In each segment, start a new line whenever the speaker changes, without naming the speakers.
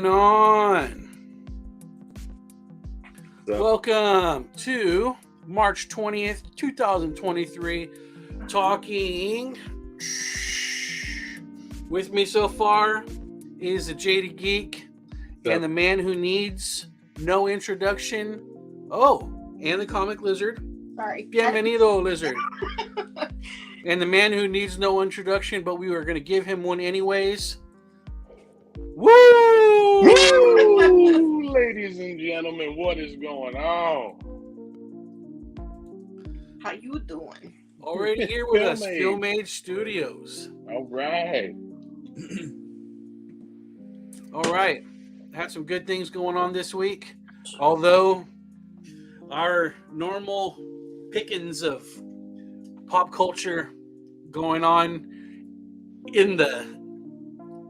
going on?
So,
Welcome to March 20th, 2023. Talking with me so far is the Jaded Geek and the man who needs no introduction. Oh, and the Comic Lizard.
Sorry.
Bienvenido, Lizard. And the man who needs no introduction, but we were going to give him one anyways. Woo!
woo! Ladies and gentlemen, what is going on?
How you doing?
Already here with us, Filmade Studios.
All right.
All right. Had some good things going on this week. Although our normal pickings of pop culture going on in the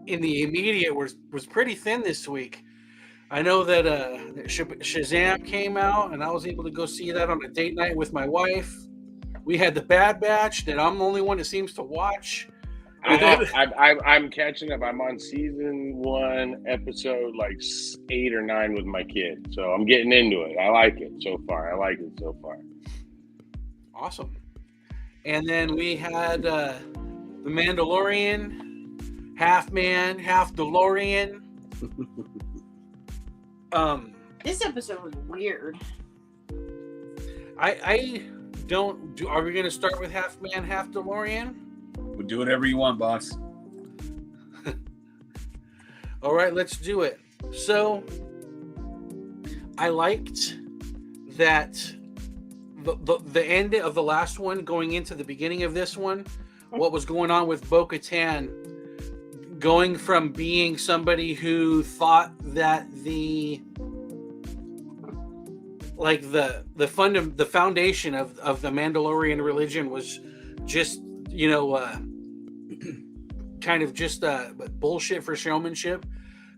immediate was pretty thin this week. I know that Shazam came out, and I was able to go see that on a date night with my wife. We had the Bad Batch that I'm the only one that seems to watch.
I'm catching up. I'm on season 1, episode like 8 or 9 with my kid. So I'm getting into it. I like it so far.
Awesome. And then we had the Mandalorian, half man, half DeLorean.
This episode was weird.
I don't do. Are we going to start with half man, half DeLorean?
We'll do whatever you want, boss.
All right, let's do it. So I liked that the end of the last one going into the beginning of this one, what was going on with Bo-Katan, going from being somebody who thought that the foundation of the Mandalorian religion was just, kind of just bullshit for showmanship,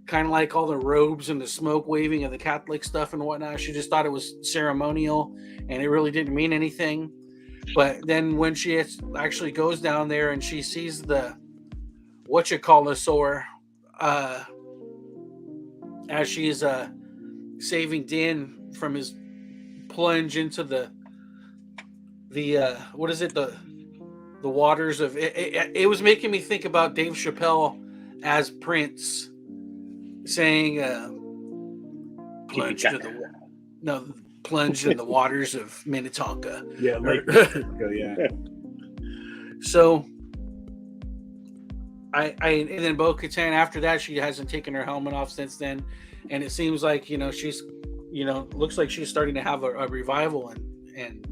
kind of like all the robes and the smoke waving of the Catholic stuff and whatnot. She just thought it was ceremonial and it really didn't mean anything. But then when she actually goes down there and she sees the whatchamacallit as she's saving Din from his plunge into the waters of it was making me think about Dave Chappelle as Prince saying plunge in the waters of Minnetonka.
Yeah, yeah.
So I and then Bo-Katan, after that, she hasn't taken her helmet off since then, and it seems like she's looks like she's starting to have a revival and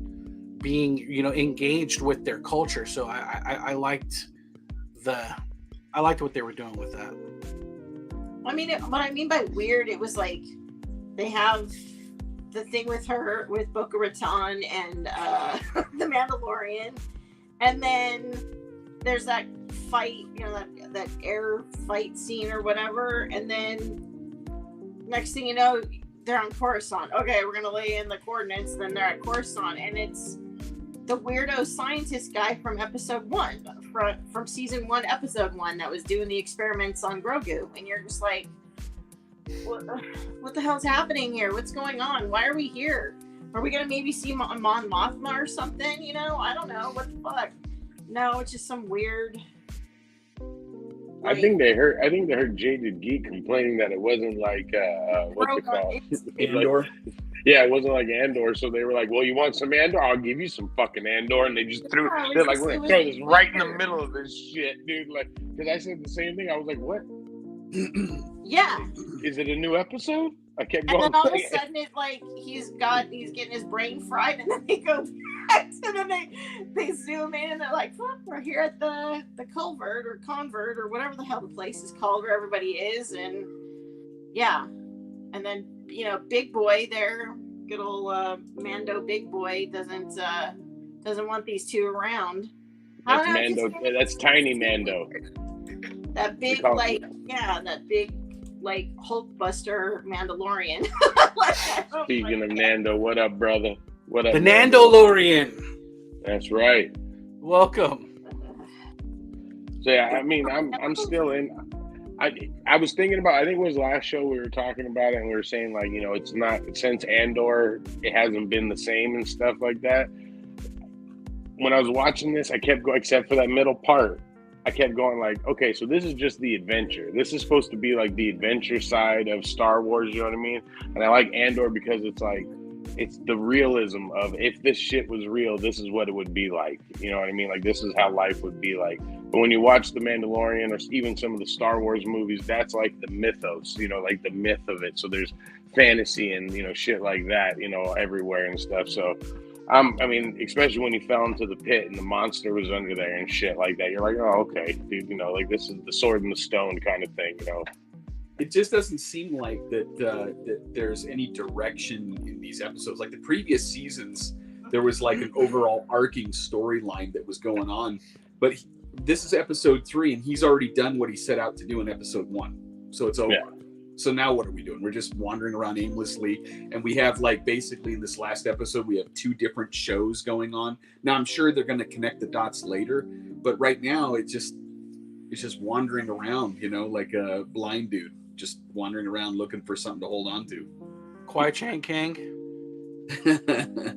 being engaged with their culture. So I liked what they were doing with that.
I mean, what I mean by weird, it was like they have the thing with her, with Bo-Katan and the Mandalorian, and then there's that fight, that air fight scene or whatever, and then next thing you know, they're on Coruscant. Okay, we're gonna lay in the coordinates. Then they're at Coruscant, and it's the weirdo scientist guy from episode 1, from season 1, episode 1, that was doing the experiments on Grogu, and you're just like, what the hell's happening here? What's going on? Why are we here? Are we gonna maybe see Mon Mothma or something? I don't know. What the fuck? No, it's just some weird.
I think they heard Jaded Geek complaining that it wasn't like what's it called?
Andor.
Yeah, it wasn't like Andor, so they were like, "Well, you want some Andor? I'll give you some fucking Andor," and they just threw. They're like, "We're gonna throw this right in the middle of this shit, dude." Like, because I said the same thing. I was like, "What?
Yeah.
Is it a new episode?" I kept going.
And then all of a sudden, it's like he's getting his brain fried, and then they go back, and then they zoom in, and they're like, "Fuck, we're here at the culvert or convert or whatever the hell the place is called where everybody is," and yeah, and then Big Boy there, good old Mando Big Boy doesn't want these two around.
That's Mando. That's tiny Mando.
That big, that big, Hulkbuster Mandalorian.
Speaking of Nando, what up, brother? What up,
the Nandalorian?
That's right.
Welcome.
So yeah, I mean, I'm still in. I was thinking about, I think it was last show we were talking about it, and we were saying, like, you know, it's not, since Andor, it hasn't been the same and stuff like that. When I was watching this, I kept going, except for that middle part, I kept going like, okay, so this is just the adventure. This is supposed to be like the adventure side of Star Wars, you know what I mean? And I like Andor because it's like, it's the realism of, if this shit was real, this is what it would be like. You know what I mean? Like, this is how life would be like. But when you watch The Mandalorian or even some of the Star Wars movies, that's like the mythos, you know, like the myth of it. So there's fantasy and, you know, shit like that, you know, everywhere and stuff. So I mean, especially when he fell into the pit and the monster was under there and shit like that, you're like, oh, okay, dude, you know, like, this is the sword and the stone kind of thing, you know.
It just doesn't seem like that there's any direction in these episodes. Like the previous seasons, there was like an overall arcing storyline that was going on. But this is episode 3, and he's already done what he set out to do in episode 1. So it's over. Yeah. So now what are we doing? We're just wandering around aimlessly. And we have, like, basically in this last episode, we have 2 different shows going on. Now, I'm sure they're going to connect the dots later. But right now, it's just wandering around, you know, like a blind dude. Just wandering around looking for something to hold on to.
Kwai Chang Kang.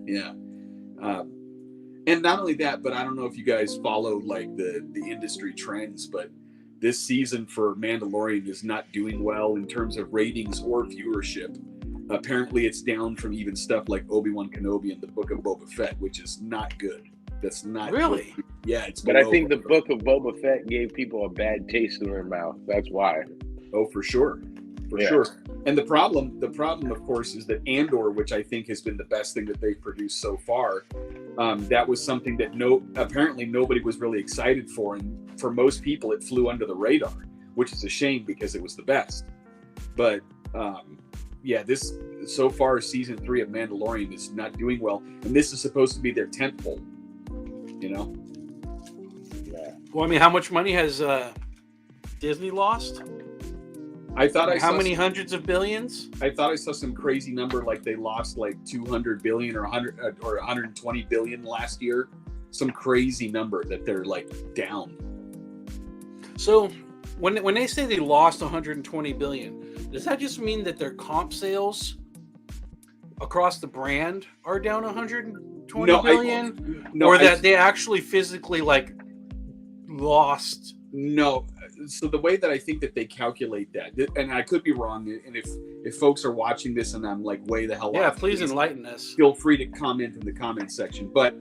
Yeah. And not only that, but I don't know if you guys follow like the industry trends, but this season for Mandalorian is not doing well in terms of ratings or viewership. Apparently it's down from even stuff like Obi-Wan Kenobi and the Book of Boba Fett, which is not good. That's not
really
good. Yeah, it's.
But I think the Book of Boba Fett gave people a bad taste in their mouth. That's why.
Oh, for sure. For sure. And the problem, of course, is that Andor, which I think has been the best thing that they've produced so far, that was something that apparently nobody was really excited for. And for most people, it flew under the radar, which is a shame because it was the best. But yeah, this so far, season 3 of Mandalorian is not doing well. And this is supposed to be their tentpole, you know?
Yeah.
Well, I mean, how much money has Disney lost?
I thought I saw
how many hundreds of billions?
I thought I saw some crazy number, like they lost like 200 billion or 100 or 120 billion last year. Some crazy number that they're like down.
So when they say they lost 120 billion, does that just mean that their comp sales across the brand are down 120 billion? Or that they actually physically like lost?
No. So the way that I think that they calculate that, and I could be wrong, and if folks are watching this and I'm like way the hell off,
please enlighten us.
Feel free to comment in the comment section. But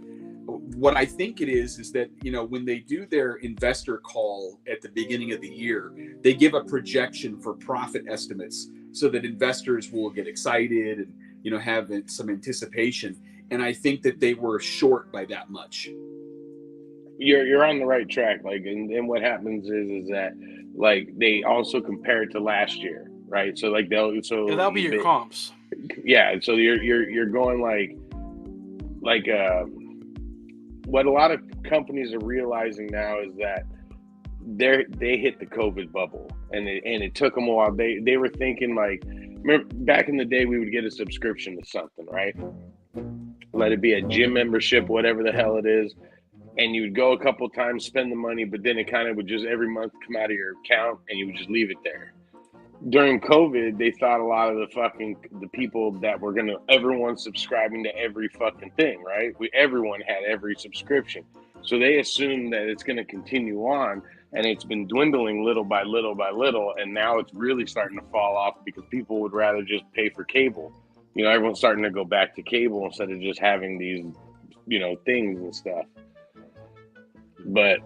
what I think it is that, you know, when they do their investor call at the beginning of the year, they give a projection for profit estimates so that investors will get excited and, you know, have some anticipation. And I think that they were short by that much.
You're on the right track. Like, and what happens is that, like, they also compare it to last year, right? So like that'll
be your comps.
Yeah. So you're going like what a lot of companies are realizing now is that they hit the COVID bubble, and it took them a while. They were thinking, like, remember back in the day we would get a subscription to something, right? Let it be a gym membership, whatever the hell it is. And you would go a couple times, spend the money, but then it kind of would just every month come out of your account and you would just leave it there. During COVID, they thought a lot of the people that were everyone subscribing to every fucking thing, right? Everyone had every subscription. So they assumed that it's going to continue on, and it's been dwindling little by little by little. And now it's really starting to fall off because people would rather just pay for cable. You know, everyone's starting to go back to cable instead of just having these, you know, things and stuff. But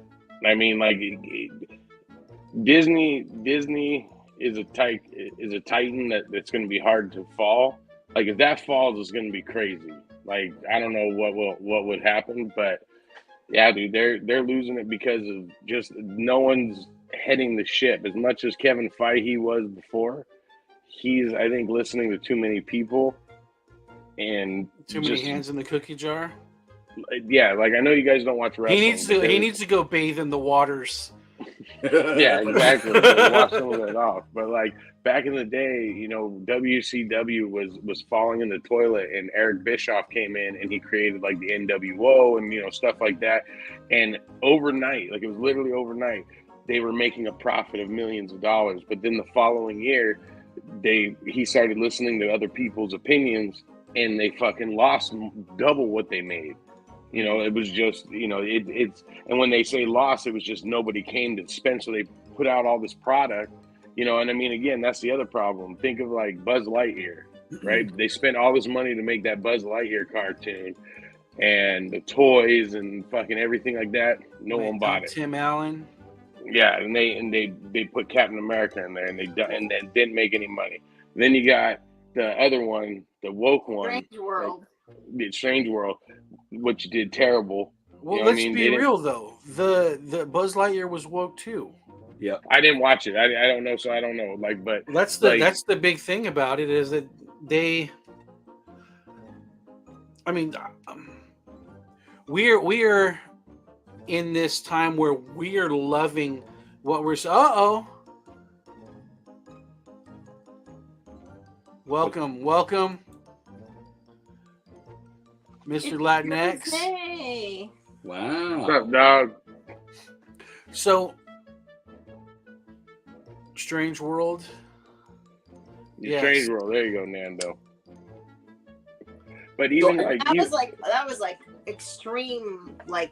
I mean, like, Disney is a titan that's going to be hard to fall. Like, if that falls, it's going to be crazy. Like, I don't know what would happen, but yeah, dude, they're losing it because of just no one's heading the ship. As much as Kevin Feige was before, he's, I think, listening to too many people and
too many hands in the cookie jar.
Yeah, like, I know you guys don't watch wrestling.
He needs to go bathe in the waters.
Yeah, exactly. Wash some of it off. But like back in the day, you know, WCW was falling in the toilet, and Eric Bischoff came in and he created like the NWO and, you know, stuff like that. And overnight, like, it was literally overnight, they were making a profit of millions of dollars. But then the following year, he started listening to other people's opinions, and they fucking lost double what they made. You know, it was just, you know, it's, and when they say loss, it was just nobody came to spend, so they put out all this product, you know. And I mean, again, that's the other problem. Think of like Buzz Lightyear, right? They spent all this money to make that Buzz Lightyear cartoon, and the toys and fucking everything like that. No one bought it.
Tim Allen.
Yeah, and they put Captain America in there, and they didn't make any money. Then you got the other one, the woke one,
Strange World.
The Strange World, which did terrible.
Well,
you know
let's be real though. The Buzz Lightyear was woke too.
Yeah,
I didn't watch it. I don't know, so I don't know. Like, but
that's the big thing about it is that they. I mean, we're in this time where we are loving what we're. Welcome, Mr. Latinx.
Hey.
wow.
what's up, dog?
So, Strange World. Yes.
Strange World. There you go, Nando. But even like
that was like extreme. Like,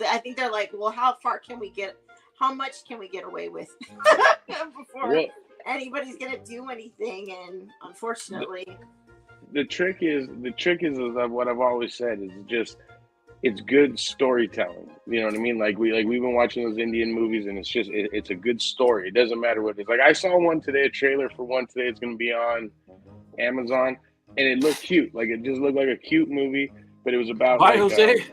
I think they're like, well, how much can we get away with before anybody's gonna do anything? And unfortunately,
the trick is what I've always said is just it's good storytelling. You know what I mean? Like we've been watching those Indian movies, and it's a good story. It doesn't matter what it is. Like I saw one today, a trailer for one today. It's going to be on Amazon, and it looked cute. Like it just looked like a cute movie, but it was about.
Bye,
like,
Jose.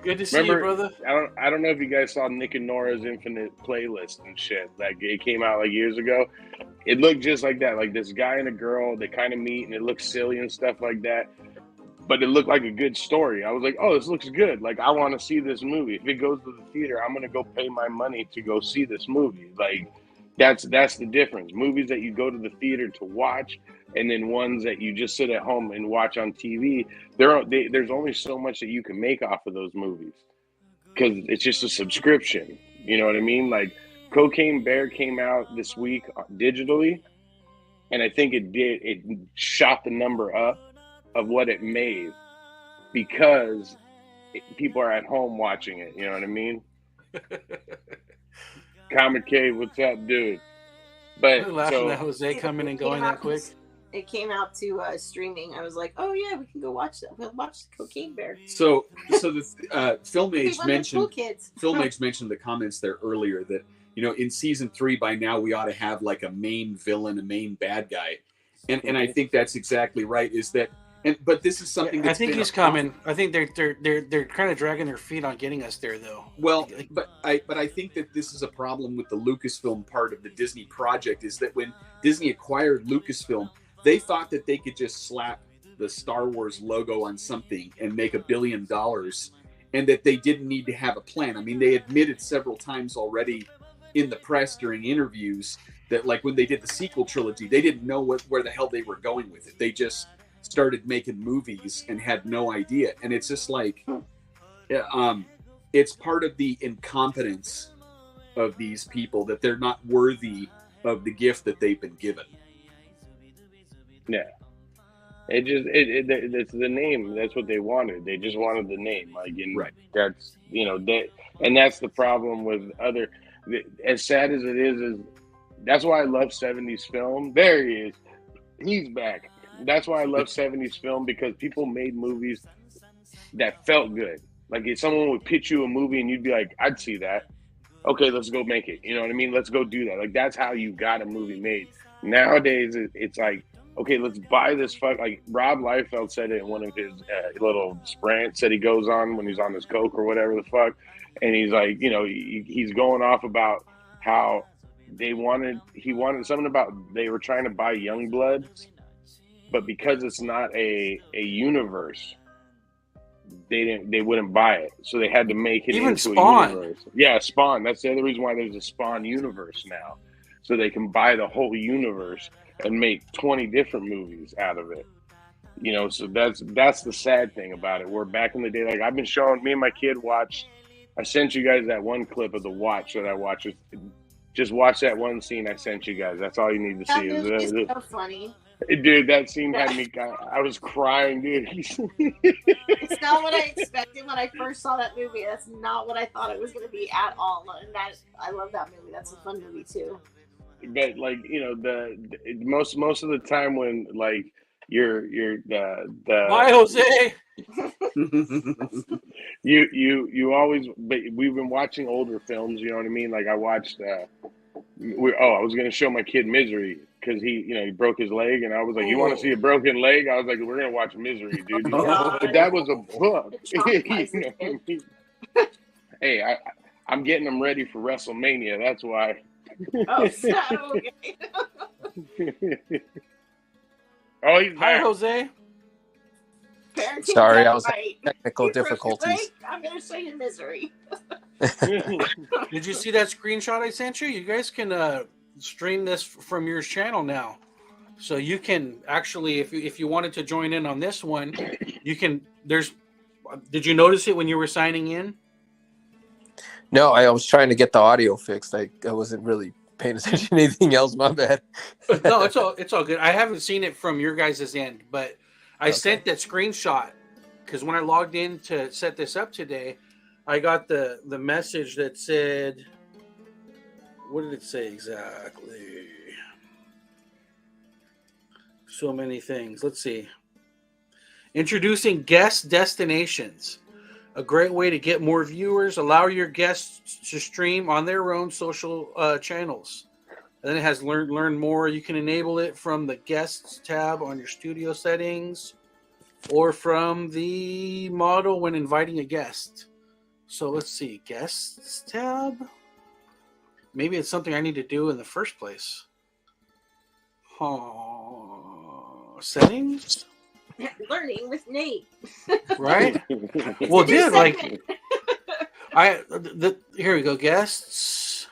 Good to see you, brother.
I don't know if you guys saw Nick and Nora's Infinite Playlist and shit. Like it came out like years ago. It looked just like that. Like this guy and a girl, they kind of meet, and it looks silly and stuff like that. But it looked like a good story. I was like, oh, this looks good. Like, I want to see this movie. If it goes to the theater, I'm going to go pay my money to go see this movie. Like, that's the difference. Movies that you go to the theater to watch, and then ones that you just sit at home and watch on TV, there's only so much that you can make off of those movies. Because it's just a subscription. You know what I mean? Like, Cocaine Bear came out this week digitally, and I think it shot the number up of what it made because people are at home watching it. You know what I mean? Comet Cave, what's up, dude? But
We're laughing at Jose coming and going that quick.
It came out to streaming. I was like, oh yeah, we can go watch that. We'll watch Cocaine Bear.
So the Film Age mentioned
kids.
Film Age mentioned the comments there earlier that, you know, in season 3 by now we ought to have like a main villain, a main bad guy, and I think that's exactly right. Is that but this is something that's
I think he's coming. I think they're kind of dragging their feet on getting us there though.
Well, but I think that this is a problem with the Lucasfilm part of the Disney project, is that when Disney acquired Lucasfilm, they thought that they could just slap the Star Wars logo on something and make $1 billion, and that they didn't need to have a plan. I mean, they admitted several times already in the press during interviews that, like, when they did the sequel trilogy, they didn't know where the hell they were going with it. They just started making movies and had no idea. And it's just like, it's part of the incompetence of these people that they're not worthy of the gift that they've been given.
Yeah. It's the name. That's what they wanted. They just wanted the name. Like, and
right.
That's, you know, and that's the problem with other, as sad as it is that's why I love 70s film. There he is. He's back. That's why I love 70s film, because people made movies that felt good. Like, if someone would pitch you a movie and you'd be like, I'd see that. Okay, let's go make it. You know what I mean? Let's go do that. Like, that's how you got a movie made. Nowadays, it's like, okay, let's buy this like Rob Liefeld said it in one of his little sprints that he goes on when he's on his coke or whatever the fuck. And he's like, you know, he's going off about how he wanted something about, they were trying to buy Youngbloods, but because it's not a universe, they wouldn't buy it. So they had to make it
even
into
Spawn.
a universe. Yeah, Spawn. That's the other reason why there's a Spawn universe now. So they can buy the whole universe and make 20 different movies out of it. You know, so that's the sad thing about it. We're back in the day. Like, I've been showing, me and my kid watched I sent you guys that one clip of the watch that I watched. Just watch that one scene I sent you guys. That's all you need to
That
see.
movie is so funny.
Dude, that scene had me. I was crying, dude.
It's not what I expected when I first saw that movie. That's not what I thought it was going to be at all. And I love that movie. That's a fun movie too.
But like, you know, the most of the time when like you're the
Bye, Jose.
you always. But we've been watching older films. You know what I mean? Like I watched. I was gonna show my kid Misery because he broke his leg, and I was like, "You want to see a broken leg?" I was like, "We're gonna watch Misery, dude."
God.
But that was a book.
It traumatizes kids.
Hey, I'm getting them ready for WrestleMania. That's why.
Oh, so okay.
Oh, he's
Hi,
back.
Jose.
Parenting
Sorry,
done
I was having
right.
technical
You broke your
difficulties.
leg, I'm going to show you Misery.
Did you see that screenshot I sent you? You guys can stream this from your channel now. So you can actually, if you wanted to join in on this one, you can. Did you notice it when you were signing in?
No, I was trying to get the audio fixed. I wasn't really paying attention to anything else. My bad.
No, it's all good. I haven't seen it from your guys' end, but I sent that screenshot because when I logged in to set this up today, I got the message that said, what did it say exactly? So many things. Let's see. Introducing guest destinations. A great way to get more viewers. Allow your guests to stream on their own social channels. And then it has learn more. You can enable it from the guests tab on your studio settings or from the model when inviting a guest. So let's see. Guests tab. Maybe it's something I need to do in the first place. Settings?
Learning with Nate.
Right? Well, dude, like, here we go. Guests.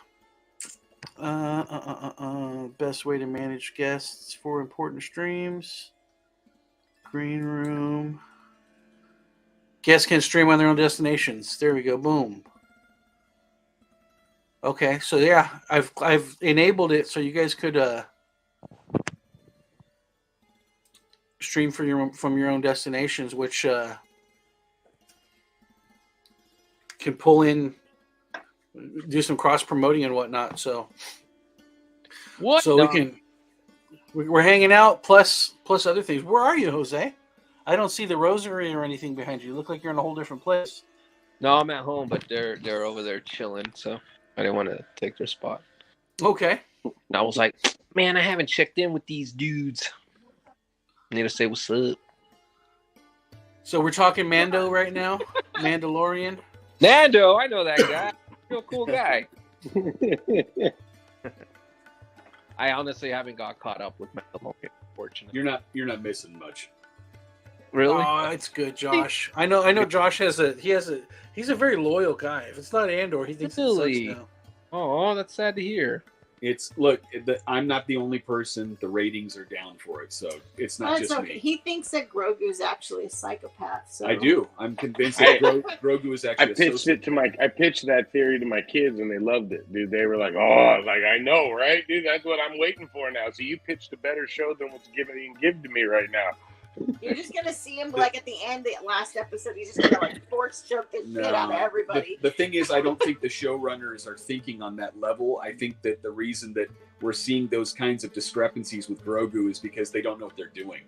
Best way to manage guests for important streams. Green room. Guests can stream on their own destinations. There we go. Boom. Okay, so yeah, I've enabled it so you guys could stream from your own destinations, which can pull in, do some cross promoting and whatnot. So we're hanging out plus other things. Where are you, Jose? I don't see the rosary or anything behind you. You look like you're in a whole different place.
No, I'm at home, but they're over there chilling, so I didn't want to take their spot.
Okay.
And I was like, man, I haven't checked in with these dudes. I need to say what's up.
So we're talking Mando right now. Mandalorian.
Nando, I know that guy. Real cool guy. I honestly haven't got caught up with Mandalorian, unfortunately.
You're not missing much.
Really?
Oh, it's good, Josh. I know. Josh he's a very loyal guy. If it's not Andor, he thinks
Really?
it sucks now.
Oh, that's sad to hear.
I'm not the only person. The ratings are down for it, so it's not just me.
He thinks that Grogu is actually a psychopath. So
I do. I'm convinced that Grogu is actually.
I pitched that theory to my kids, and they loved it, dude. They were like, "Oh, like I know, right, dude? That's what I'm waiting for now." So you pitched a better show than what's given to me right now.
You're just gonna see him like at the end, the last episode. He's just gonna like force choke the shit out of everybody.
The thing is, I don't think the showrunners are thinking on that level. I think that the reason that we're seeing those kinds of discrepancies with Grogu is because they don't know what they're doing.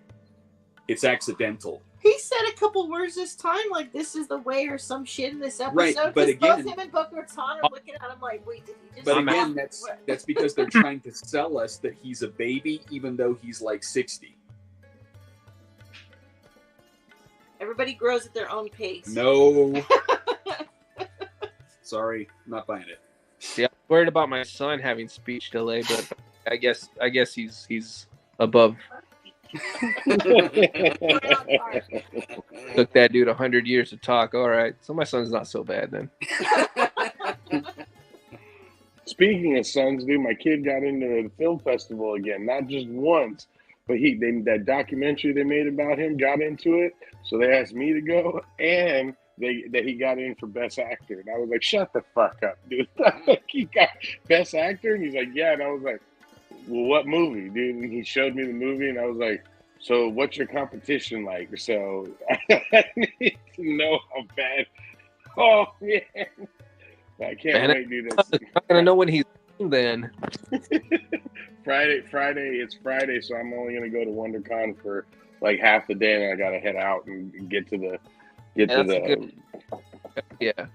It's accidental.
He said a couple words this time, like "this is the way" or some shit in this episode.
Right, but again,
both him and Bo-Katan are looking at him like, "Wait, did he just?"
But again, that's because they're trying to sell us that he's a baby, even though he's like 60.
Everybody grows at their own pace.
No. Sorry, not buying it.
Yeah, I'm worried about my son having speech delay, but I guess he's above. Took that dude 100 years to talk. All right, so my son's not so bad then.
Speaking of sons, dude, my kid got into the film festival again. Not just once, but that documentary they made about him got into it. So they asked me to go, and that he got in for Best Actor, and I was like, "Shut the fuck up, dude!" He got Best Actor, and he's like, "Yeah," and I was like, "Well, what movie, dude?" And he showed me the movie, and I was like, "So, what's your competition like?" So I need to know how bad. Oh man, I can't wait, dude.
I'm not gonna know when he's in then.
Friday. It's Friday, so I'm only gonna go to WonderCon for like half the day, and I gotta head out and get to the.
Yeah.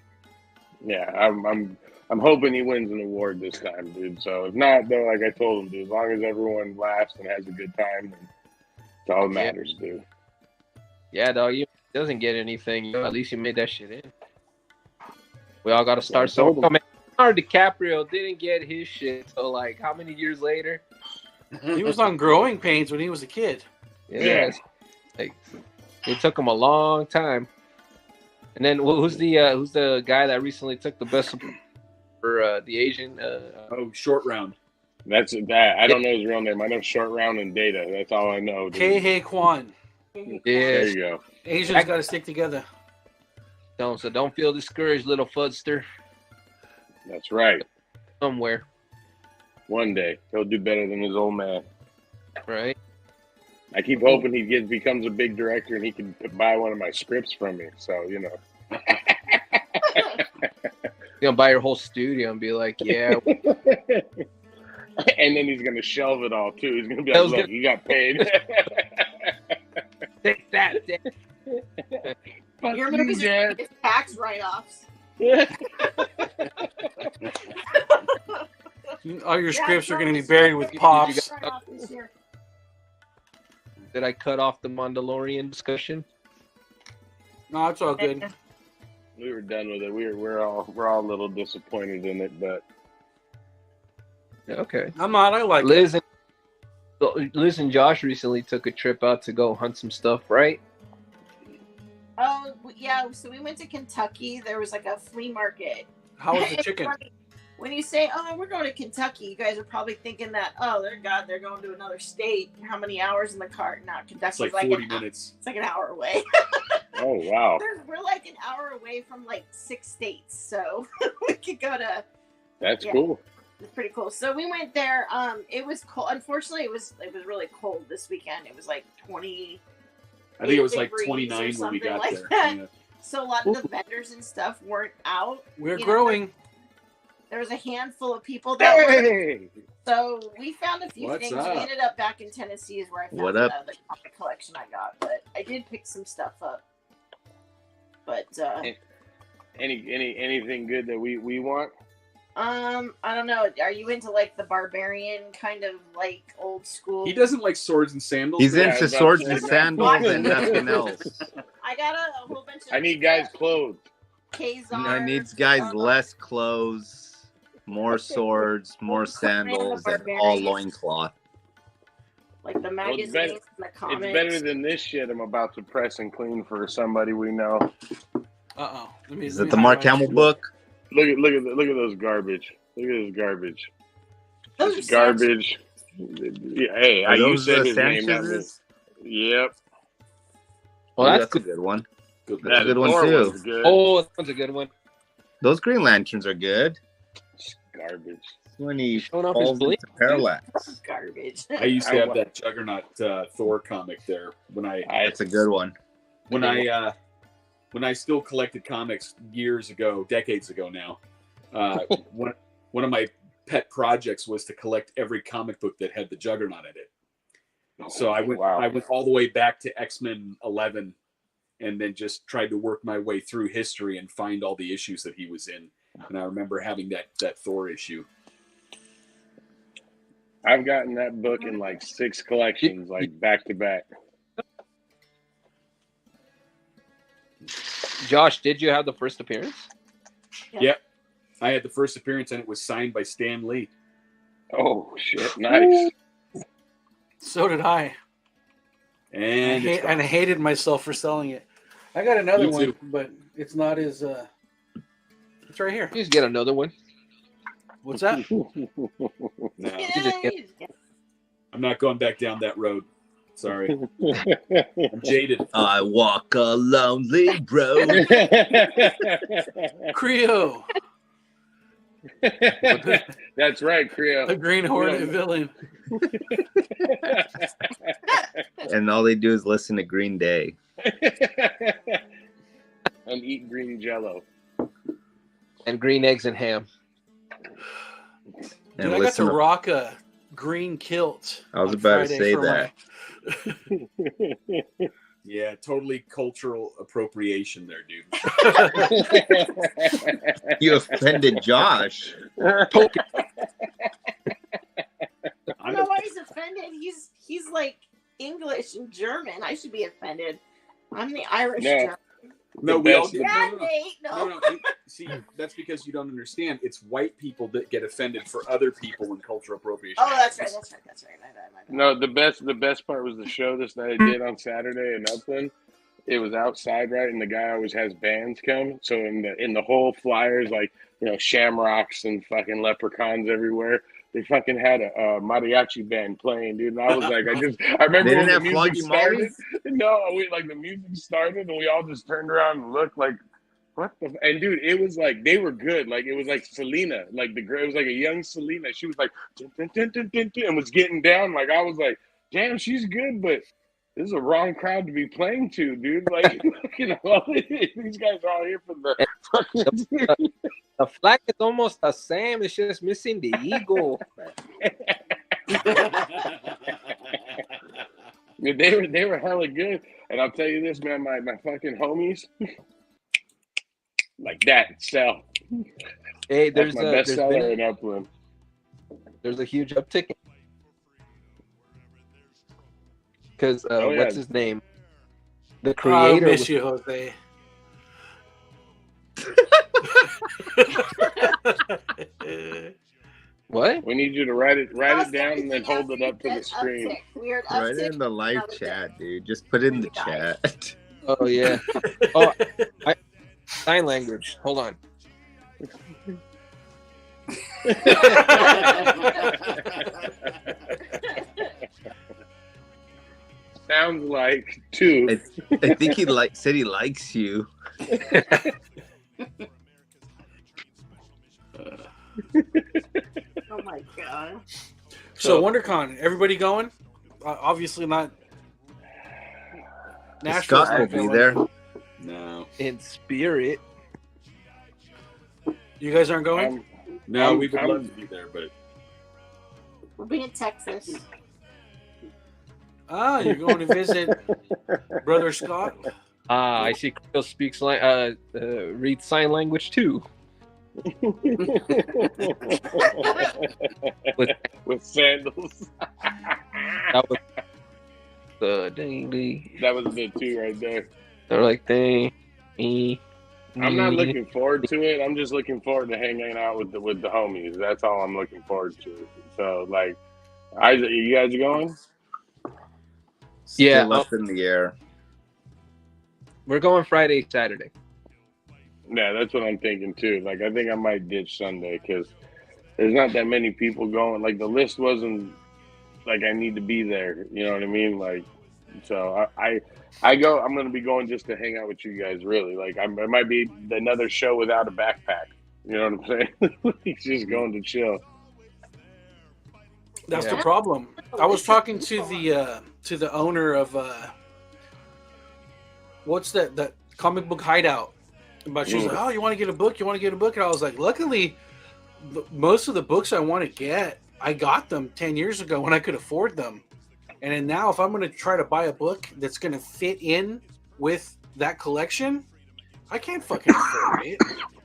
Yeah, I'm hoping he wins an award this time, dude. So if not, though, like I told him, dude, as long as everyone laughs and has a good time, then it's all that matters, dude.
Yeah, dog. You doesn't get anything. You know, at least you made that shit in. We all got to start somewhere. Oh, man, Leonardo DiCaprio didn't get his shit. So, like, how many years later?
He was on Growing Pains when he was a kid.
Yeah. Like, it took him a long time. And then who's the guy that recently took the best for the Asian?
Short Round.
That's that. I don't know his real name. I know Short Round and Data. That's all I know.
Kei Kwan.
Yeah.
There you go.
Asians got to stick together.
So don't feel discouraged, little fudster.
That's right.
Somewhere.
One day he'll do better than his old man.
Right.
I keep hoping he becomes a big director and he can buy one of my scripts from me. So, you know.
You're gonna buy your whole studio and be like, yeah.
And then he's gonna shelve it all too. He's gonna be like, "Look, you got paid."
Take that, Dad.
Your movies are tax write-offs.
All your scripts are going to be buried with pops.
Did I cut off the Mandalorian discussion?
No, it's all good.
We were done with it. We're all a little disappointed in it, but
okay.
I'm not. I like it.
Liz and Josh recently took a trip out to go hunt some stuff, right?
Oh yeah, so we went to Kentucky. There was like a flea market.
How was the chicken?
When you say, "Oh, we're going to Kentucky," you guys are probably thinking that, "Oh, they're going to another state. How many hours in the car?" No, Kentucky's
It's like 40 minutes.
It's like an hour away.
Oh wow.
We're like an hour away from like 6 states, so we could go to.
That's cool.
It's pretty cool. So we went there. It was cold. Unfortunately, it was really cold this weekend. It was like 20.
I think it was like 29 when we got
like
there.
Yeah. So a lot of the vendors and stuff weren't out.
We're growing.
There was a handful of people that were. So we found a few things.
Up?
We ended up back in Tennessee is where I found the comic collection I got. But I did pick some stuff up. But
anything good that we want?
I don't know. Are you into like the barbarian kind of like old school?
He doesn't like swords and sandals.
He's into swords and sandals and nothing else.
I got a whole bunch of.
I need guys clothed.
Kazar.
He needs guys less clothes, more swords, more sandals, and all loincloth.
Like the magazines and the comics.
It's better than this shit I'm about to press and clean for somebody we know.
Uh-oh.
Is it the Mark Hamill book?
Look at those garbage. Look at this garbage.
Those
this garbage. Yeah, hey, I used to say his name. Yep.
Well,
that's a good one.
That's
a good one too.
Good.
Oh, that one's a good one.
Those Green Lanterns are good.
Garbage.
When he
Showing off his
falls
bleed.
into parallax.
Garbage.
I used to have that Juggernaut Thor comic there
That's a good one.
When I still collected comics years ago, decades ago now. One of my pet projects was to collect every comic book that had the Juggernaut in it. So I went all the way back to X-Men 11 and then just tried to work my way through history and find all the issues that he was in. And I remember having that Thor issue.
I've gotten that book in like 6 collections, like back to back.
Josh, did you have the first appearance?
Yep. I had the first appearance and it was signed by Stan Lee.
Oh, shit. Nice.
So did I.
And
I hated myself for selling it. I got another
Me
one,
too.
but it's not as... It's right here.
You just get another one.
What's that?
No, I'm not going back down that road. Sorry. I'm jaded.
I walk a lonely road.
Creo,
That's right, Creo.
the Green Hornet villain.
And all they do is listen to Green Day.
And eat green Jello.
And green eggs and ham.
Dude, I got to rock a green kilt.
I was
on
about to
Friday
say
for
that.
Yeah, totally cultural appropriation there, dude.
You offended Josh.
I don't know why he's offended. He's like English and German. I should be offended. I'm the Irish
No.
German.
No, we all
Yeah, Nate,
No. See, that's because you don't understand. It's white people that get offended for other people in cultural appropriation.
Oh, that's right. My bad.
No, the best part was the show this night I did on Saturday in Upland. It was outside, right, and the guy always has bands come. So in the whole flyers, like, you know, shamrocks and fucking leprechauns everywhere. They fucking had a mariachi band playing, dude. And I was like, I remember
They
when
didn't
the
have
music
Floggy
started.
Mollies?
No, the music started, and we all just turned around and looked like, what the? And dude, it was like they were good. Like it was like Selena, like it was like a young Selena. She was like, dun, dun, dun, dun, dun, dun, and was getting down. Like I was like, damn, she's good, but this is a wrong crowd to be playing to, dude. Like, you know, these guys are all here for the fucking.
The flag is almost the same. It's just missing the eagle.
They were hella good, and I'll tell you this, man. My fucking homies, like that sell.
Hey,
That's my best seller in Upland.
There's a huge uptick. Because
Oh, yeah.
what's his name? The
I
creator.
miss you, Jose.
What?
We need you to write it down and then hold it up to the screen.
Weird
Write
uptick.
it in the live chat, dude. Just put it in the chat.
Oh yeah. Oh, sign language. Hold on.
Sounds like two.
I think he said he likes you.
Oh my god.
So Wondercon, everybody going? Obviously not. Nashville's
Scott will
not
be
going.
there.
No.
In spirit.
You guys aren't going?
No, we would love to be there, but
We'll be in Texas.
Ah, you're going to visit Brother Scott?
I see Creel speaks reads sign language too.
With sandals.
That was the ding.
That was the two right there.
They're like ding.
I'm not looking forward to it. I'm just looking forward to hanging out with the homies. That's all I'm looking forward to. So, like, you guys going?
Yeah,
Still up in the air.
we're going Friday, Saturday.
Yeah, that's what I'm thinking too. Like, I think I might ditch Sunday because there's not that many people going. Like, the list wasn't like I need to be there. You know what I mean? Like, so I go. I'm gonna be going just to hang out with you guys. Really, like, it might be another show without a backpack. You know what I'm saying? He's just going to chill.
That's
Yeah.
the problem. I was talking to the owner of what's that comic book hideout. But she's like, "Oh, you want to get a book? You want to get a book?" And I was like, "Luckily, most of the books I want to get, I got them 10 years ago when I could afford them. And then now, if I'm going to try to buy a book that's going to fit in with that collection, I can't fucking afford it.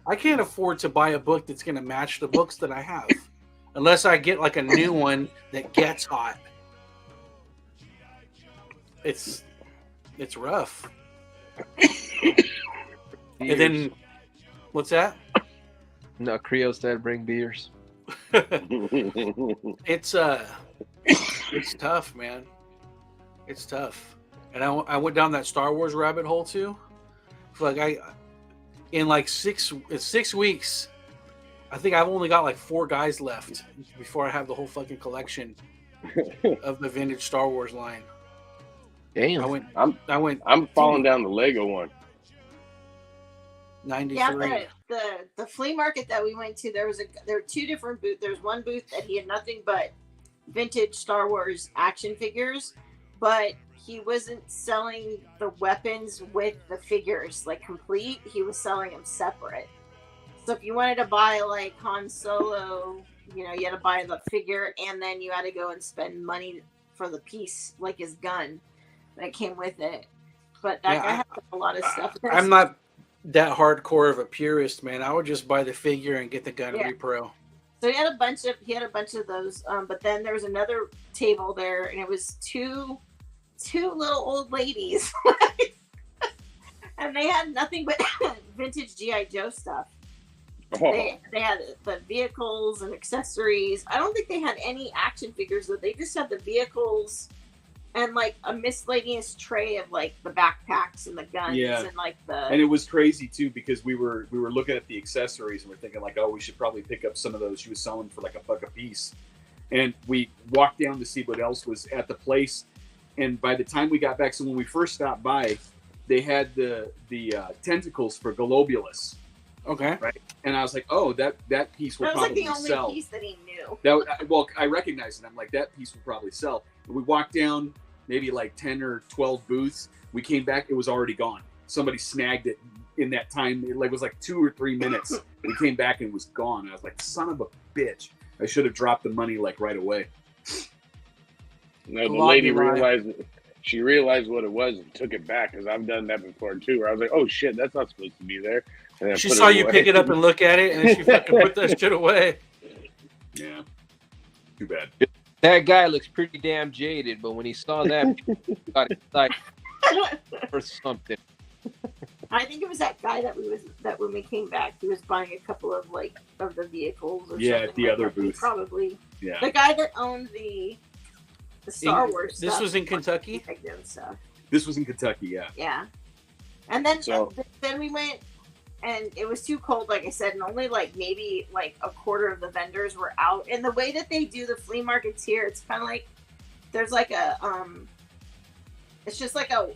I can't afford to buy a book that's going to match the books that I have, unless I get like a new one that gets hot. It's rough." And then, what's that?
No, Creo said bring beers.
It's tough, man. It's tough. And I went down that Star Wars rabbit hole too. Like in like 6 weeks, I think I've only got like 4 guys left before I have the whole fucking collection of the vintage Star Wars line.
Damn.
I went
I'm falling down the Lego one.
93.
Yeah, the flea market that we went to, there were two different booths. There's one booth that he had nothing but vintage Star Wars action figures, but he wasn't selling the weapons with the figures like complete. He was selling them separate. So if you wanted to buy like Han Solo, you had to buy the figure, and then you had to go and spend money for the piece, like his gun that came with it. But that guy had a lot of stuff.
I'm not that hardcore of a purist, man. I would just buy the figure and get the gun repro.
So he had a bunch of those. But then there was another table there, and it was two little old ladies, and they had nothing but vintage GI Joe stuff. They had the vehicles and accessories. I don't think they had any action figures, though. They just had the vehicles and like a miscellaneous tray of like the backpacks and the guns and like the.
And it was crazy too, because we were looking at the accessories and we're thinking like, oh, we should probably pick up some of those. She was selling for like $1 a piece, and we walked down to see what else was at the place. And by the time we got back, so when we first stopped by, they had the tentacles for Globulus.
Okay.
Right. And I was like, oh, that piece will probably sell.
That was like the only piece that he knew.
Well, I recognized it. I'm like, that piece will probably sell. And we walked down maybe like 10 or 12 booths. We came back, it was already gone. Somebody snagged it in that time. It was like 2 or 3 minutes. We came back and it was gone. I was like, son of a bitch. I should have dropped the money like right away.
No, the lady realized it. She realized what it was and took it back, because I've done that before too, where I was like, oh shit, that's not supposed to be there. And then
she saw you pick it up and look at it, and then she fucking put that shit away.
Yeah. Too bad.
That guy looks pretty damn jaded, but when he saw that, he got excited for something.
I think it was that guy that when we came back, he was buying a couple of like of the vehicles or something.
At the other booth.
Probably.
Yeah.
The guy that owned the Star Wars stuff.
This was in Kentucky?
This was in Kentucky, yeah.
Yeah. And then we went, and it was too cold, like I said, and only like maybe like a quarter of the vendors were out. And the way that they do the flea markets here, it's kind of like there's like a it's just like a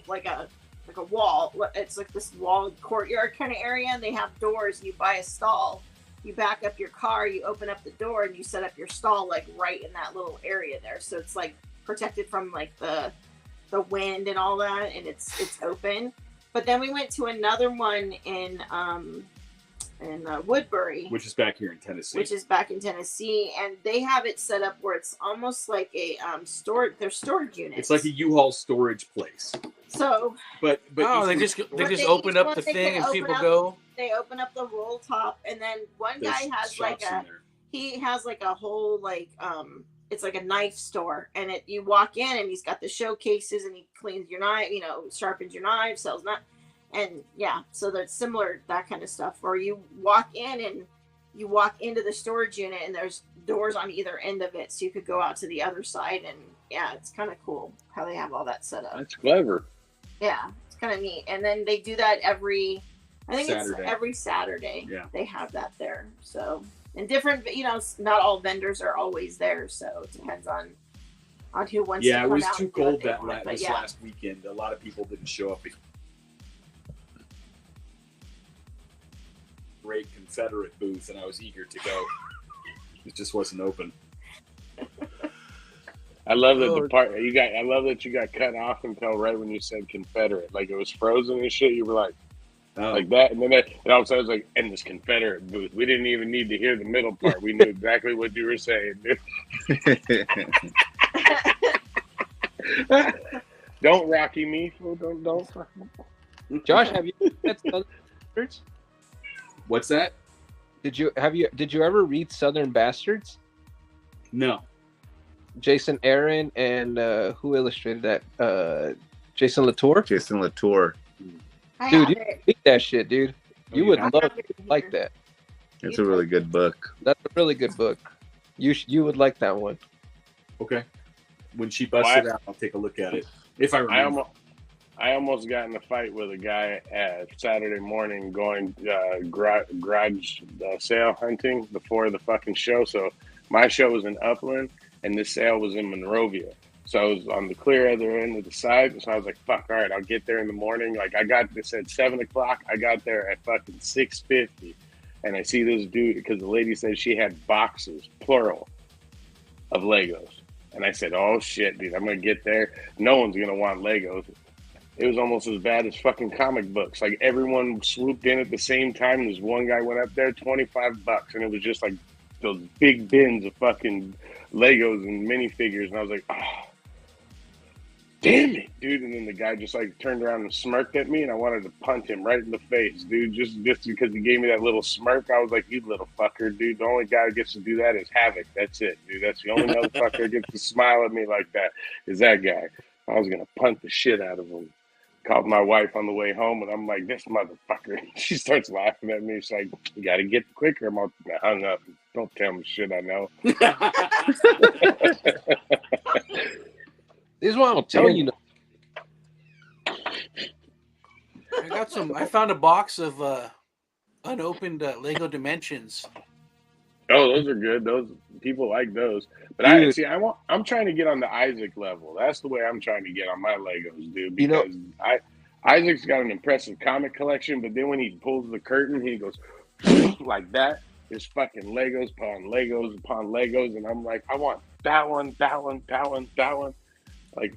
wall. It's like this walled courtyard kind of area, and they have doors. You buy a stall, you back up your car, you open up the door, and you set up your stall like right in that little area there. So it's like protected from like the wind and all that, and it's open. But then we went to another one in Woodbury,
which is back here in Tennessee. And they have it set up where it's almost like a their storage unit. It's like a U-Haul storage place.
So,
but
they just open up the thing and people go.
They open up the roll top, and then one guy has like a whole like it's like a knife store, and you walk in and he's got the showcases, and he cleans your knife, sharpens your knife, sells knife, and so that's similar, that kind of stuff. Or you walk in and you walk into the storage unit, and there's doors on either end of it, so you could go out to the other side, and it's kind of cool how they have all that set up.
That's clever.
Yeah, it's kind of neat. And then they do that every Saturday.
Yeah,
they have that there. So. And different, not all vendors are always there, so it depends on who wants to come out.
Yeah, it was too cold
this
last weekend. A lot of people didn't show up. Great Confederate booth, and I was eager to go. It just wasn't open.
I love that the part you got. I love that you got cut off until right when you said Confederate, like it was frozen and shit. You were like. Like that, and then all of a sudden I was like, "And this Confederate booth." We didn't even need to hear the middle part. We knew exactly what you were saying. Don't Rocky me, don't.
Josh, have you read Southern Bastards?
What's that?
Did you ever read Southern Bastards?
No.
Jason Aaron and who illustrated that? Jason Latour.
Jason Latour.
Dude, you read that shit, dude. You would love to like that.
It's a really good book.
That's a really good book. You would like that one.
Okay. When she busts it out, I'll take a look at it. If I remember.
I almost got in a fight with a guy at Saturday morning going garage sale hunting before the fucking show. So my show was in Upland and this sale was in Monrovia. So I was on the clear other end of the side. So I was like, fuck, all right, I'll get there in the morning. Like I got this at 7 o'clock. I got there at fucking 6:50. And I see this dude, because the lady said she had boxes, plural, of Legos. And I said, oh shit, dude, I'm going to get there. No one's going to want Legos. It was almost as bad as fucking comic books. Like everyone swooped in at the same time. This one guy went up there, $25. And it was just like those big bins of fucking Legos and minifigures. And I was like, oh, damn it, dude. And then the guy just like turned around and smirked at me, and I wanted to punch him right in the face, dude. Just because he gave me that little smirk, I was like, you little fucker, dude. The only guy who gets to do that is Havoc. That's it, dude. That's the only motherfucker who gets to smile at me like that is that guy. I was going to punch the shit out of him. Called my wife on the way home, and I'm like, this motherfucker. She starts laughing at me. She's like, you got to get quicker. I'm all hung up. Don't tell me shit I know.
This is what I'm telling you.
I found a box of unopened Lego Dimensions.
Oh, those are good. Those people like those. But I'm trying to get on the Isaac level. That's the way I'm trying to get on my Legos, dude. Because Isaac's got an impressive comic collection, but then when he pulls the curtain, he goes like that. There's fucking Legos upon Legos upon Legos, and I'm like, I want that one, that one, that one, that one. Like,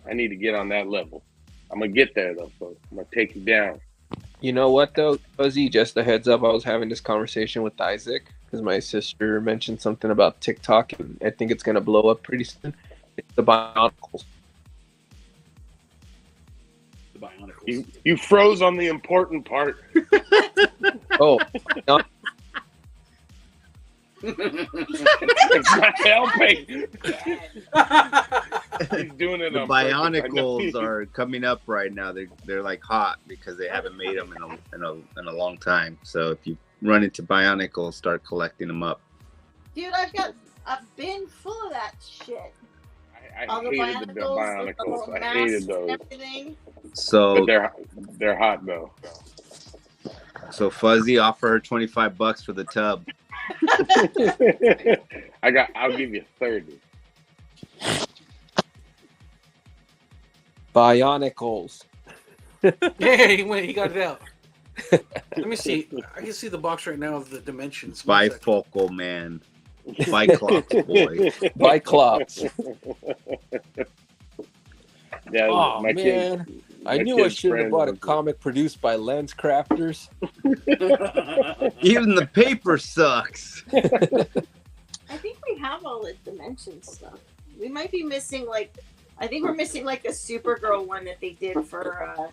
I need to get on that level. I'm gonna get there though, folks. I'm gonna take you down.
You know what though, Fuzzy? Just a heads up, I was having this conversation with Isaac because my sister mentioned something about TikTok, and I think it's gonna blow up pretty soon. It's the Bionicles.
The Bionicles.
You froze on the important part.
Oh, no.
It's not helping. He's doing it.
The Bionicles are coming up right now. They're like hot because they haven't made them in a long time. So if you run into Bionicles, start collecting them up.
Dude, I've got a bin full of that shit.
I
All the
hated the Bionicles. I hated those.
Everything.
But they're hot though.
So Fuzzy, offer her $25 for the tub.
I'll give you 30.
Bionicles.
Hey, he got it out. Let me see. I can see the box right now of the Dimensions.
Bifocal man. Biclops boy.
Biclops.
Yeah,
Oh
my
man.
kid,
I knew I should have bought a comic produced by Lens Crafters.
Even the paper sucks.
I think we have all the Dimensions stuff. We might be missing I think we're missing a Supergirl one that they did for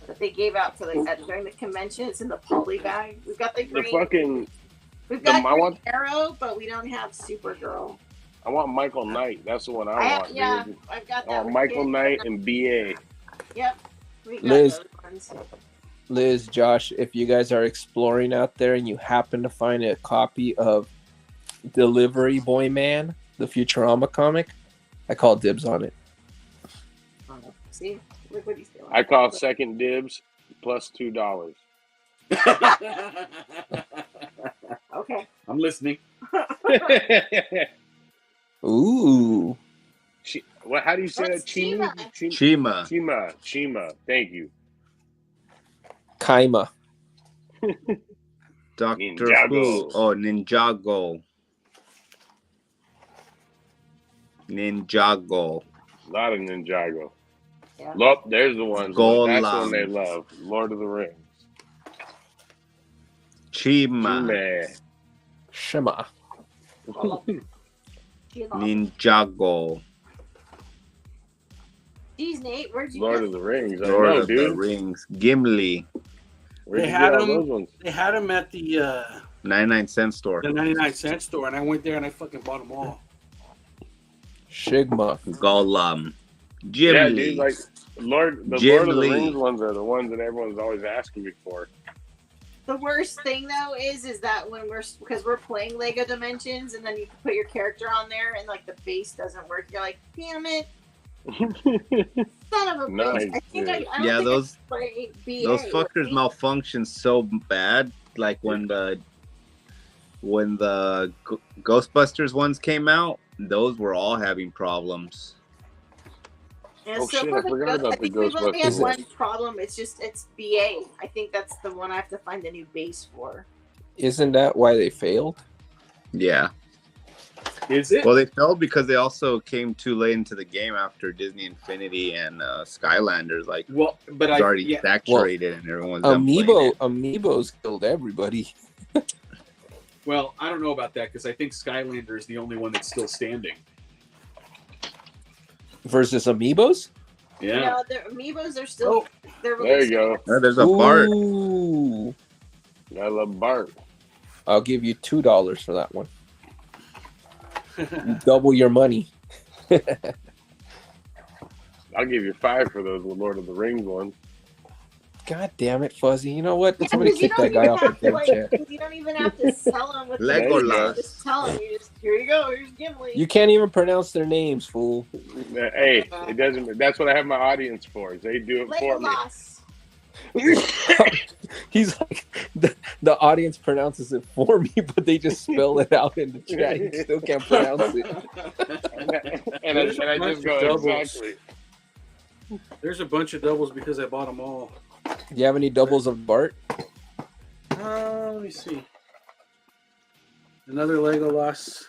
that they gave out for during the convention. It's in the poly bag. We've got we've got Arrow, but we don't have Supergirl.
I want Michael Knight. That's the one I want.
Yeah,
dude.
I've got that.
I want Michael Knight and BA.
Yep. We got
Liz.
those ones.
Liz, Josh, if you guys are exploring out there and you happen to find a copy of Delivery Boy Man, the Futurama comic, I call dibs on it.
See, look what he's doing.
I call second dibs plus $2.
Okay.
I'm listening.
Ooh.
How do you say
What's
that?
Chima.
Thank you.
Kaima.
Doctor
Ninjago.
Who? Oh, Ninjago. Ninjago.
A lot of Ninjago.
Yeah.
Look, there's the ones.
Golam.
That's one they love. Lord of the Rings.
Chima.
Shema.
Ninjago.
Jeez, Nate, where'd you
Lord
go?
of the Rings.
Lord
I know,
of the
dude.
Rings. Gimli.
Where'd
They
you
had
get all
them.
those ones?
They had them at the
99-cent store.
99-cent store, and I went there and I fucking bought them all.
Shigma.
Gollum.
Yeah,
Gimli.
dude. Like the Lord of the
Gimli.
Rings ones are the ones that everyone's always asking me for.
The worst thing though is that when because we're playing Lego Dimensions and then you put your character on there and the base doesn't work, you're like, damn it, son of a
Nice,
bitch. I think
dude.
I don't
Yeah,
think
those
I play BA
those
with
fuckers
me.
malfunction so bad. Like when the Ghostbusters ones came out, those were all having problems.
And
Oh,
so
shit,
for
I forgot about
I
the
think we've only had
Ghostbusters.
one problem. It's BA. I think that's the one I have to find a new base for.
Isn't that why they failed?
Yeah.
Is it?
Well, they failed because they also came too late into the game after Disney Infinity and Skylanders. Like,
Well, but
it was
I
already
yeah,
saturated and everyone's done playing it.
Amiibos killed everybody.
well, I don't know about that because I think Skylander is the only one that's still standing.
Versus Amiibos?
Yeah.
No, the amiibos are still. They're
There you go.
Oh, there's a Bart.
Ooh.
I love Bart.
I'll give you $2 for that one. Double your money.
I'll give you 5 for those Lord of the Rings ones.
God damn it, Fuzzy. You know what?
Yeah,
Somebody
'cause you
kick
don't
that guy
even
off the
have to
game
like.
chat.
You don't even have to sell them with
Legolas.
Just tell them. You just here you go. Here's Gimli.
You can't even pronounce their names, fool.
Hey, it doesn't. That's what I have my audience for. Is they do it for me.
Legolas.
He's like, the audience pronounces it for me, but they just spell it out in the chat. You still can't pronounce it.
and I just go
Doubles.
exactly.
There's a bunch of doubles because I bought them all.
Do you have any doubles of Bart?
Let me see. Another Legolas.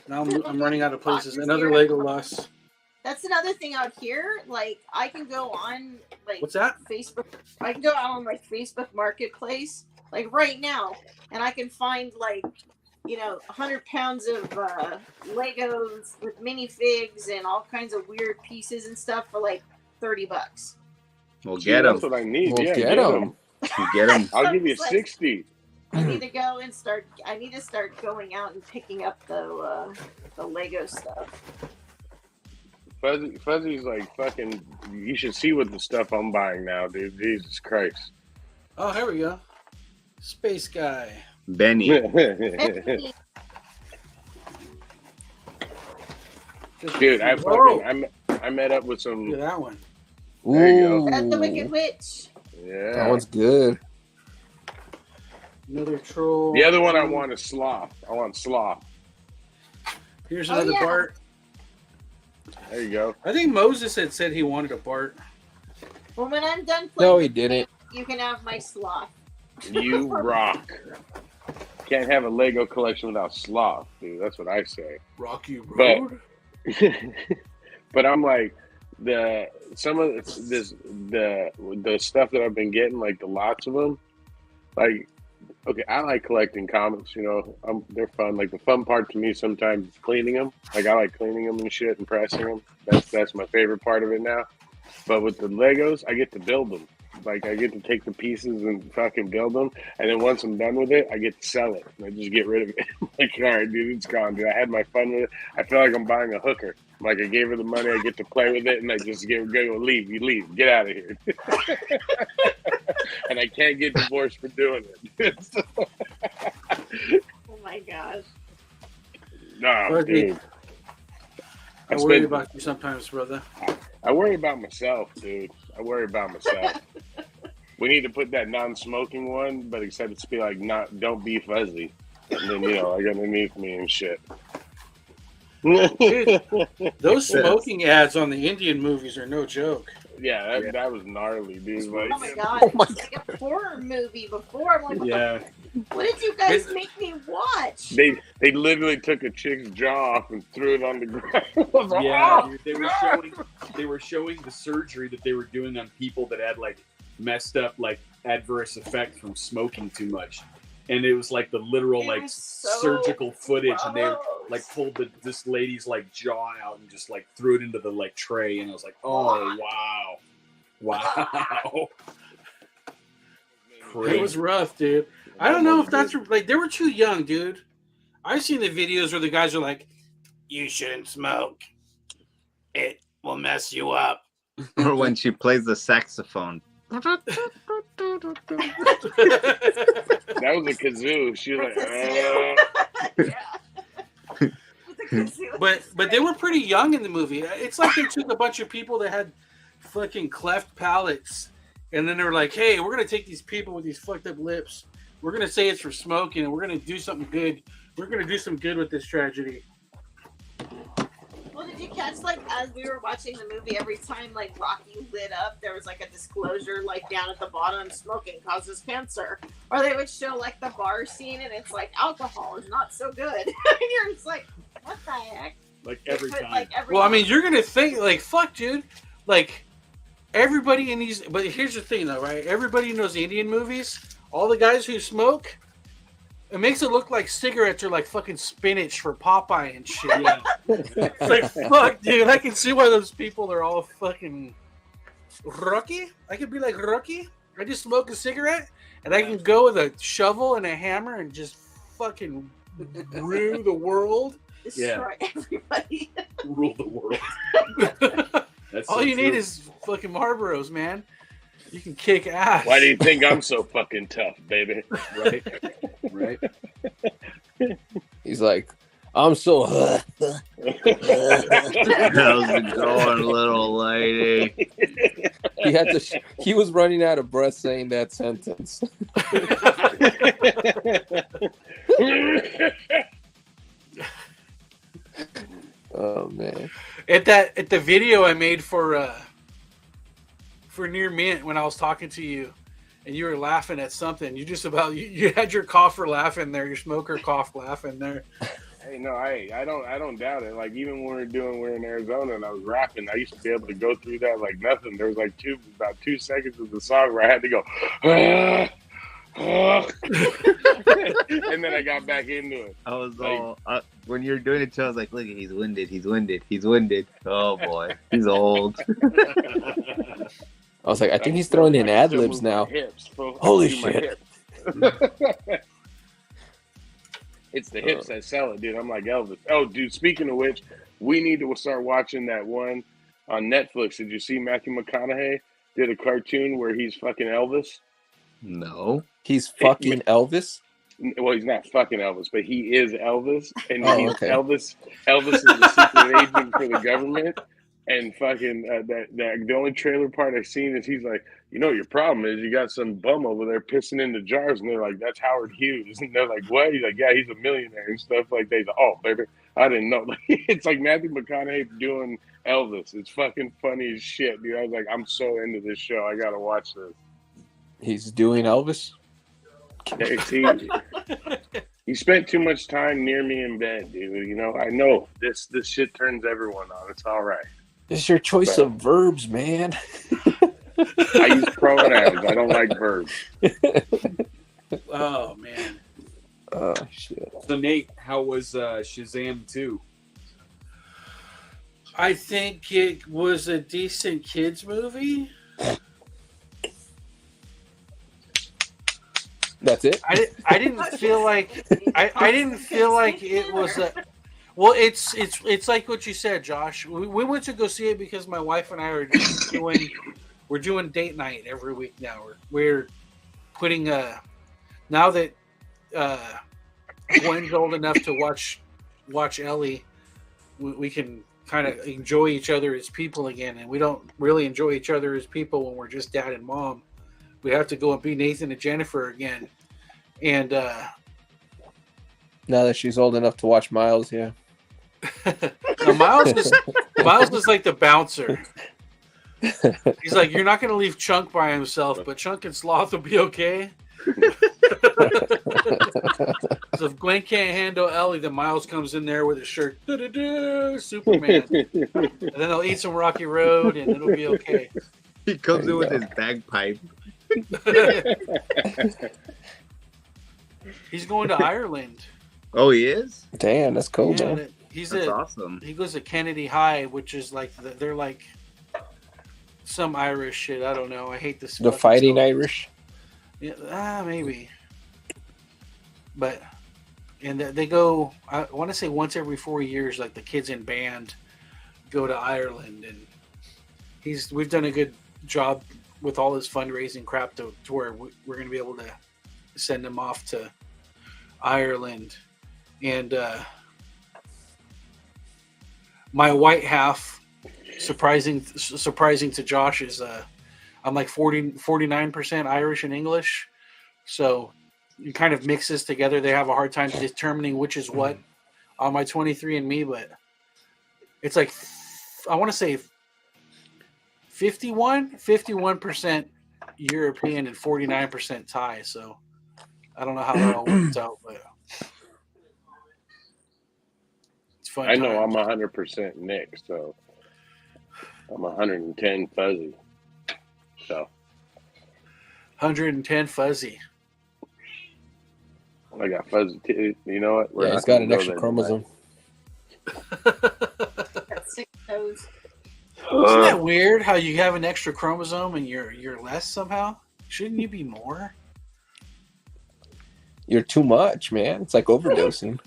Now I'm running out of places. Another Legolas.
That's another thing out here. Like I can go on like
What's that?
Facebook. I can go out on like Facebook Marketplace like right now, and I can find like 100 pounds of Legos with minifigs and all kinds of weird pieces and stuff for like $30.
We'll
Gee,
get them.
That's what I need.
We'll
Yeah,
get
get
'em.
You get them.
I'll give you
It's like,
60.
I need to go and start. I need to start going out and picking up the Lego stuff.
Fuzzy's like fucking. You should see what the stuff I'm buying now, dude. Jesus Christ.
Oh, here we go. Space guy.
Benny.
Dude, I
Whoa.
met up with some.
Look at that one.
There you go.
That's the Wicked Witch.
Yeah.
That one's good.
Another troll.
The other one I want is Sloth. I want Sloth.
Here's
Oh,
another
yeah.
Bart.
There you go.
I think Moses had said he wanted a Bart.
Well, when I'm done playing,
No, he didn't.
you can have my sloth.
You rock. Can't have a Lego collection without Sloth, dude. That's what I say.
Rocky
But-
Road.
But I'm like the stuff that I've been getting, like the lots of them. Like, okay, I like collecting comics. They're fun. Like the fun part to me sometimes is cleaning them. Like I like cleaning them and shit and pressing them. That's my favorite part of it now. But with the Legos, I get to build them. Like I get to take the pieces and fucking build them, and then once I'm done with it, I get to sell it. And I just get rid of it. Like, all right, dude, it's gone, dude. I had my fun with it. I feel like I'm buying a hooker. Like I gave her the money, I get to play with it, and I just go leave. You leave, get out of here. And I can't get divorced for doing it.
Oh my gosh.
Nah,
Fuzzy,
dude.
I worry about you sometimes, brother.
I worry about myself, dude. I worry about myself. We need to put that non-smoking one, but except it's be like don't be fuzzy, and then like underneath me and shit.
Dude, those smoking ads on the Indian movies are no joke.
Yeah, that was gnarly, dude. Like,
Oh my god. It was like a horror movie before. I'm like,
Yeah.
what did you guys make me watch?
they literally took a chick's jaw off and threw it on the ground. I was like,
Yeah,
"Oh!"
dude, they were showing the surgery that they were doing on people that had like messed up like adverse effect from smoking too much, and it was like the literal
It
like
was so
surgical footage, and they
gross.
like pulled this lady's like jaw out and just like threw it into the like tray, and I was like, oh wow.
It was rough, dude. I don't know if that's like they were too young, dude. I've seen the videos where the guys are like, "You shouldn't smoke. It will mess you up."
Or when she plays the saxophone.
That was a kazoo. She was like,
But they were pretty young in the movie. It's like they took a bunch of people that had fucking cleft palates, and then they were like, "Hey, we're gonna take these people with these fucked up lips, We're gonna say it's for smoking, and we're gonna do something good. We're gonna do some good with this tragedy.
Well, did you catch, like, as we were watching the movie, every time, like, Rocky lit up, there was, like, a disclosure, like, down at the bottom, smoking causes cancer. Or they would show, like, the bar scene, and it's like, alcohol is not so good. And you're just like, what the heck?
Like every
But,
time.
like, every
Well, I
time.
mean, you're gonna think like, fuck, dude. Like everybody in these, but here's the thing, though, right? Everybody in those Indian movies, all the guys who smoke, it makes it look like cigarettes are like fucking spinach for Popeye and shit.
Yeah.
It's like, fuck, dude. I can see why those people are all fucking Rocky. I could be like Rocky. I just smoke a cigarette, and I can go with a shovel and a hammer and just fucking rue the world.
Destroy everybody.
Rule the world. That's
All
so
you need
true.
is fucking Marlboros, man. You can kick ass.
Why do you think I'm so fucking tough, baby?
right. Right.
He's like, I'm so.
How's it going, little lady?
He had to. He was running out of breath saying that sentence. Oh man.
At the video I made for Near Mint when I was talking to you, and you were laughing at something. You just about you had your cougher laugh in there, your smoker cough laugh in there.
Hey, no, I don't doubt it. Like even when we're in Arizona and I was rapping, I used to be able to go through that like nothing. There was like about 2 seconds of the song where I had to go, and then I got back into it.
I was all when you were doing it too, I was like, look, he's winded. Oh boy, he's old.
I was like, I think he's throwing in
I
ad
still
libs
move my
now.
hips, fool.
Holy
I do my
shit.
hips. It's the hips that sell it, dude. I'm like Elvis. Oh, dude, speaking of which, we need to start watching that one on Netflix. Did you see Matthew McConaughey did a cartoon where he's fucking Elvis?
No.
He's fucking Elvis.
Well, he's not fucking Elvis, but he is Elvis. And
Oh,
he's
okay.
Elvis is the secret agent for the government. And fucking the only trailer part I've seen is he's like, you know, your problem is you got some bum over there pissing into jars, and they're like, that's Howard Hughes, and they're like, what? He's like, yeah, he's a millionaire and stuff like that. He's like, oh, baby, I didn't know. It's like Matthew McConaughey doing Elvis. It's fucking funny as shit, dude. I was like, I'm so into this show. I gotta watch this.
He's doing Elvis.
He spent too much time near me in bed, dude. You know, I know this shit turns everyone on. It's all right.
It's your choice of verbs, man.
I use pronouns. I don't like verbs.
Oh man.
Oh shit.
So Nate, how was Shazam 2?
I think it was a decent kids movie.
That's it.
I didn't feel like I didn't feel like it was a. Well, it's like what you said, Josh. We went to go see it because my wife and I are doing date night every week now. We're putting now that Gwen's old enough to watch Ellie, we can kind of enjoy each other as people again, and we don't really enjoy each other as people when we're just dad and mom. We have to go and be Nathan and Jennifer again, and
Now that she's old enough to watch Miles, yeah.
now Miles is like the bouncer. He's like, you're not going to leave Chunk by himself, but Chunk and Sloth will be okay. So if Gwen can't handle Ellie, then Miles comes in there with his shirt, Superman, and then they'll eat some Rocky Road, and it'll be okay.
He comes in with his bagpipe.
He's going to Ireland.
Oh, he is?
Damn, that's cool,
Yeah,
man.
That's awesome.
He goes to Kennedy High, which is like they're like some Irish shit. I don't know. I hate this.
The Fighting Irish.
Yeah, maybe. But and they go. I want to say once every 4 years, like the kids in band go to Ireland, and we've done a good job with all his fundraising crap to where we're going to be able to send him off to Ireland, and my white half, surprising to Josh, is I'm like 49% Irish and English, so it kind of mixes together. They have a hard time determining which is what on my 23andMe, but it's like, I want to say 51% European and 49% Thai. So I don't know how that all works out, but it's fun.
I know I'm 100% Nick, so I'm 110 fuzzy. So
110 fuzzy.
I got fuzzy too. You know what?
Yeah, he's got an extra chromosome.
Got 6 toes.
Isn't that weird how you have an extra chromosome and you're less somehow? Shouldn't you be more?
You're too much, man. It's like overdosing.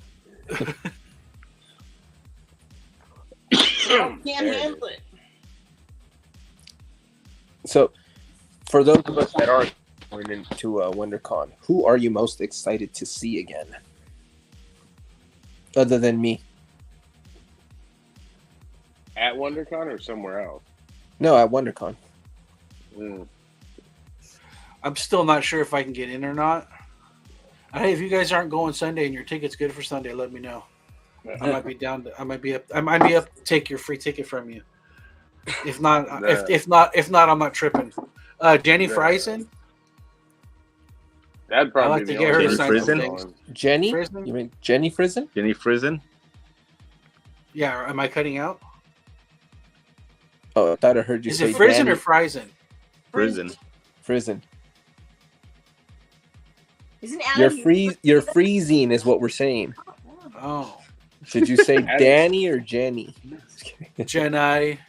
Can't handle it.
So, for those of us that are going into WonderCon, who are you most excited to see again? Other than me.
At WonderCon or somewhere else?
No, at WonderCon.
I'm still not sure if I can get in or not. Hey, if you guys aren't going Sunday and your ticket's good for Sunday, let me know. I might be down. I might be up to take your free ticket from you. If not, if not, I'm not tripping. Jenny Friesen.
That'd probably
I like
be
to
the
get her
only
to sign
thing
some
going.
things.
Jenny?
Friesen?
You mean Jenny Friesen?
Jenny Friesen?
Yeah, am I cutting out?
Oh, I thought I heard you
Is
say
it Friesen
Danny.
or Friesen?
Friesen.
Friesen.
Isn't Adam?
You're freezing is what we're saying.
Oh,
Should you say Danny or Jenny?
Jenny.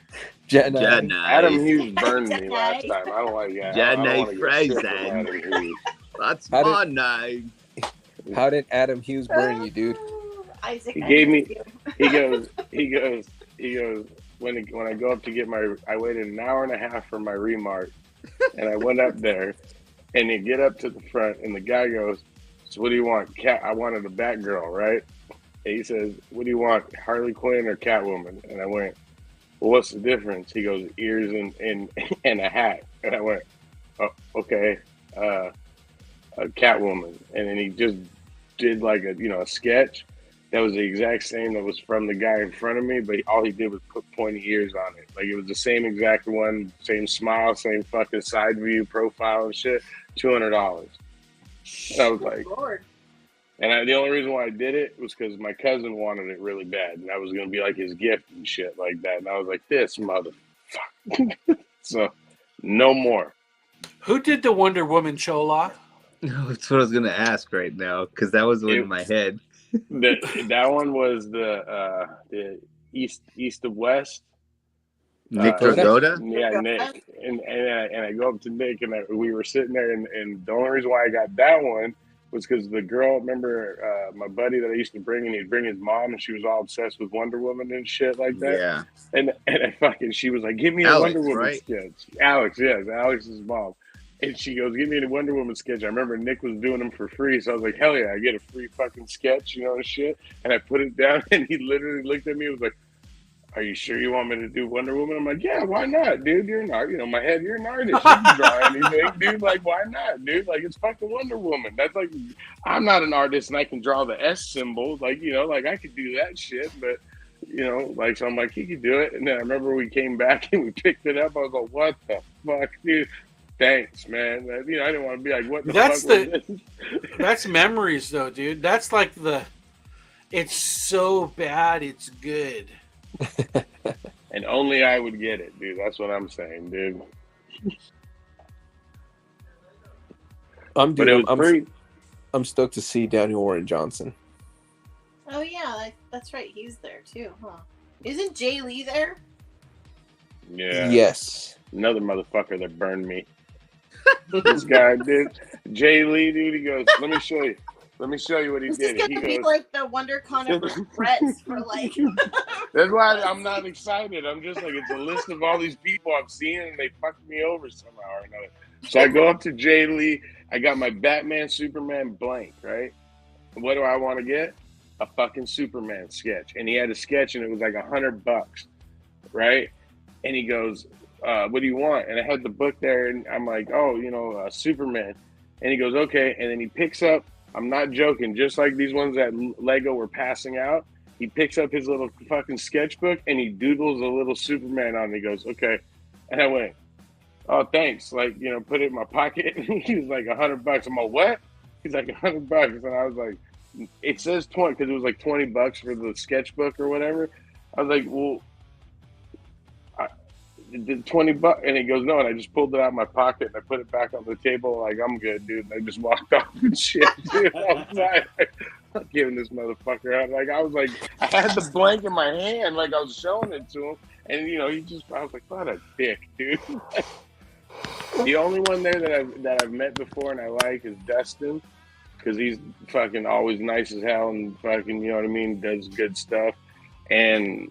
Jenny.
Jenny.
Adam Hughes burned me last time. I don't like that. I don't
Jenny
want to get shit from
Friesen.
Adam Hughes.
That's
How did-
my name.
How did Adam Hughes burn you, dude?
Isaac,
He
I
gave
love
me-
you.
He goes. When I go up to get I waited an hour and a half for my remark, and I went up there, and you get up to the front, and the guy goes, "So what do you want? Cat? I wanted a Batgirl, right?" And he says, "What do you want? Harley Quinn or Catwoman?" And I went, "Well, what's the difference?" He goes, "Ears and a hat." And I went, "Oh, okay, a Catwoman." And then he just did like a sketch that was the exact same that was from the guy in front of me, but all he did was put pointy ears on it. Like it was the same exact one, same smile, same fucking side view profile and shit. $200. And I was like,
Lord.
and the only reason why I did it was because my cousin wanted it really bad, and I was gonna be like his gift and shit like that. And I was like, this motherfucker. So, no more.
Who did the Wonder Woman Chola?
That's what I was going to ask right now, because that was in my head.
That one was the east of west.
Nick
Dakota?
Dragotta?
Yeah, Nick. And I go up to Nick, and we were sitting there, and the only reason why I got that one was because the girl, remember my buddy that I used to bring, and he'd bring his mom, and she was all obsessed with Wonder Woman and shit like that.
Yeah.
And she was like, give me a
Alex,
Wonder Woman
right?
sketch. Alex, yes, Alex's mom. And she goes, give me a Wonder Woman sketch. I remember Nick was doing them for free. So I was like, hell yeah, I get a free fucking sketch, and shit. And I put it down, and he literally looked at me and was like, are you sure you want me to do Wonder Woman? I'm like, yeah, why not, dude? You're an artist. My head, you're an artist. You can draw anything, dude. Like, why not, dude? Like, it's fucking Wonder Woman. That's like, I'm not an artist, and I can draw the S symbol. Like, like I could do that shit, but, so I'm like, he could do it. And then I remember we came back and we picked it up. I was like, what the fuck, dude? Thanks, man. I didn't want to be like, what the fuck was this?
That's memories, though, dude. That's like it's so bad, it's good.
And only I would get it, dude. That's what I'm saying, dude.
I'm
But it was free.
I'm stoked to see Daniel Warren Johnson.
Oh yeah, that's right. He's there too, huh? Isn't Jay Lee there?
Yeah.
Yes.
Another motherfucker that burned me. This guy, dude. Jay Lee, dude, he goes, let me show you what he
This
did.
is gonna be like the WonderCon of regrets for like.
That's why I'm not excited. I'm just like, it's a list of all these people I've seen, and they fucked me over somehow or another. So I go up to Jay Lee. I got my Batman, Superman blank, right? What do I want to get? A fucking Superman sketch. And he had a sketch, and it was like $100, right? And he goes, what do you want? And I had the book there, and I'm like, oh, Superman. And he goes, okay. And then he picks up, I'm not joking, just like these ones that Lego were passing out, he picks up his little fucking sketchbook and he doodles a little Superman on it. He goes, okay. And I went, oh, thanks. Like, you know, put it in my pocket. He was like, $100. I'm like, what? He's like, $100. And I was like, it says 20 because it was like $20 for the sketchbook or whatever. I was like, well, did $20, and he goes, no, and I just pulled it out of my pocket and I put it back on the table like, I'm good, dude. And I just walked off and shit, dude. I was like, I'm giving this motherfucker out. Like, I was like, I had the blank in my hand, like I was showing it to him, and you know, I was like, what a dick, dude. The only one there that I've met before and I like is Dustin, because he's fucking always nice as hell and fucking, you know what I mean, does good stuff, and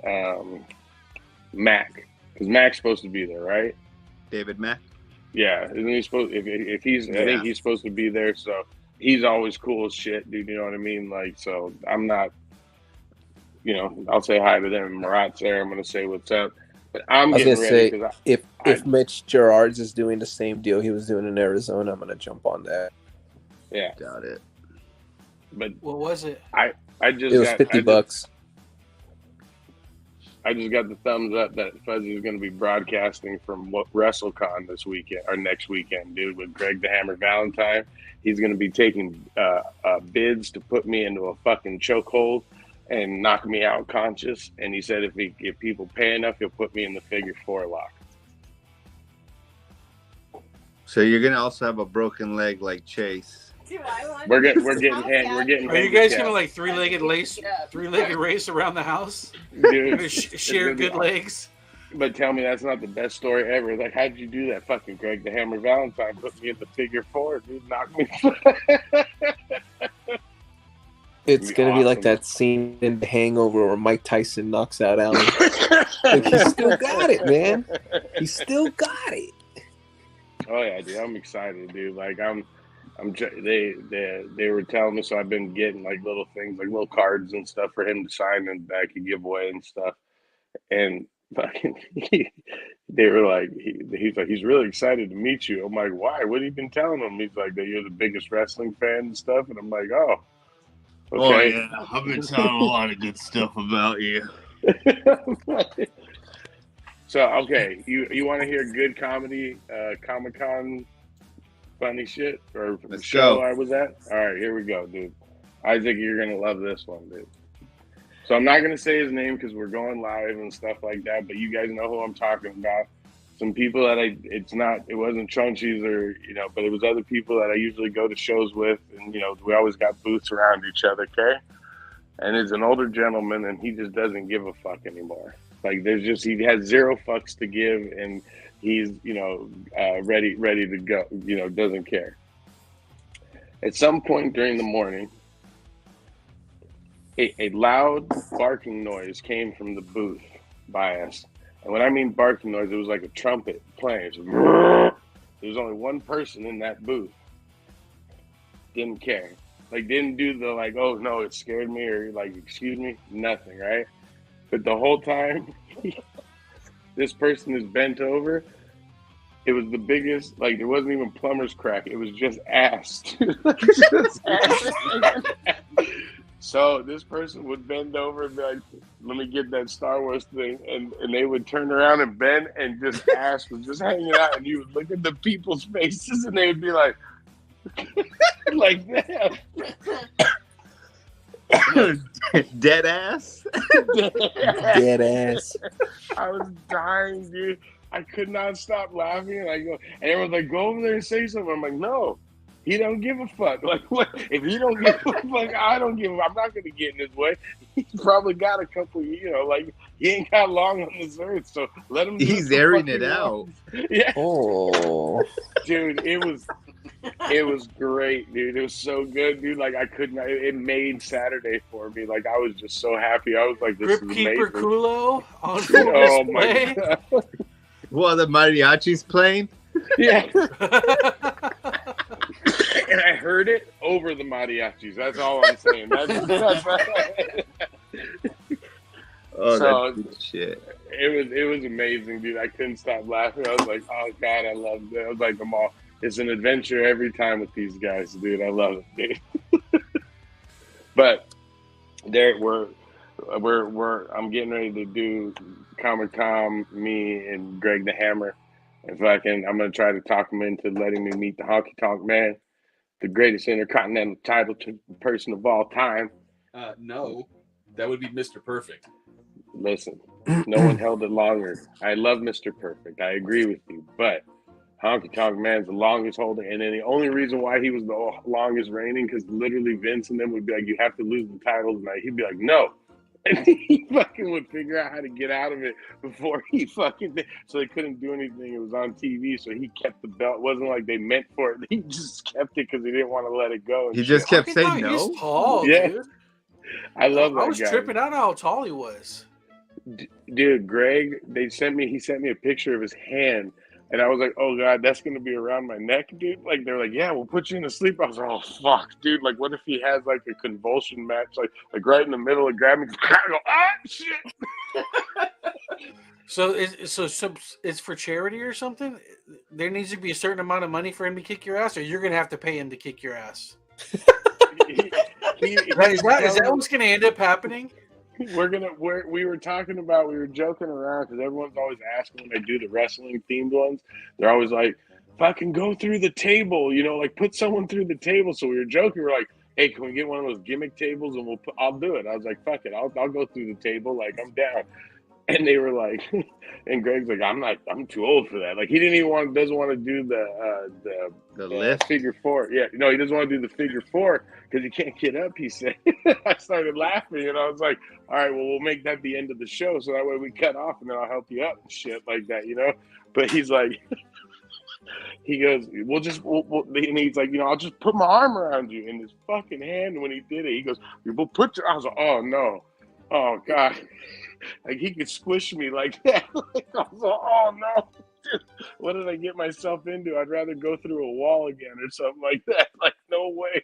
Mac. Because Mac's supposed to be there, right?
David Mack.
Yeah, isn't he supposed? If he's, I think he's supposed to be there. So he's always cool as shit, dude. You know what I mean? Like, so I'm not, you know, I'll say hi to them. Murat's there. I'm gonna say what's up. But I'm getting ready because
if Mitch Gerards is doing the same deal he was doing in Arizona, I'm gonna jump on that.
Yeah,
got it.
But
What was it?
I just
It was $50.
I just got the thumbs up that Fuzzy is going to be broadcasting from WrestleCon this weekend or next weekend, dude, with Greg the Hammer Valentine. He's going to be taking bids to put me into a fucking chokehold and knock me out conscious. And he said if people pay enough, he'll put me in the figure 4 lock.
So you're gonna also have a broken leg like Chase.
We're getting Are you
guys gonna like three-legged race around the house?
Dude,
share good legs.
But tell me that's not the best story ever. Like, how'd you do that? Fucking Greg the Hammer Valentine put me in the figure 4, dude. Knock me.
It's gonna be like that scene in The Hangover where Mike Tyson knocks out Alan. Like, he still got it, man. He still got it.
Oh yeah, dude. I'm excited, dude. Like they were telling me, so I've been getting like little things, like little cards and stuff for him to sign and that I could give away and stuff. And fucking, they were like, he's like, he's really excited to meet you. I'm like, why? What have you been telling him? He's like, that you're the biggest wrestling fan and stuff. And I'm like, oh, okay.
Oh yeah, I've been telling a lot of good stuff about you.
So okay, you want to hear good comedy, Comic-Con funny shit or
Let's
show
go.
I was at? All right, here we go, dude. Isaac, you're gonna love this one, dude. So I'm not gonna say his name because we're going live and stuff like that, but you guys know who I'm talking about. Some people that it wasn't Chunchies or, you know, but it was other people that I usually go to shows with, and, you know, we always got booths around each other, okay? And it's an older gentleman, and he just doesn't give a fuck anymore. Like, he has 0 fucks to give, and he's, you know, ready to go, you know, doesn't care. At some point during the morning, a loud barking noise came from the booth by us. And when I mean barking noise, it was like a trumpet playing. There was only one person in that booth. Didn't care. Like, didn't do the, like, oh, no, it scared me, or, like, excuse me, nothing, right? But the whole time, this person is bent over. It was the biggest, like, it wasn't even plumber's crack. It was just ass. Just ass. So this person would bend over and be like, let me get that Star Wars thing. And they would turn around and bend, and just ass was just hanging out. And you would look at the people's faces, and they would be like, like that.
Dead ass?
Dead ass.
I was dying, dude. I could not stop laughing. And everyone's like, go over there and say something. I'm like, no, he don't give a fuck. Like, what? If he don't give a fuck, I don't give a fuck. I'm not going to get in his way. He's probably got a couple, you know, like, he ain't got long on this earth, so let him.
He's airing it out.
Yeah.
Oh.
Dude, it was great, dude. It was so good, dude. Like, I couldn't. It made Saturday for me. Like, I was just so happy. I was like, this is amazing.
Gripkeeper Kulo on full
Oh
display.
my god.
Well, the mariachi's playing.
Yeah. And I heard it over the mariachis. That's all I'm saying.
Oh,
So,
that's good shit.
it was amazing, dude. I couldn't stop laughing. I was like, oh god, I loved it. I was like, It's an adventure every time with these guys, dude. I love it, dude. But I'm getting ready to do Comic Tom, me and Greg the Hammer. I'm gonna try to talk him into letting me meet the Honky Tonk Man, the greatest intercontinental title person of all time.
No, that would be Mr. Perfect.
Listen, no one held it longer. I love Mr. Perfect. I agree with you, but Honky Tonk Man's the longest holding, and then the only reason why he was the longest reigning, because literally Vince and them would be like, "You have to lose the title tonight." He'd be like, "No," and he fucking would figure out how to get out of it before he fucking did. So they couldn't do anything. It was on TV, so he kept the belt. It wasn't like they meant for it. He just kept it because he didn't want to let it go.
He just kept
Honky
saying
Tonk,
no.
He's tall,
Yeah.
dude.
I love that
I was
guy.
tripping out how tall he was.
Dude, Greg, he sent me a picture of his hand, and I was like, "Oh God, that's gonna be around my neck, dude." Like they're like, "Yeah, we'll put you in a sleep." I was like, "Oh fuck, dude! Like, what if he has like a convulsion match, like right in the middle of grabbing?" I go, "Ah, shit!"
So it's for charity or something? There needs to be a certain amount of money for him to kick your ass, or you're gonna have to pay him to kick your ass. Is that what's gonna end up happening?
We were joking around because everyone's always asking when they do the wrestling themed ones. They're always like, "Fucking go through the table, like put someone through the table." So we were joking. We're like, "Hey, can we get one of those gimmick tables and I'll do it." I was like, "Fuck it, I'll go through the table. Like I'm down." And they were like, and Greg's like, I'm too old for that. Like he doesn't want to do the
lift
figure four. Yeah, no, he doesn't want to do the figure four because he can't get up. He said. I started laughing, and I was like, all right, well, we'll make that the end of the show, so that way we cut off, and then I'll help you up and shit like that, But he's like, he goes, and he's like, I'll just put my arm around you in his fucking hand. When he did it, he goes, we'll put your. I was like, oh no, oh God. Like he could squish me like that. Like, I was like, oh no, dude, what did I get myself into? I'd rather go through a wall again or something like that. Like no way.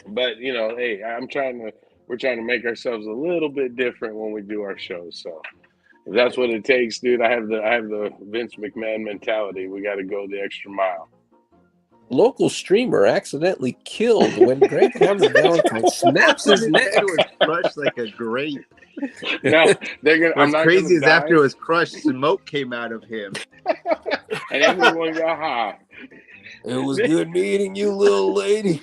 But hey, we're trying to make ourselves a little bit different when we do our shows. So if that's what it takes, dude, I have the Vince McMahon mentality. We got to go the extra mile.
Local streamer accidentally killed when Greg Hammer Valentine snaps his neck.
It was crushed like a grape.
No, they're gonna.
What's crazy is after it was crushed, smoke came out of him,
and everyone got high.
It was good meeting you, little lady.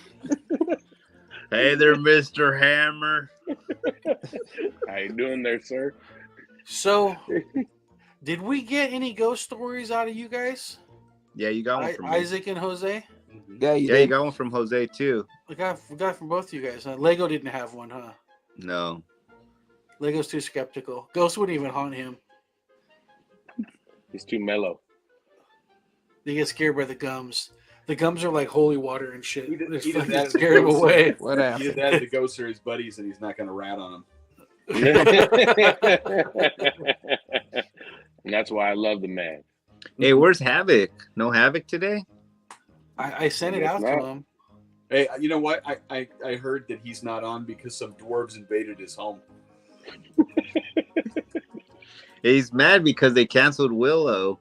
Hey there, Mr. Hammer.
How you doing there, sir?
So, did we get any ghost stories out of you guys?
Yeah, you got one from
Isaac and Jose.
Yeah,
you got one from Jose too.
We got from both of you guys. Lego didn't have one, huh?
No.
Lego's too skeptical. Ghost wouldn't even haunt him.
He's too mellow.
They get scared by the gums. The gums are like holy water and shit.
He did
fucking
that
scare him away.
What
He
happened?
did that to the ghosts or his buddies, and he's not going to rat on them.
And that's why I love the man.
Hey, where's Havoc? No Havoc today?
I sent it out to him.
Hey, you know what? I heard that he's not on because some dwarves invaded his home.
He's mad because they canceled Willow.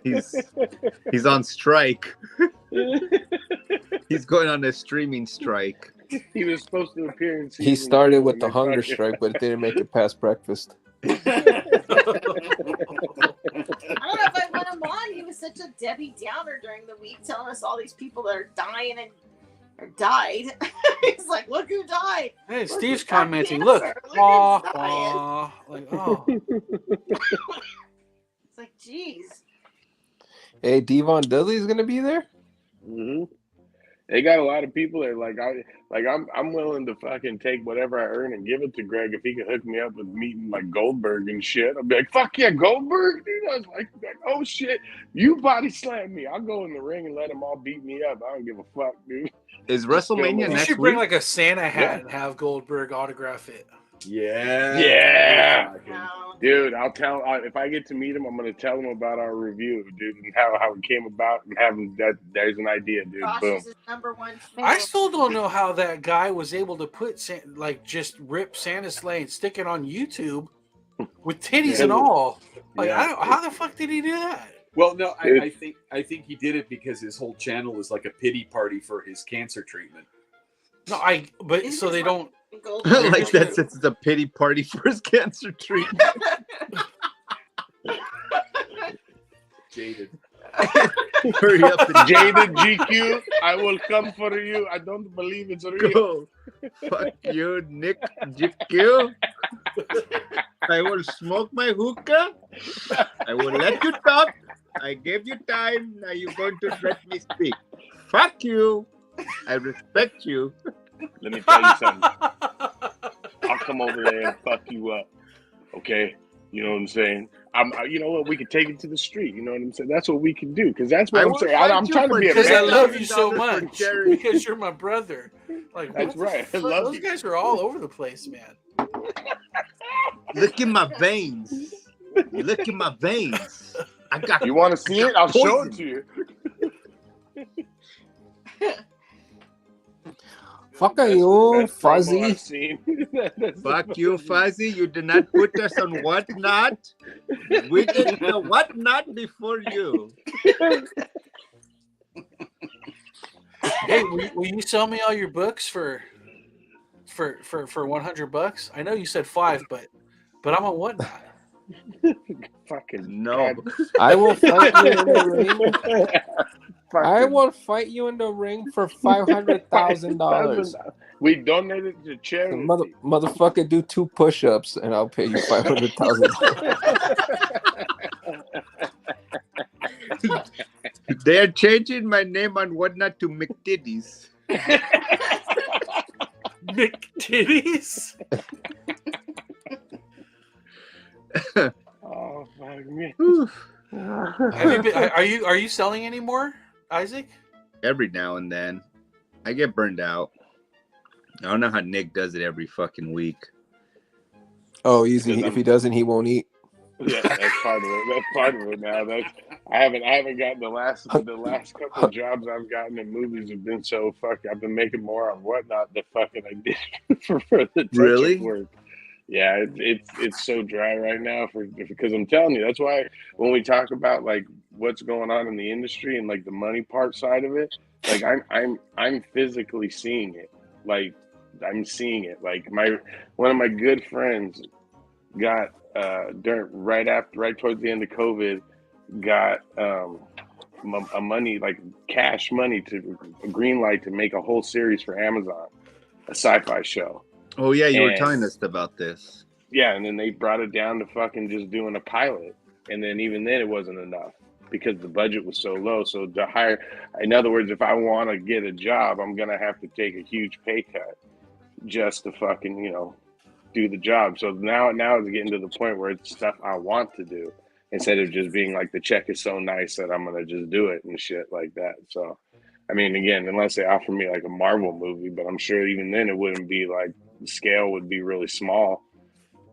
He's on strike. He's going on a streaming strike.
He was supposed to appear in season
He started with
2,
the
and
hunger
fucking-
strike, but it didn't make it past breakfast.
I don't know if I want him on. He was such a Debbie Downer during the week, telling us all these people that are dying or died. He's like, look who died.
Hey,
Look,
Steve's
he's got
commenting.
cancer.
Look,
Look
aw,
who's dying.
aw. Like, oh.
It's like, geez.
Hey, Devon Dudley's gonna be there.
Mhm. They got a lot of people that I'm willing to fucking take whatever I earn and give it to Greg if he can hook me up with meeting like Goldberg and shit. I'll be like, fuck yeah, Goldberg, dude. I was like, oh shit, you body slam me. I'll go in the ring and let them all beat me up. I don't give a fuck, dude.
Is WrestleMania
You
next
should bring
week?
like a Santa hat and have Goldberg autograph it.
Yeah.
Yeah.
No.
Dude, I'll tell if I get to meet him, I'm gonna tell him about our review, dude, and how it came about, and have him that there's an idea, dude.
Josh
Boom.
is his #1 fan.
I still don't know how that guy was able to put just rip Santa's sleigh and stick it on YouTube. with titties and all. Like,
Yeah.
how the fuck did he do that?
Well, no, I think he did it because his whole channel is like a pity party for his cancer treatment.
No, but so they don't.
Like that's it's a pity party for his cancer treatment.
Jaded.
Hurry up and
Jaded GQ, I will come for you. I don't believe it's real.
go. Fuck you, Nick GQ. I will smoke my hookah. I will let you talk. I gave you time. Now you're going to let me speak. Fuck you. I respect you.
Let me tell you something. I'll come over there and fuck you up. Okay? You know what I'm saying? You know what? We can take it to the street. You know what I'm saying? That's what we can do. Because that's what I'm saying. I'm trying to be a
Because I
man.
love you so much. Because you're my brother. Like,
That's right. I love
those
you.
guys are all over the place, man.
Look in my veins. Look in my veins. I got.
You want to see it? I'll show it
poison.
to you.
Fuck
That's
you,
the best promo
Fuzzy.
I've seen. That's the
Fuck you, Fuzzy. You did not put us on Whatnot. We did the Whatnot before you.
Hey, will you sell me all your books for $100? I know you said 5, but I'm on Whatnot.
Fucking
No.
God.
I will fight you in the ring. I
Fucking
will fight you in the ring for $500,000.
We donated to charity.
Motherfucker, do 2 push-ups and I'll pay you $500,000.
They are changing my name on Whatnot to McTitties.
McTitties?
Oh fuck me.
Are you selling anymore, Isaac?
Every now and then. I get burned out. I don't know how Nick does it every fucking week.
Oh, easy. If he doesn't, he won't eat.
Yeah, that's part of it. That's part of it now. I haven't gotten the last couple of jobs I've gotten in movies have been so I've been making more on Whatnot than fucking I did for the touch-up work. Yeah, it's so dry right now because I'm telling you, that's why when we talk about like what's going on in the industry and like the money part side of it, like I'm physically seeing it. Like I'm seeing it. Like one of my good friends got right towards the end of COVID, got a money like cash money to a green light to make a whole series for Amazon, a sci-fi show.
Oh yeah, you were telling us about this.
Yeah, and then they brought it down to fucking just doing a pilot, and then even then it wasn't enough because the budget was so low. So to hire, in other words, if I want to get a job, I'm gonna have to take a huge pay cut just to fucking do the job. So now it's getting to the point where it's stuff I want to do instead of just being like the check is so nice that I'm gonna just do it and shit like that. So I mean, again, unless they offer me like a Marvel movie, but I'm sure even then it wouldn't be like the scale would be really small.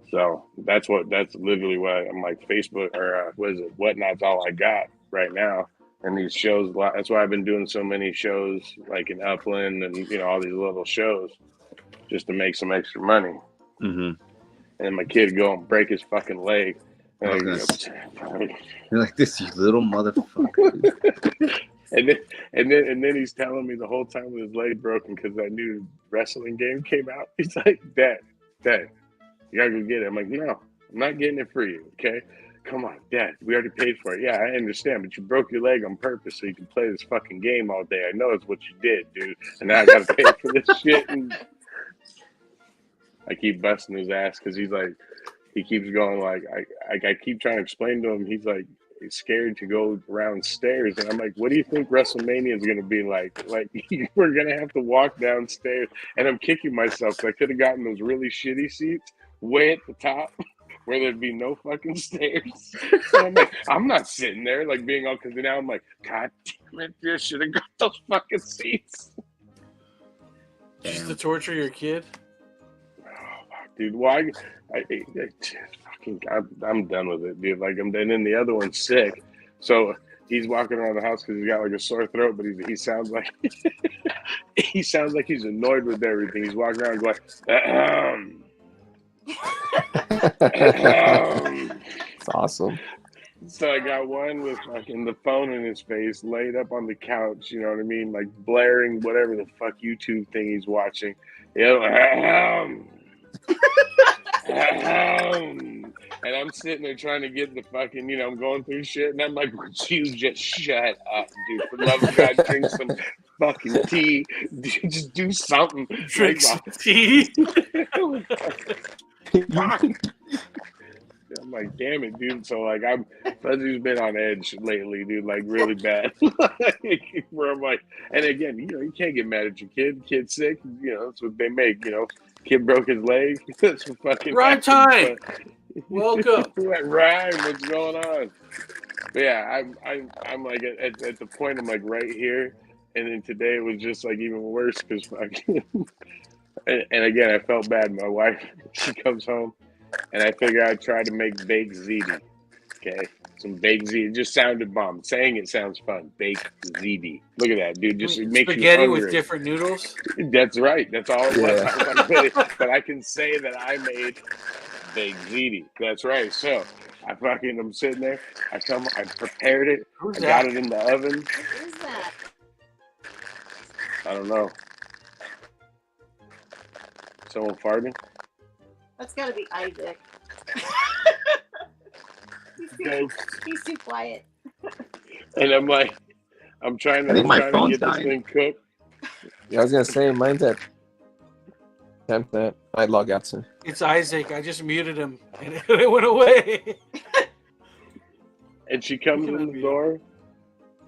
So that's literally why I'm like Facebook or Whatnot's all I got right now. And these shows, that's why I've been doing so many shows like in Upland and all these little shows just to make some extra money.
Mm-hmm.
And my kid go and break his fucking leg. And
You're like this, you little motherfucker.
And then he's telling me the whole time with his leg broken because that new wrestling game came out. He's like, Dad, you gotta go get it. I'm like, no, I'm not getting it for you, okay? Come on, Dad, we already paid for it. Yeah, I understand, but you broke your leg on purpose so you can play this fucking game all day. I know it's what you did, dude. And now I gotta pay for this shit. And I keep busting his ass because he's like, he keeps going like, I keep trying to explain to him. He's like, he's scared to go around stairs. And I'm like, what do you think WrestleMania is going to be like? Like, we're going to have to walk downstairs. And I'm kicking myself. So I could have gotten those really shitty seats way at the top where there'd be no fucking stairs. So I'm like, I'm not sitting there like being all, because now I'm like, God damn it, you should have got those fucking seats.
Just to torture your kid?
Dude, why? I'm done with it, dude. Like, and then the other one's sick, so he's walking around the house because he's got like a sore throat. But he sounds like he's annoyed with everything. He's walking around going,
It's awesome.
So I got one with fucking the phone in his face, laid up on the couch, you know what I mean? Like blaring whatever the fuck YouTube thing he's watching. And I'm sitting there trying to get the fucking, I'm going through shit, and I'm like, would you just shut up, dude? For the love of God, drink some fucking tea. Just do something.
Drink some tea.
Fuck. I'm like, damn it, dude. So like, Fuzzy's been on edge lately, dude. Like really bad. Where I'm like, and again, you can't get mad at your kid. Kid's sick. That's what they make. Kid broke his leg. That's what fucking
Rhyme time. Welcome.
Rhyme. What's going on? But yeah, I'm like at the point. I'm like right here, and then today it was just like even worse because fucking. And again, I felt bad. My wife, she comes home. And I figure I'd try to make baked ziti. Okay? Some baked ziti. It just sounded bomb. Saying it sounds fun. Baked ziti. Look at that, dude. Just makes you
spaghetti
hungry.
with different noodles?
That's right. That's all it was.
Yeah.
But I can say that I made baked ziti. That's right. So I'm sitting there. I prepared it.
Who's
I
that?
got it in the oven.
Who's that?
I don't know. Someone farting?
That's got to be Isaac.
Guys.
He's too quiet.
And I'm like, I'm trying to get this thing cooked.
Yeah, I was gonna say mine's at 10%. I log out soon.
It's Isaac. I just muted him and it went away.
And she comes in the door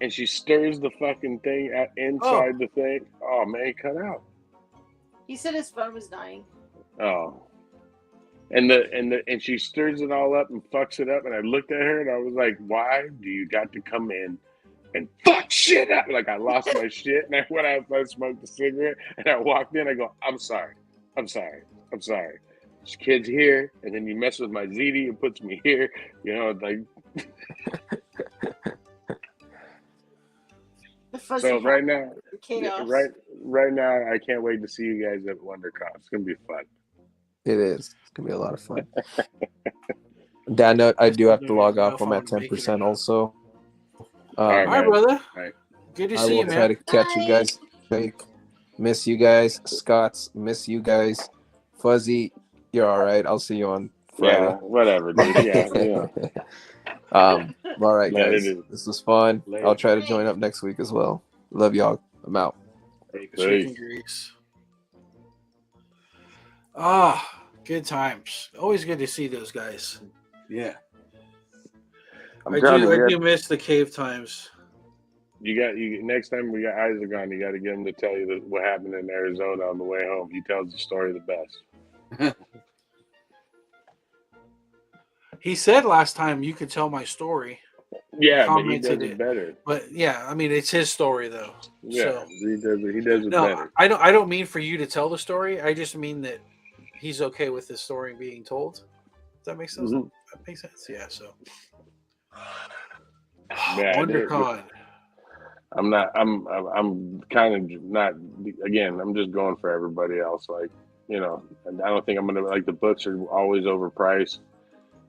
and she stirs the fucking thing inside the thing. Oh man, cut out.
He said his phone was dying.
Oh. And she stirs it all up and fucks it up. And I looked at her and I was like, why do you got to come in and fuck shit up? Like I lost my shit. And I went outside, I smoked a cigarette, and I walked in. I go, I'm sorry. This kid's here. And then you mess with my ZD and puts me here. Like. So right now, right now, I can't wait to see you guys at WonderCon. It's gonna be fun.
It is. It's gonna be a lot of fun. That note, I do have to log off. I'm at 10% also.
All right,
All right, brother.
All right.
Good to
I
see
will
you,
try
man.
to catch you guys. Miss you guys. Scott's, miss you guys. Fuzzy, you're all right. I'll see you on Friday.
Yeah, whatever, dude. Yeah.
All right,
Yeah,
guys.
it is.
This was fun.
Later.
I'll try to join up next week as well. Love y'all. I'm out.
Chicken grease. Good times. Always good to see those guys.
Yeah.
I'm
I
telling you,
do miss the cave times.
you next time we got Isaac on, you got to get him to tell you what happened in Arizona on the way home. He tells the story the best.
He said last time you could tell my story.
Yeah, but he does
Commented
it
it.
better.
But yeah, I mean it's his story though.
Yeah,
So,
he does it
no,
better.
I don't mean for you to tell the story. I just mean that he's okay with the story being told. Does that make sense?
Mhm.
That makes sense. Yeah. So
Yeah,
WonderCon.
I'm kind of not. Again, I'm just going for everybody else. Like, and I don't think I'm gonna like the books are always overpriced,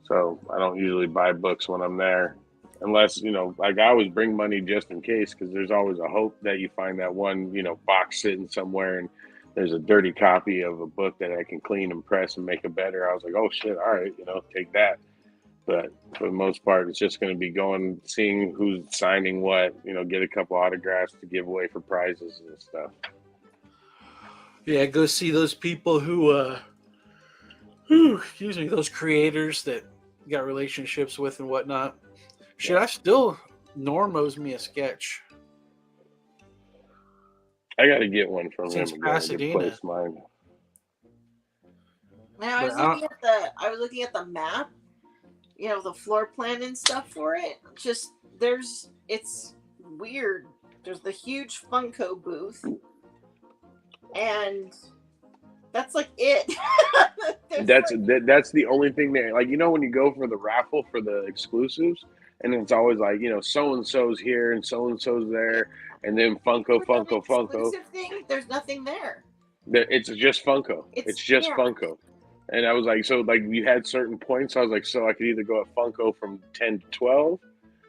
so I don't usually buy books when I'm there, unless like I always bring money just in case because there's always a hope that you find that one box sitting somewhere and there's a dirty copy of a book that I can clean and press and make it better. I was like, oh shit, all right, take that. But for the most part, it's just going to be going, seeing who's signing what, get a couple autographs to give away for prizes and stuff.
Yeah, go see those people who, excuse me, those creators that you got relationships with and whatnot. Shit, Norm owes me a sketch.
I got to get one from
Since
him again.
Pasadena.
Place mine.
Now I was looking at the map, the floor plan and stuff for it. Just it's weird. There's the huge Funko booth, and that's like it.
That's the only thing there. Like when you go for the raffle for the exclusives, and it's always like so and so's here and so there, and then Funko.
Exclusive thing. There's nothing there.
It's just Funko. It's just
yeah.
Funko. And I was like, so like we had certain points. I was like, so I could either go at Funko from 10 to 12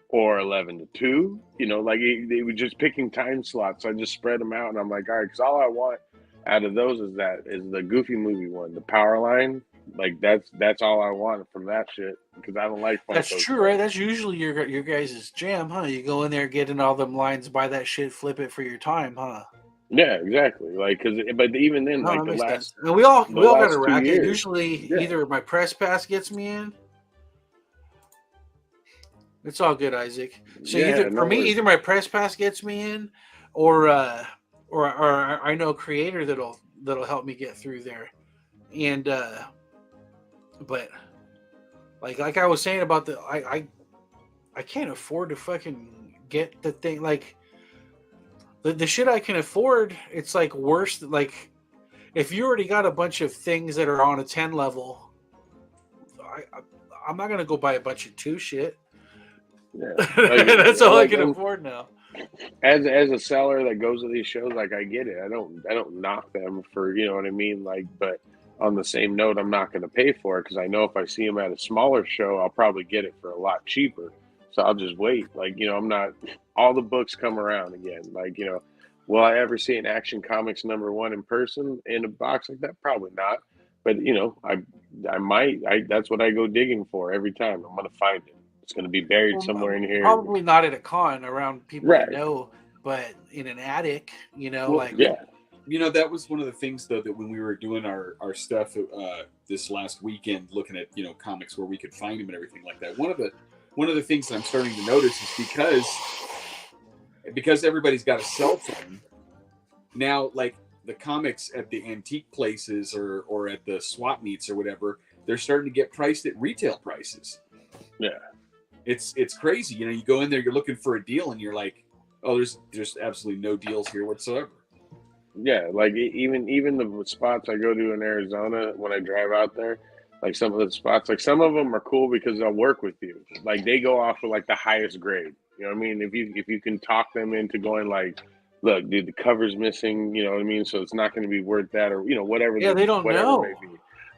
or 11 to 2. You know, like they were just picking time slots. So I just spread them out, and I'm like, all right, because all I want out of those is the Goofy movie one, the Power Line. Like that's all I want from that shit, because I don't like Funko.
That's true, right? That's usually your guys' jam, huh? You go in there, get in all them lines, buy that shit, flip it for your time, huh?
Yeah, exactly. Like, but even then,
No,
like
that
the
makes
last
sense. And we all got a
2
racket.
years.
Usually,
Yeah.
either my press pass gets me in. It's all good, Isaac. So
Yeah,
either
no
for me,
worries.
either my press pass gets me in, or I know a creator that'll help me get through there. And but like I was saying about I can't afford to fucking get the thing. Like the shit I can afford, it's like worse. Like if you already got a bunch of things that are on a 10 level, I'm not gonna go buy a bunch of 2 shit.
Yeah,
That's all I can afford now.
As a seller that goes to these shows, like I get it. I don't knock them for, you know what I mean. Like, but on the same note, I'm not going to pay for it because I know if I see them at a smaller show, I'll probably get it for a lot cheaper. So I'll just wait. Like, you know, I'm not. All the books come around again. Like, you know, will I ever see an Action Comics #1 in person in a box like that? Probably not. But you know, I might. That's what I go digging for every time. I'm going to find it. It's going to be buried somewhere in here.
Probably not at a con around people
Right.
you know, but in an attic, you know,
Well,
like
Yeah.
You know, that was one of the things, though, that when we were doing our stuff this last weekend, looking at, you know, comics where we could find them and everything like that. One of the things that I'm starting to notice is because everybody's got a cell phone now, like the comics at the antique places or at the swap meets or whatever, they're starting to get priced at retail prices.
Yeah.
It's crazy. You know, you go in there, you're looking for a deal, and you're like, oh, there's absolutely no deals here whatsoever.
Yeah, like even the spots I go to in Arizona when I drive out there, like some of the spots, like some of them are cool because they'll work with you. Like they go off of like the highest grade. You know what I mean? If you can talk them into going like, look, dude, the cover's missing. You know what I mean? So it's not going to be worth that, or you know whatever.
yeah, they don't
whatever
know.
may be.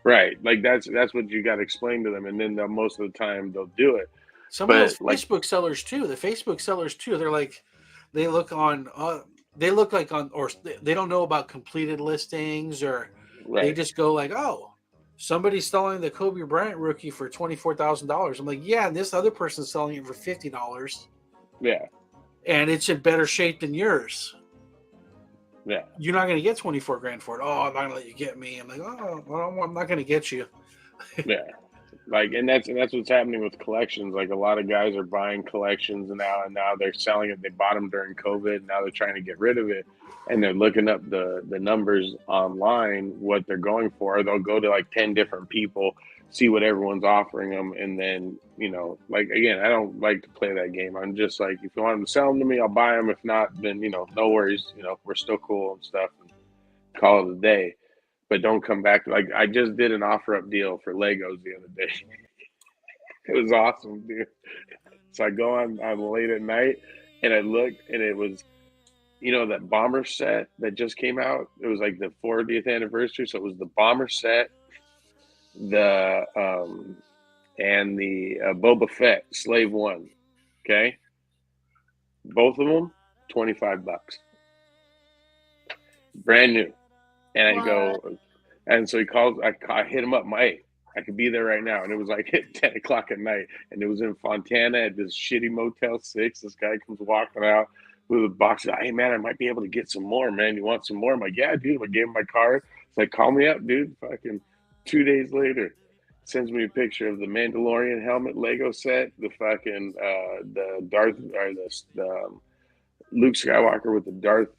Right, like that's what you got to explain to them, and then most of the time they'll do it.
Some of those
But,
Facebook sellers too. The Facebook sellers too. They're like, they look on. They look like on, or they don't know about completed listings, or they
Right,
just go like, oh, somebody's selling the Kobe Bryant rookie for $24,000. I'm like, yeah, and this other person's selling it for $50,
yeah,
and it's in better shape than yours.
yeah.
You're not going to get 24 grand for it. Oh, I'm not going to let you get me. I'm like, oh, well, I'm not going to get you.
Yeah, like, and that's what's happening with collections. Like a lot of guys are buying collections now, and now they're selling it. They bought them during COVID. Now they're trying to get rid of it, and they're looking up the numbers online, what they're going for. Or they'll go to like 10 different people, see what everyone's offering them, and then you know, like again, I don't like to play that game. I'm just like, if you want them to sell them to me, I'll buy them. If not, then you know, no worries. You know, we're still cool and stuff. And call it a day. But don't come back. Like I just did an offer up deal for Legos the other day. It was awesome, dude. So I go on late at night and I look and it was, you know, that bomber set that just came out. It was like the 40th anniversary. So it was the bomber set, the and the Boba Fett Slave One. Okay. Both of them, $25. Brand new. And I go, and so he calls, I hit him up, I could be there right now. And it was like at 10 o'clock at night. And it was in Fontana at this shitty Motel 6. This guy comes walking out with a box. Hey, man, I might be able to get some more, man. You want some more? I'm like, yeah, dude. I gave him my card. It's like, call me up, dude. Fucking 2 days later, sends me a picture of the Mandalorian helmet Lego set, the fucking, the Darth, or the Luke Skywalker with the Darth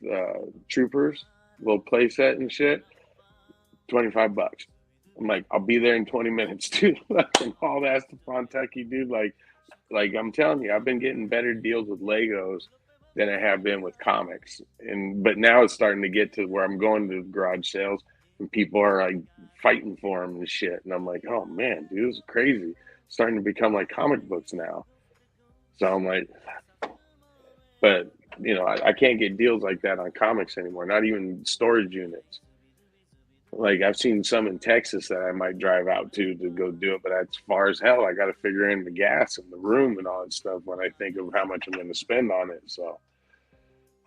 Troopers, little play set and shit. $25. I'm like, I'll be there in 20 minutes, dude. Fucking hauled ass to Kentucky, dude. Like I'm telling you, I've been getting better deals with Legos than I have been with comics. But now it's starting to get to where I'm going to garage sales and people are like fighting for them and shit. And I'm like, oh man, dude, this is crazy. It's starting to become like comic books now. So I'm like, but you know, I can't get deals like that on comics anymore. Not even storage units. Like I've seen some in Texas that I might drive out to go do it, but that's far as hell. I got to figure in the gas and the room and all that stuff when I think of how much I'm going to spend on it. So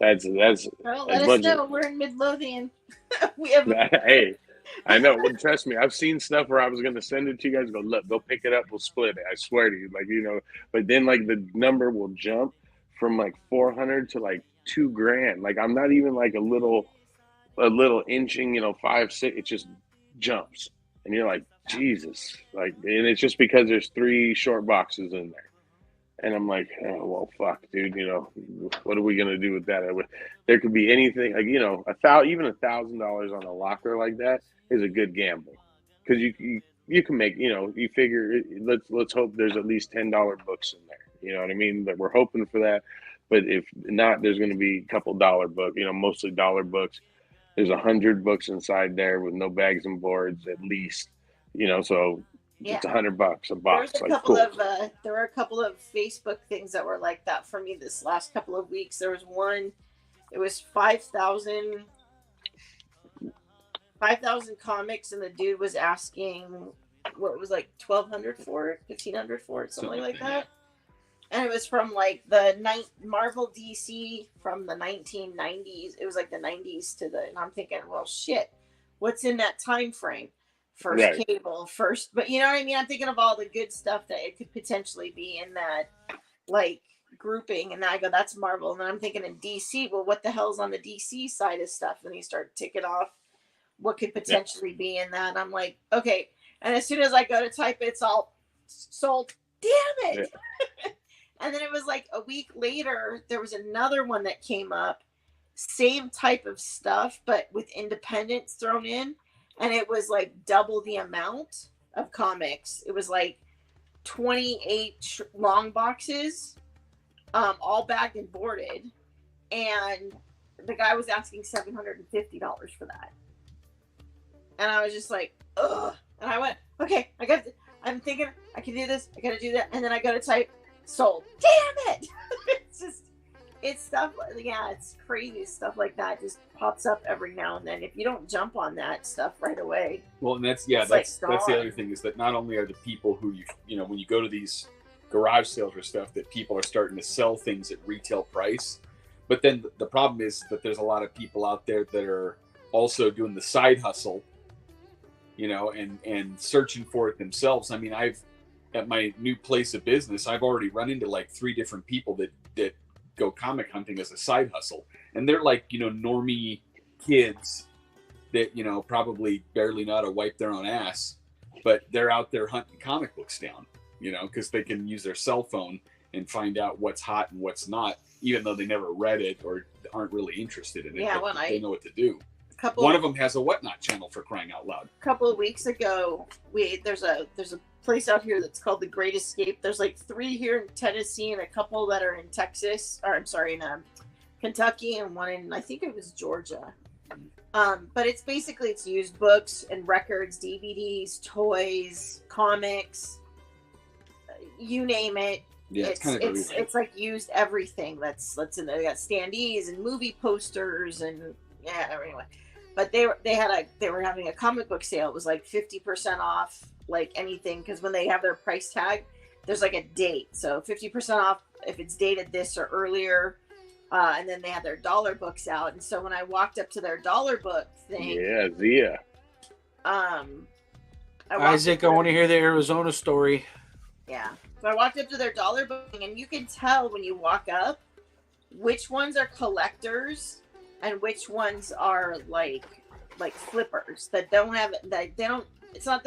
that's
Well,
as
let us
much.
know. We're in Midlothian. We have.
Hey, I know. Well, trust me, I've seen stuff where I was going to send it to you guys. Go look, go pick it up. We'll split it. I swear to you, like But then like the number will jump from like 400 to like $2,000. Like I'm not even like a little inching, 5, 6. It just jumps, and you're like, Jesus, like, and it's just because there's 3 short boxes in there. And I'm like, oh, well, fuck, dude. What are we gonna do with that? There could be anything, like even $1,000 on a locker like that is a good gamble, because you can make, you figure. Let's hope there's at least $10 books in there. You know what I mean? But we're hoping for that. But if not, there's going to be a couple dollar books. Mostly dollar books. There's 100 books inside there with no bags and boards, at least. So.
Yeah.
It's $100 a box.
There were a couple of Facebook things that were like that for me this last couple of weeks. There was one, it was 5,000 comics, and the dude was asking what was like 1,200 for it, 1,500 for it, something like that. And it was from like the Marvel DC from the 1990s. It was like the 90s and I'm thinking, well, shit, what's in that time frame? First
right.
Cable, first, but you know what I mean? I'm thinking of all the good stuff that it could potentially be in that like grouping, and then I go, that's Marvel. And then I'm thinking in DC, well, what the hell's on the DC side of stuff? And you start ticking off what could potentially be in that. And I'm like, okay. And as soon as I go to type it, it's all sold. Damn it. Yeah. And then it was like a week later, there was another one that came up, same type of stuff, but with independents thrown in. And it was like double the amount of comics. It was like 28 long boxes, all bagged and boarded. And the guy was asking $750 for that. And I was just like, ugh. And I went, okay, I'm thinking I can do this. I got to do that. And then I go to type sold. Damn it. It's stuff, yeah, it's crazy stuff like that just pops up every now and then. If you don't jump on that stuff right away.
Well, and that's the other thing, is that not only are the people who when you go to these garage sales or stuff, that people are starting to sell things at retail price, but then the problem is that there's a lot of people out there that are also doing the side hustle, and searching for it themselves. I mean, at my new place of business, I've already run into like 3 different people that go comic hunting as a side hustle, and they're like normie kids that probably barely know how to wipe their own ass, but they're out there hunting comic books down, because they can use their cell phone and find out what's hot and what's not, even though they never read it or aren't really interested in it.
Yeah,
they know what to do. One of them has a Whatnot channel, for crying out loud.
A couple of weeks ago, there's a place out here that's called The Great Escape. There's like 3 here in Tennessee and a couple that are in Texas, or I'm sorry, in Kentucky, and one in, I think it was Georgia. But it's used books and records, DVDs, toys, comics, you name it.
Yeah,
it's like used everything that's in there. They got standees and movie posters and yeah, anyway. But they were having a comic book sale. It was like 50% off, like anything, because when they have their price tag, there's like a date. So 50% off if it's dated this or earlier. And then they had their dollar books out. And so when I walked up to their dollar book thing,
yeah, Zia.
Isaac, I want to hear the Arizona story.
Yeah. So I walked up to their dollar book, and you can tell when you walk up which ones are collectors and which ones are like flippers that don't have that they don't. It's not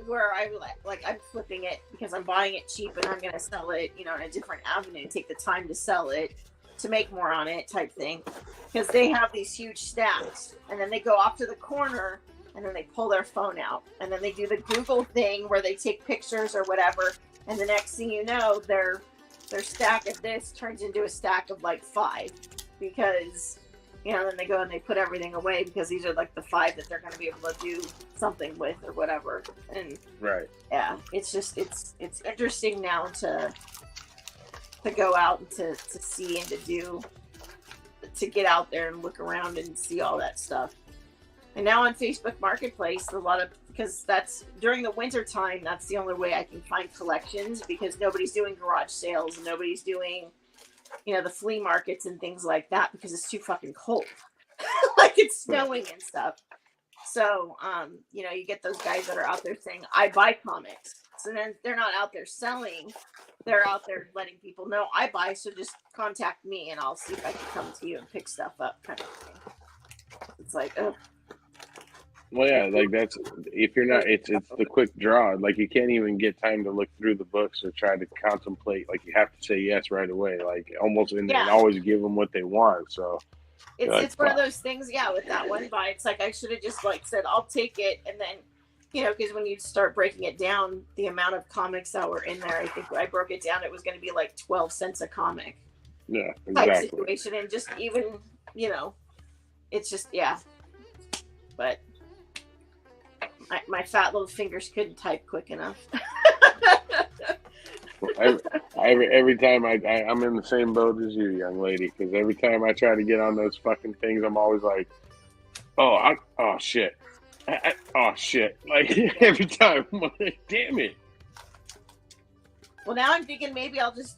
where I like I'm flipping it because I'm buying it cheap and I'm gonna sell it, in a different avenue, take the time to sell it to make more on it type thing, because they have these huge stacks and then they go off to the corner and then they pull their phone out and then they do the Google thing where they take pictures or whatever, and the next thing you know, their stack of this turns into a stack of like 5, because then they go and they put everything away because these are like the 5 that they're going to be able to do something with or whatever. And
right,
yeah, it's just it's interesting now to go out and to see and to get out there and look around and see all that stuff. And now on Facebook Marketplace, because that's during the winter time, that's the only way I can find collections, because nobody's doing garage sales and nobody's doing, the flea markets and things like that, because it's too fucking cold. Like it's snowing and stuff. So, you get those guys that are out there saying, I buy comics. So then they're not out there selling. They're out there letting people know I buy. So just contact me and I'll see if I can come to you and pick stuff up, kind of thing. It's like, ugh.
Well, yeah, like that's, if you're not, it's the quick draw. Like you can't even get time to look through the books or try to contemplate. Like you have to say yes right away. Like almost, and always give them what they want. So
it's one of those things. Yeah, with that one buy, it's like I should have just said I'll take it, and then because when you start breaking it down, the amount of comics that were in there, I think when I broke it down, it was going to be like 12 cents a comic.
Yeah, exactly.
Type situation, and just even it's just but. My fat little fingers couldn't type quick enough.
Every time I'm in the same boat as you, young lady, because every time I try to get on those fucking things, I'm always like, oh shit. Oh shit. Like every time, I'm like, damn it.
Well, now I'm thinking maybe I'll just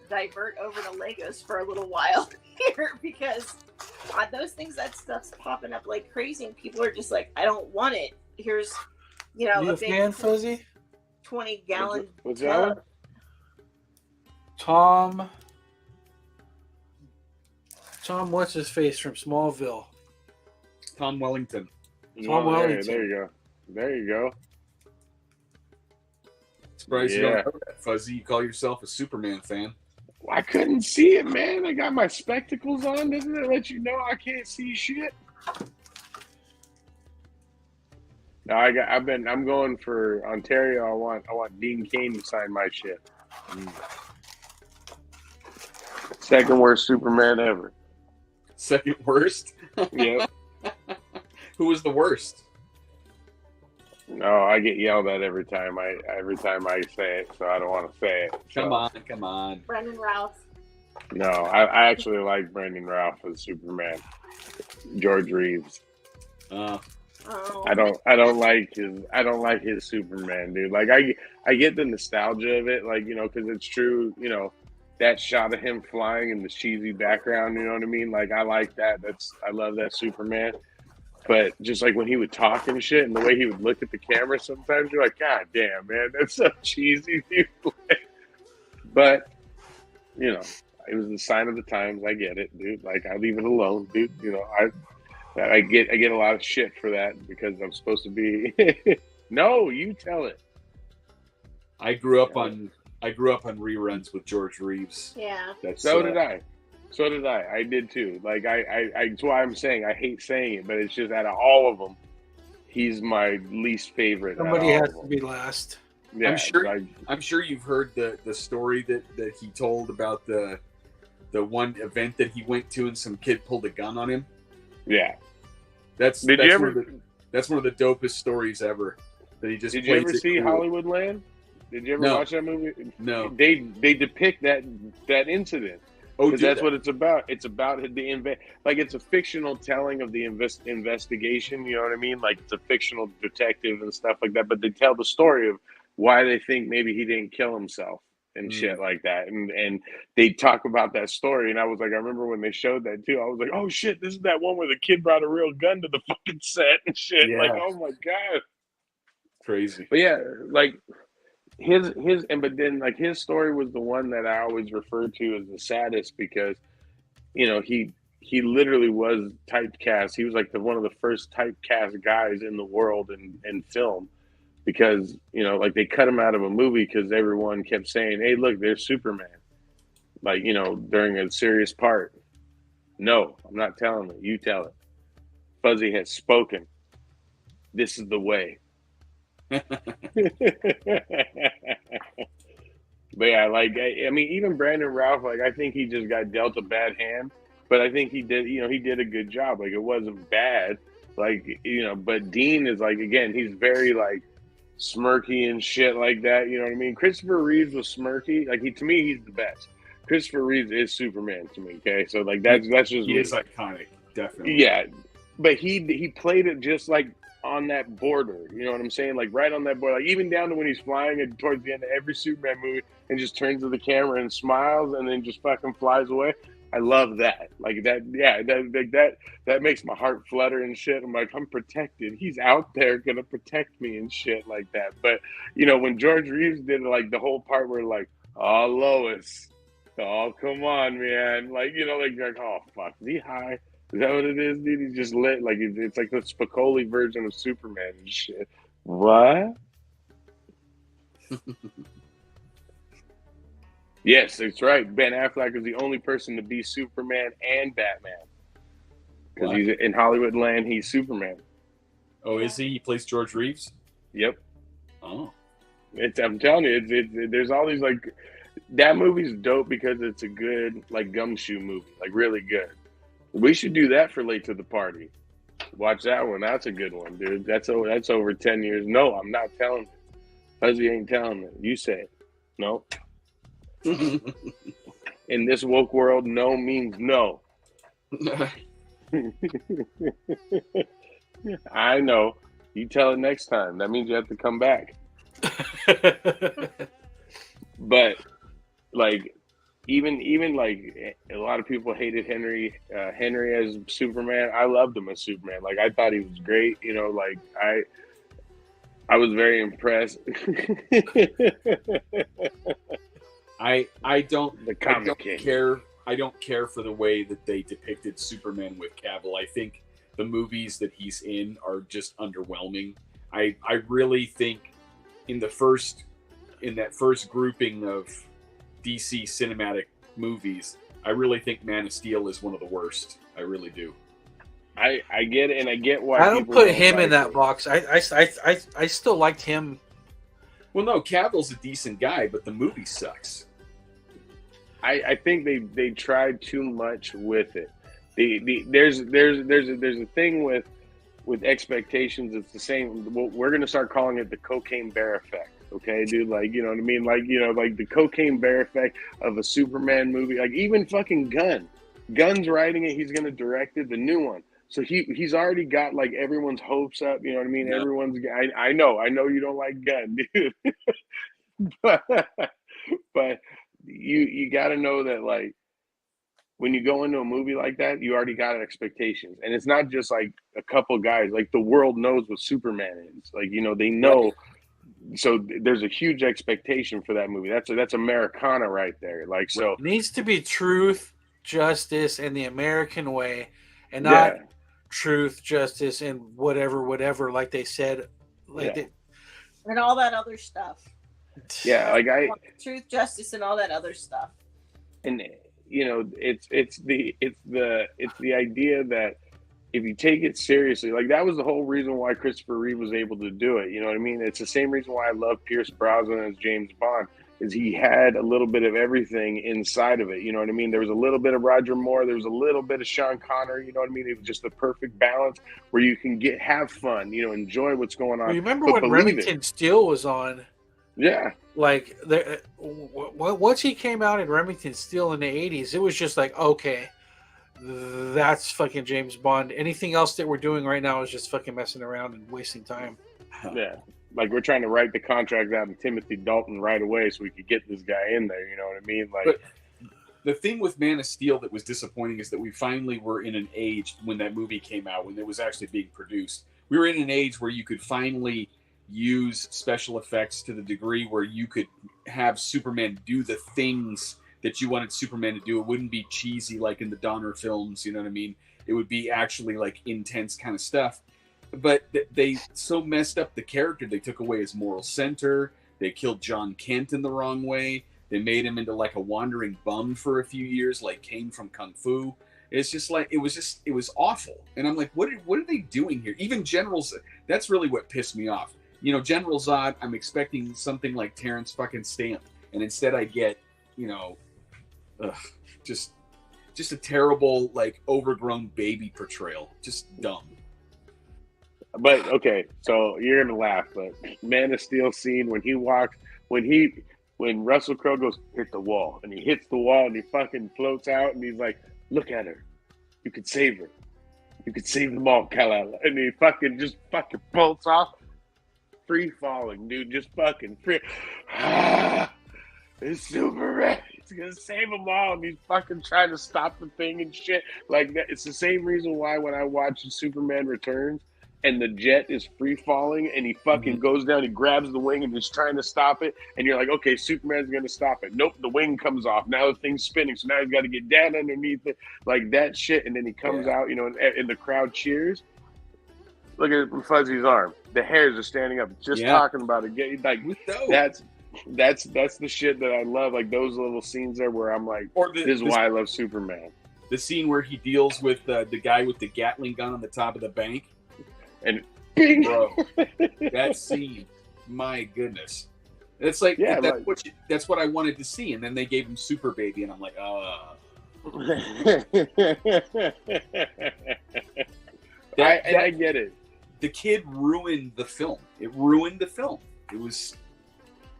divert over to Legos for a little while here, because those things, that stuff's popping up like crazy, and people are just like, I don't want it. Here's,
you a big fan, Fuzzy?
20-gallon
What's that one?
Tom, what's his face from Smallville?
Tom Wellington.
Wellington.
There you go.
Surprised you don't know that, Fuzzy. You call yourself a Superman fan.
I couldn't see it, man. I got my spectacles on. Doesn't it let you know I can't see shit? No, I'm going for Ontario. I want Dean Cain to sign my shit. Second worst Superman ever.
Second worst?
Yep.
Who was the worst?
No, I get yelled at every time I say it, so I don't want to say it.
Come on.
Brendan Routh.
No, I actually like Brendan Routh as Superman. George Reeves. I don't like his Superman, dude. Like I get the nostalgia of it, like, because it's true, that shot of him flying in the cheesy background, you know what I mean? Like I like that. I love that Superman. But just like when he would talk and shit, and the way he would look at the camera, sometimes you're like, God damn, man, that's so cheesy, dude. But it was the sign of the times. I get it, dude. Like I leave it alone, dude. I get a lot of shit for that because I'm supposed to be. No, you tell it.
I grew up on reruns with George Reeves.
Yeah.
So did I. I did too. Like that's why I'm saying I hate saying it, but it's just out of all of them, he's my least favorite.
Somebody has to be last.
Yeah,
I'm sure you've heard the story that he told about the one event that he went to and some kid pulled a gun on him.
Yeah.
That's one of the dopest stories ever. That he just
Did you ever see Hollywoodland? Did you ever watch that movie?
No.
They depict that incident.
Oh,
that's what it's about. It's about it's a fictional telling of the investigation. You know what I mean? Like it's a fictional detective and stuff like that. But they tell the story of why they think maybe he didn't kill himself and shit like that. And they talk about that story. And I was like, I remember when they showed that too. I was like, oh shit, this is that one where the kid brought a real gun to the fucking set and shit.
Yeah.
Like, oh my God.
Crazy.
But yeah, like but then like his story was the one that I always referred to as the saddest because, he literally was typecast. He was like one of the first typecast guys in the world in film because, like they cut him out of a movie because everyone kept saying, hey, look, there's Superman. Like, during a serious part. No, I'm not telling it. You tell it. Fuzzy has spoken. This is the way. But yeah, like I mean, even Brandon Routh, like I think he just got dealt a bad hand, but I think he did a good job. Like it wasn't bad, like But Dean is like again, he's very like smirky and shit like that. You know what I mean? Christopher Reeves was smirky. Like to me, he's the best. Christopher Reeves is Superman to me. Okay, so like that's just
he is iconic, definitely.
Yeah. but he played it just like on that border. You know what I'm saying? Like right on that border. Like even down to when he's flying and towards the end of every Superman movie and just turns to the camera and smiles and then just fucking flies away. I love that. Like that. Yeah, that makes my heart flutter and shit. I'm like, I'm protected. He's out there gonna protect me and shit like that. But you know, when George Reeves did like the whole part where like, oh Lois, oh come on, man, like you know, like oh fuck, is he high? Is that what it is, dude? He's just lit. Like it's like the Spicoli version of Superman and shit. What? Yes, that's right. Ben Affleck is the only person to be Superman and Batman. Because he's in Hollywood land, he's Superman.
Oh, is he? He plays George Reeves?
Yep.
Oh.
I'm telling you, there's all these like that movie's dope because it's a good like gumshoe movie, like really good. We should do that for Late to the Party. Watch that one. That's a good one, dude. That's over 10 years. No, I'm not telling it. Fuzzy ain't telling it. You say it. No. In this woke world, no means no. I know. You tell it next time. That means you have to come back. But like even like a lot of people hated Henry as Superman. I loved him as Superman. Like I thought he was great. You know, like I was very impressed.
I don't
king.
care. I don't care for the way that they depicted Superman with Cavill. I think the movies that he's in are just underwhelming. I really think in that first grouping of DC cinematic movies, I really think Man of Steel is one of the worst. I really do.
I get it, and I get why.
I don't put him in that box. I still liked him.
Well, no, Cavill's a decent guy, but the movie sucks.
I think they tried too much with it. There's a thing with expectations. It's the same. We're gonna start calling it the cocaine bear effect. Okay, dude, like, you know what I mean? Like, you know, like the cocaine bear effect of a Superman movie, like even fucking Gunn's writing it. He's going to direct it, the new one. So he's already got like everyone's hopes up. You know what I mean?
Yeah.
I know you don't like Gunn, dude. but you got to know that like when you go into a movie like that, you already got expectations. And it's not just like a couple guys, like the world knows what Superman is. Like, you know, they know. Right. So there's a huge expectation for that movie. That's Americana right there. Like, so
it needs to be truth, justice, and the American way, and not truth, justice, and whatever. Like they said,
and all that other stuff.
Yeah, like
truth, justice, and all that other stuff.
And you know, it's the idea that if you take it seriously, like that was the whole reason why Christopher Reeve was able to do it. You know what I mean? It's the same reason why I love Pierce Brosnan as James Bond, is he had a little bit of everything inside of it. You know what I mean? There was a little bit of Roger Moore. There was a little bit of Sean Connery. You know what I mean? It was just the perfect balance where you can have fun, you know, enjoy what's going on.
You remember when Remington Steele was on?
Yeah.
Like, once he came out in Remington Steele in the 80s, it was just like, okay, that's fucking James Bond. Anything else that we're doing right now is just fucking messing around and wasting time.
Yeah. Like, we're trying to write the contract out of Timothy Dalton right away so we could get this guy in there. You know what I mean? Like,
but the thing with Man of Steel that was disappointing is that we finally were in an age when that movie came out, when it was actually being produced. We were in an age where you could finally use special effects to the degree where you could have Superman do the things that you wanted Superman to do. It wouldn't be cheesy like in the Donner films, you know what I mean? It would be actually like intense kind of stuff. But they so messed up the character. They took away his moral center. They killed John Kent in the wrong way. They made him into like a wandering bum for a few years, like Kane from Kung Fu. It's just like, it was awful. And I'm like, what are they doing here? Even General Zod, that's really what pissed me off. You know, General Zod, I'm expecting something like Terrence fucking Stamp. And instead I get, you know, just a terrible, like, overgrown baby portrayal. Just dumb.
But okay, so you're gonna laugh, but Man of Steel scene when Russell Crowe goes, hit the wall, and he hits the wall and he fucking floats out and he's like, look at her, you could save her. You could save them all, Kal-El. And he fucking bolts off. Free falling, dude. Just fucking free. It's Superman. He's gonna save them all. And he's fucking trying to stop the thing and shit. Like that. It's the same reason why when I watch Superman Returns and the jet is free falling and he fucking goes down, he grabs the wing and he's trying to stop it. And you're like, okay, Superman's gonna stop it. Nope, the wing comes off. Now the thing's spinning. So now he's got to get down underneath it. Like that shit. And then he comes out, you know, and the crowd cheers. Look at Fuzzy's arm. The hairs are standing up. Just talking about it. Like that's the shit that I love. Like those little scenes there where I'm like, this is why I love Superman.
The scene where he deals with the guy with the Gatling gun on the top of the bank.
And bing!
Bro, that scene, my goodness. It's like, that's what I wanted to see. And then they gave him Super Baby, and I'm like,
I get it.
The kid ruined the film. It ruined the film. It was...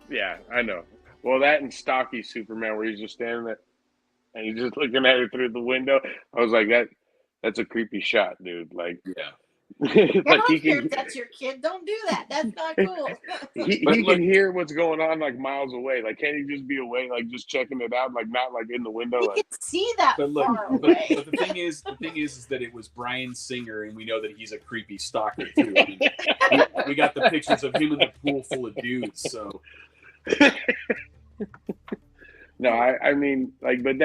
Yeah, I know. Well, that and stocky Superman where he's just standing there and he's just looking at her through the window. I was like, that's a creepy shot, dude. Like,
I
like
don't care if that's your kid. Don't do that. That's not cool.
he can hear what's going on like miles away. Like, can't he just be away, like just checking it out, like not like in the window?
He
like...
can see that far away.
But the thing is that it was Bryan Singer, and we know that he's a creepy stalker too. I mean, we got the pictures of him in the pool full of dudes. So
no, I mean, like, but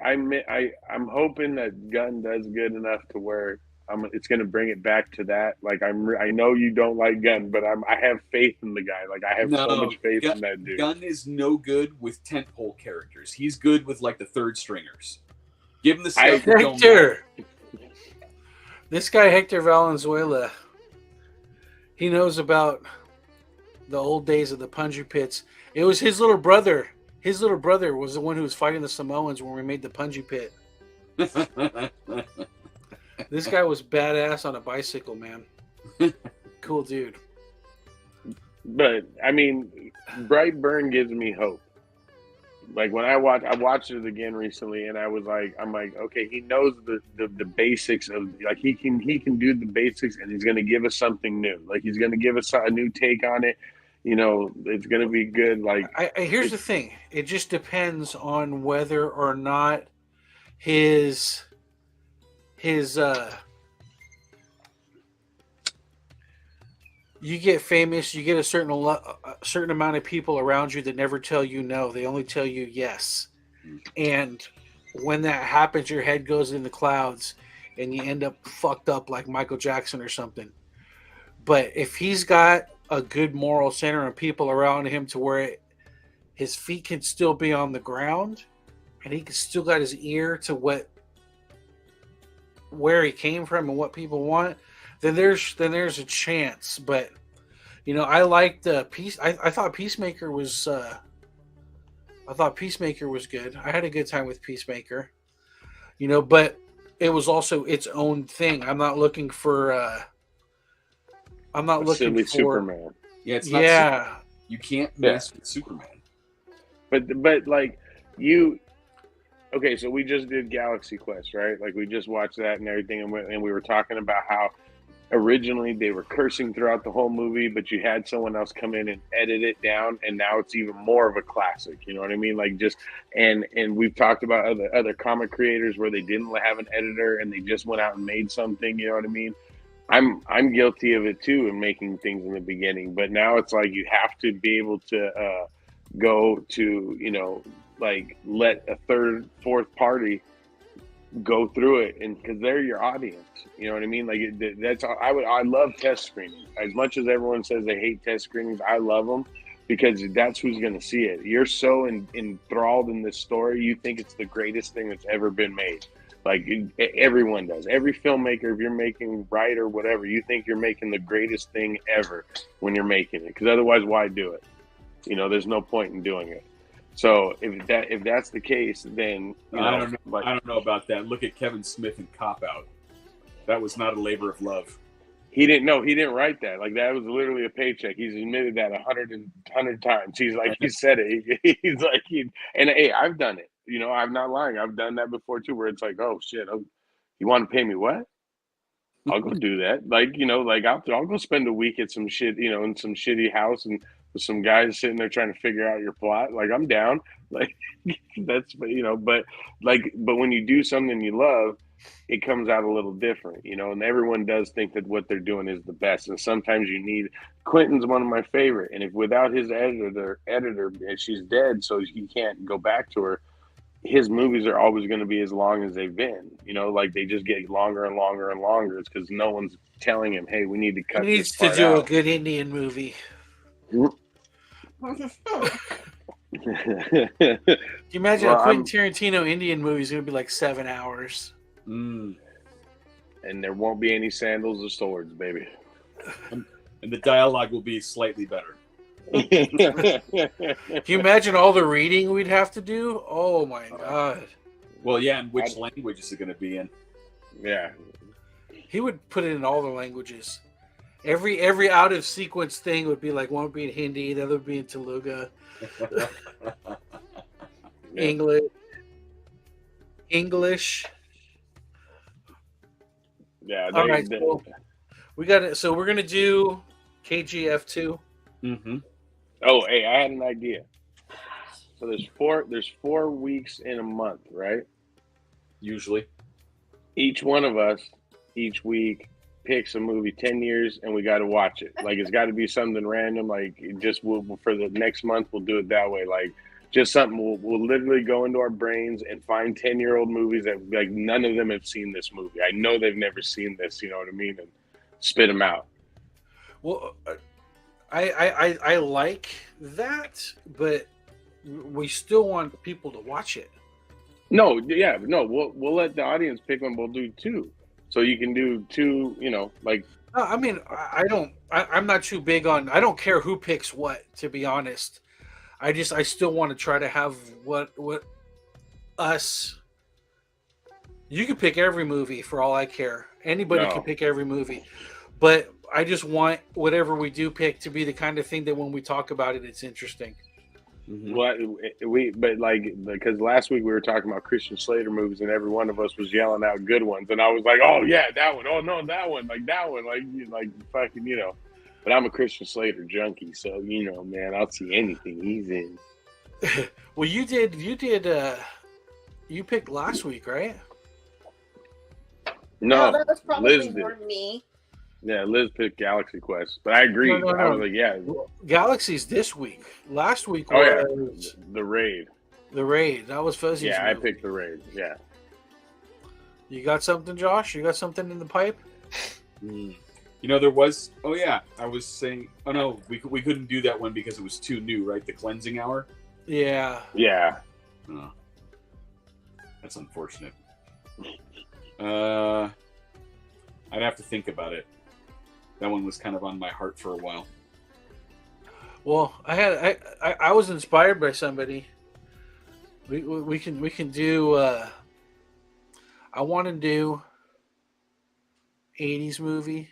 I'm hoping that Gunn does good enough to where it's going to bring it back to that. Like I know you don't like Gunn, but I have faith in the guy. Like I have so much faith in that dude.
Gunn is no good with tentpole characters. He's good with like the third stringers. Give him the stuff that don't matter.
This guy Hector Valenzuela, he knows about the old days of the Punji Pits. It was his little brother. His little brother was the one who was fighting the Samoans when we made the Punji Pit. This guy was badass on a bicycle, man. Cool dude.
But I mean, Brightburn gives me hope. Like when I watched it again recently, and I'm like, okay, he knows the basics of, like, he can do the basics, and he's going to give us something new. Like he's going to give us a new take on it. You know, it's going to be good. Like,
here's the thing: it just depends on whether or not his you get famous, you get a certain amount of people around you that never tell you no. They only tell you yes. And when that happens, your head goes in the clouds and you end up fucked up like Michael Jackson or something. But if he's got a good moral center and people around him to where his feet can still be on the ground and he can still got his ear to where he came from and what people want, then there's a chance. But you know, I liked I thought Peacemaker was good. I had a good time with Peacemaker. You know, but it was also its own thing. I'm not looking for
Superman.
Yeah, it's not you can't mess with Superman.
But like you. Okay, so we just did Galaxy Quest, right? Like we just watched that and everything, and we were talking about how originally they were cursing throughout the whole movie, but you had someone else come in and edit it down, and now it's even more of a classic. You know what I mean? Like just and we've talked about other comic creators where they didn't have an editor and they just went out and made something. You know what I mean? I'm guilty of it too, in making things in the beginning, but now it's like you have to be able to go to, you know, like let a third, fourth party go through it, and because they're your audience, you know what I mean? Like that's I love test screenings. As much as everyone says they hate test screenings, I love them because that's who's going to see it. You're so enthralled in this story, you think it's the greatest thing that's ever been made. Like everyone does. Every filmmaker, if you're making right or whatever, you think you're making the greatest thing ever when you're making it, because otherwise, why do it? You know, there's no point in doing it. So if that's the case, then
I don't know. Like, I don't know about that. Look at Kevin Smith in Cop Out. That was not a labor of love.
He didn't write that. Like that was literally a paycheck. He's admitted that 100 times. He's like, he said it. He's like, and hey, I've done it. You know, I'm not lying. I've done that before too, where it's like, oh shit, You want to pay me what? I'll go do that. Like, like I'll go spend a week at some shit, in some shitty house and with some guys sitting there trying to figure out your plot. Like, I'm down. Like, that's, but when you do something you love, it comes out a little different, and everyone does think that what they're doing is the best. And sometimes you need, Quentin's one of my favorite. And if without his editor, and she's dead, so he can't go back to her, his movies are always going to be as long as they've been, like they just get longer and longer and longer. It's because no one's telling him, hey, we need to cut
He needs
this
to
part
do
out.
a good Indian movie. Can you imagine a Quentin Tarantino Indian movie is going to be like 7 hours?
And there won't be any sandals or swords, baby.
And the dialogue will be slightly better.
Can you imagine all the reading we'd have to do? Oh my god.
Well, yeah, and which language is it going to be in?
Yeah.
He would put it in all the languages. Every out of sequence thing would be like, one would be in Hindi, the other would be in Telugu. English.
Yeah.
All right, cool. We got it. So we're gonna do KGF 2.
Mm-hmm.
Oh, hey, I had an idea. So there's 4 weeks in a month, right?
Usually.
Each one of us, each week, picks a movie 10 years, and we got to watch it. Like, it's got to be something random. Like, for the next month, we'll do it that way. Like, just something we'll literally go into our brains and find 10-year-old movies that, like, none of them have seen this movie. I know they've never seen this, you know what I mean? And spit them out.
Well, I like that, but we still want people to watch it.
No, yeah, no, we'll let the audience pick one. We'll do 2, so you can do 2. Like.
No, I mean, I'm not too big on. I don't care who picks what. To be honest, I still want to try to have what us. You can pick every movie for all I care. Anybody can pick every movie, but I just want whatever we do pick to be the kind of thing that when we talk about it, it's interesting.
Mm-hmm. Well, because last week we were talking about Christian Slater movies, and every one of us was yelling out good ones, and I was like, "Oh yeah, that one! Oh no, that one! Like that one! Like fucking, But I'm a Christian Slater junkie, so man, I'll see anything he's in.
Well, you picked last week, right?
No,
that was probably
Liz
more
did.
me.
Yeah, Liz picked Galaxy Quest, but I agree.
No.
I was like, yeah,
Galaxy's this week. Last week
oh
was
yeah, the Raid.
The Raid. That was Fuzzy's
Yeah,
movie.
I picked the Raid. Yeah.
You got something, Josh? You got something in the pipe?
There was. Oh yeah, I was saying. Oh no, we couldn't do that one because it was too new, right? The cleansing hour.
Yeah.
Yeah.
Oh, that's unfortunate. I'd have to think about it. That one was kind of on my heart for a while.
Well, I was inspired by somebody. We can do. I want to do 80s movie,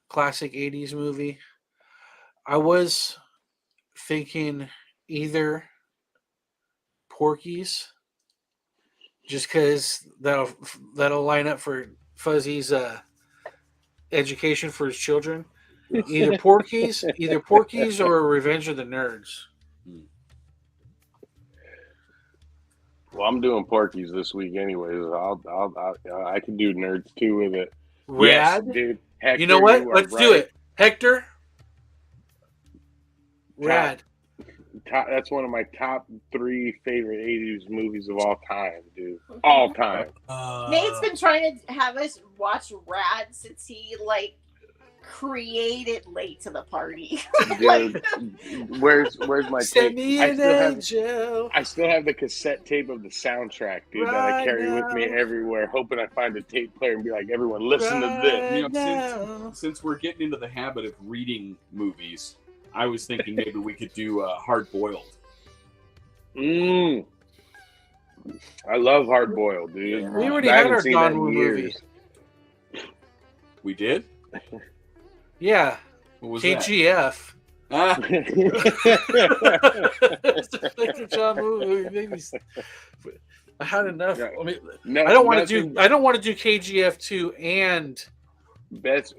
classic 80s movie. I was thinking either Porky's, just because that'll line up for Fuzzy's education for his children. Either Porky's or Revenge of the Nerds.
Well, I'm doing Porky's this week, anyways. I can do Nerds too with it.
Rad,
yes, dude. Hector,
you know what?
you
Let's
right.
do it, Hector. Rad.
That's one of my top 3 favorite 80s movies of all time, dude. All time.
Nate's been trying to have us watch Rad since he created Late to the Party.
Dude, where's my
Send
tape?
me an angel.
I still have the cassette tape of the soundtrack, dude, that I carry with me everywhere, hoping I find a tape player and be like, everyone, listen to this.
Since we're getting into the habit of reading movies, I was thinking maybe we could do Hard Boiled.
I love Hard Boiled, dude.
We already
I
had
haven't
our
seen that in
Don Woo movie.
We did?
Yeah.
What was
KGF.
that?
It's like the John Woo movie. I had enough.
Yeah.
I mean,
No,
I don't want to
nothing-
do. I don't want to do KGF 2 and
Best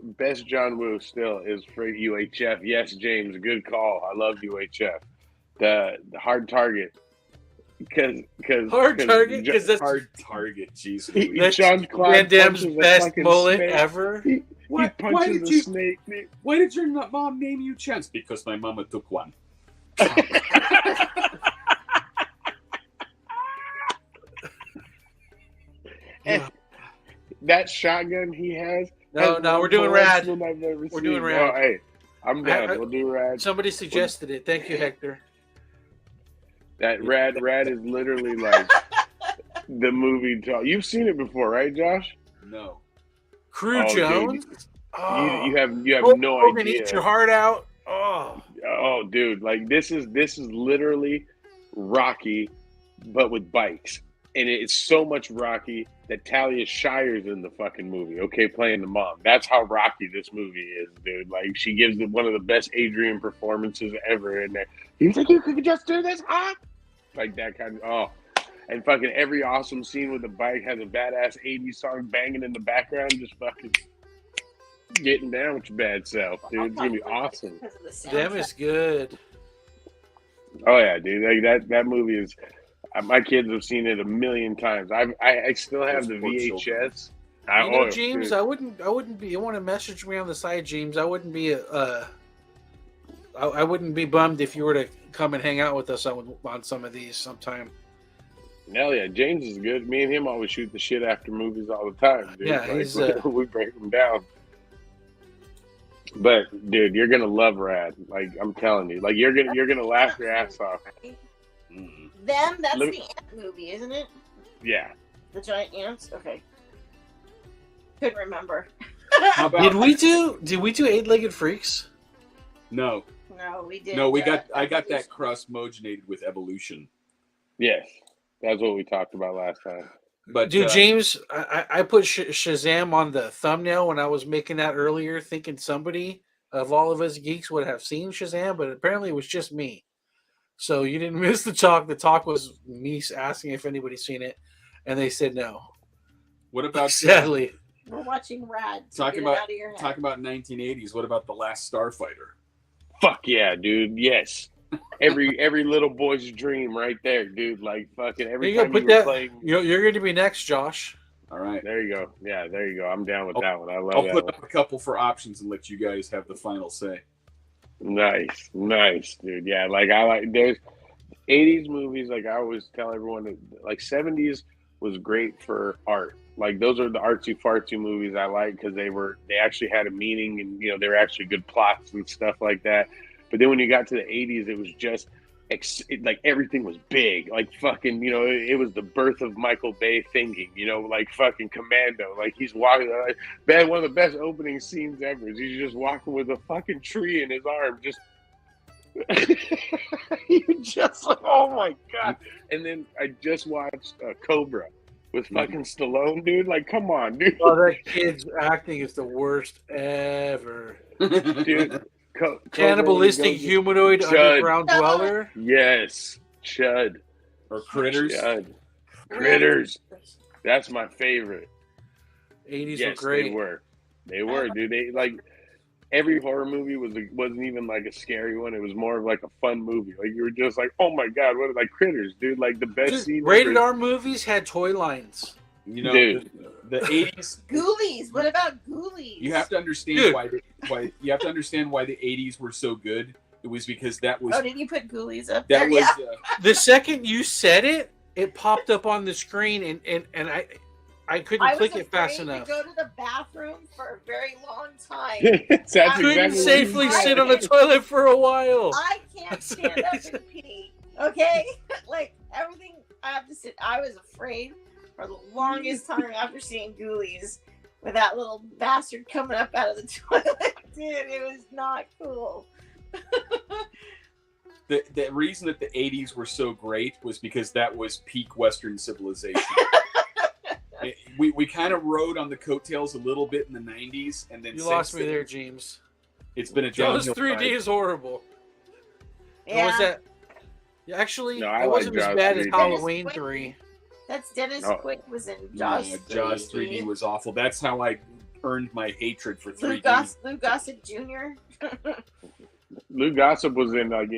John Woo still is for UHF. Yes, James, good call. I love UHF. The Hard Target. Because
Hard Target because that's
Hard Target, jeez.
That's
Jean-Claude
Van Damme's
punches a
best
fucking
mullet
snake.
ever.
He
Why
punches
did
a
you-
snake.
Why did your mom name you Chance? Because my mama took one.
And that shotgun he has.
No,
has
no,
more
we're doing
bullets
rad.
than I've ever
We're
seen.
doing rad.
Oh, hey, I'm down.
I-
We'll do rad.
Somebody suggested it. Thank you, Hector.
That rad is literally like the movie. You've seen it before, right, Josh?
No.
Crew
Oh, dude.
Jones. Oh.
You have
Hulk
no
Hogan
idea.
eat your heart out. Oh,
Oh, dude, like this is literally Rocky, but with bikes, and it's so much Rocky that Talia Shire's in the fucking movie. Okay, playing the mom. That's how Rocky this movie is, dude. Like she gives one of the best Adrian performances ever in there. You think you could just do this, huh? Like that kind of and fucking every awesome scene with the bike has a badass 80s song banging in the background, just fucking getting down with your bad self, dude. It's gonna be awesome.
Because of the
damn,
soundtrack.
is good.
Oh yeah, dude. Like that movie is. My kids have seen it a million times. I still have the
Poor children.
VHS.
You know, James, I wouldn't be. You want to message me on the side, James? I wouldn't be. I wouldn't be bummed if you were to come and hang out with us on some of these sometime.
Hell yeah, James is good. Me and him always shoot the shit after movies all the time, dude.
Yeah,
Like,
he's,
we break them down. But dude, you're gonna love Rad. Like I'm telling you, like you're gonna laugh your ass off.
Mm.
Them, that's
Let
the ant movie, isn't it?
Yeah.
The giant ants? Okay. Couldn't remember.
How about
Did we do Eight-Legged Freaks?
No.
No, we did.
No, I got that cross-mogenated with Evolution.
Yes. That's what we talked about last time.
But
Dude, James, I put Shazam on the thumbnail when I was making that earlier, thinking somebody of all of us geeks would have seen Shazam, but apparently it was just me. So you didn't miss the talk. The talk was me asking if anybody's seen it, and they said no.
what about
Sadly,
We're watching Rad. So
Talking
get it
about-
out of your head.
talking about 1980s? What about The Last Starfighter?
Fuck yeah, dude. Yes. Every little boy's dream right there, dude. Like fucking every
there you go.
time
Put
you were
that.
playing.
You're going to be next, Josh.
All right.
There you go. Yeah, there you go. I'm down with
I'll-
that one. I love
I'll
that
put
one.
up a couple for options and let you guys have the final say.
Nice, dude. Yeah, like I like there's 80s movies. Like I always tell everyone, that, like 70s was great for art. Like those are the artsy fartsy movies I like because they actually had a meaning and they were actually good plots and stuff like that. But then when you got to the 80s, it was just like everything was big. Like fucking, it was the birth of Michael Bay thinking. Like fucking Commando. Like he's walking. One of the best opening scenes ever is he's just walking with a fucking tree in his arm, just. You just like, oh my god! And then I just watched Cobra with fucking Stallone, dude. Like, come on, dude.
Oh, that kid's acting is the worst ever.
Dude.
Cannibalistic humanoid
Chud.
underground dweller.
Yes, Chud.
Or Critters?
Chud. Critters. That's my favorite.
80s
Yes,
were great.
They were, dude. They like every horror movie wasn't even like a scary one. It was more of like a fun movie. Like you were just like, oh my god, what are like Critters, dude? Like the best
Just
scene.
rated
ever.
R movies had toy lines.
Dude.
The 80s.
Ghoulies. What about Ghoulies?
You have to understand
Dude.
why you have to understand why the 80s were so good. It was because that was
Oh, did you put Ghoulies up there?
that was
Yeah.
The second you said it, it popped up on the screen, and I couldn't
I was
click it fast
afraid
enough.
to go to the bathroom for a very long time.
That's
I
exactly
Couldn't
what you
safely
said.
sit on the toilet for a while.
I can't stand up and pee. Okay, like everything, I have to sit. I was afraid for the longest time after seeing Ghoulies with that little bastard coming up out of the toilet. Dude, it was not cool.
the reason that the 80s were so great was because that was peak Western civilization. We kind of rode on the coattails a little bit in the 90s, and then
You
since
lost me
then,
there, James.
It's been a
Jaws
downhill
3D
ride.
is horrible. Or
Yeah.
was that? Yeah, actually,
No, I
it
like
wasn't as
Jaws
bad as
3D.
Halloween 3.
That's Dennis
No.
Quaid was in
Jaws
Jaws.
Jaws 3D was awful. That's how I earned my hatred for 3D.
Lou Gossett Jr.
Lou Gossett was in when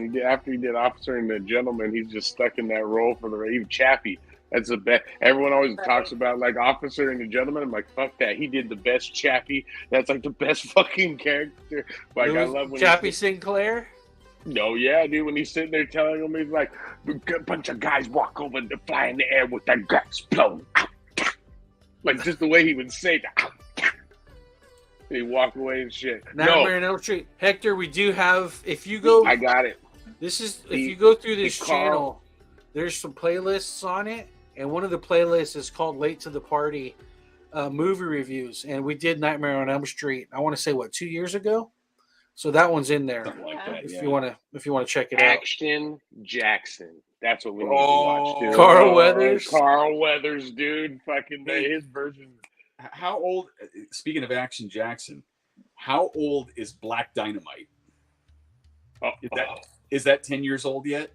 he did after he did Officer and the Gentleman, he's just stuck in that role for the even Chappie. That's the best. Everyone always talks about like Officer and the Gentleman. I'm like, fuck that. He did the best Chappie. That's like the best fucking character. Like I love when
Chappie Sinclair.
No, yeah, dude. When he's sitting there telling him, he's like, a bunch of guys walk over and fly in the air with that gun explode. Like just the way he would say that. He walk away and shit.
Nightmare on Elm Street. Hector, we do have. If you go,
I got it.
If you go through this channel, there's some playlists on it, and one of the playlists is called "Late to the Party," movie reviews, and we did Nightmare on Elm Street. I want to say 2 years ago, so that one's in there.
Something like that,
If you want to check it
Action Jackson. That's what we need to watch, dude.
Carl Weathers.
Carl Weathers, dude. Fucking his version.
How old? Speaking of Action Jackson, how old is Black Dynamite? Is that 10 years old yet?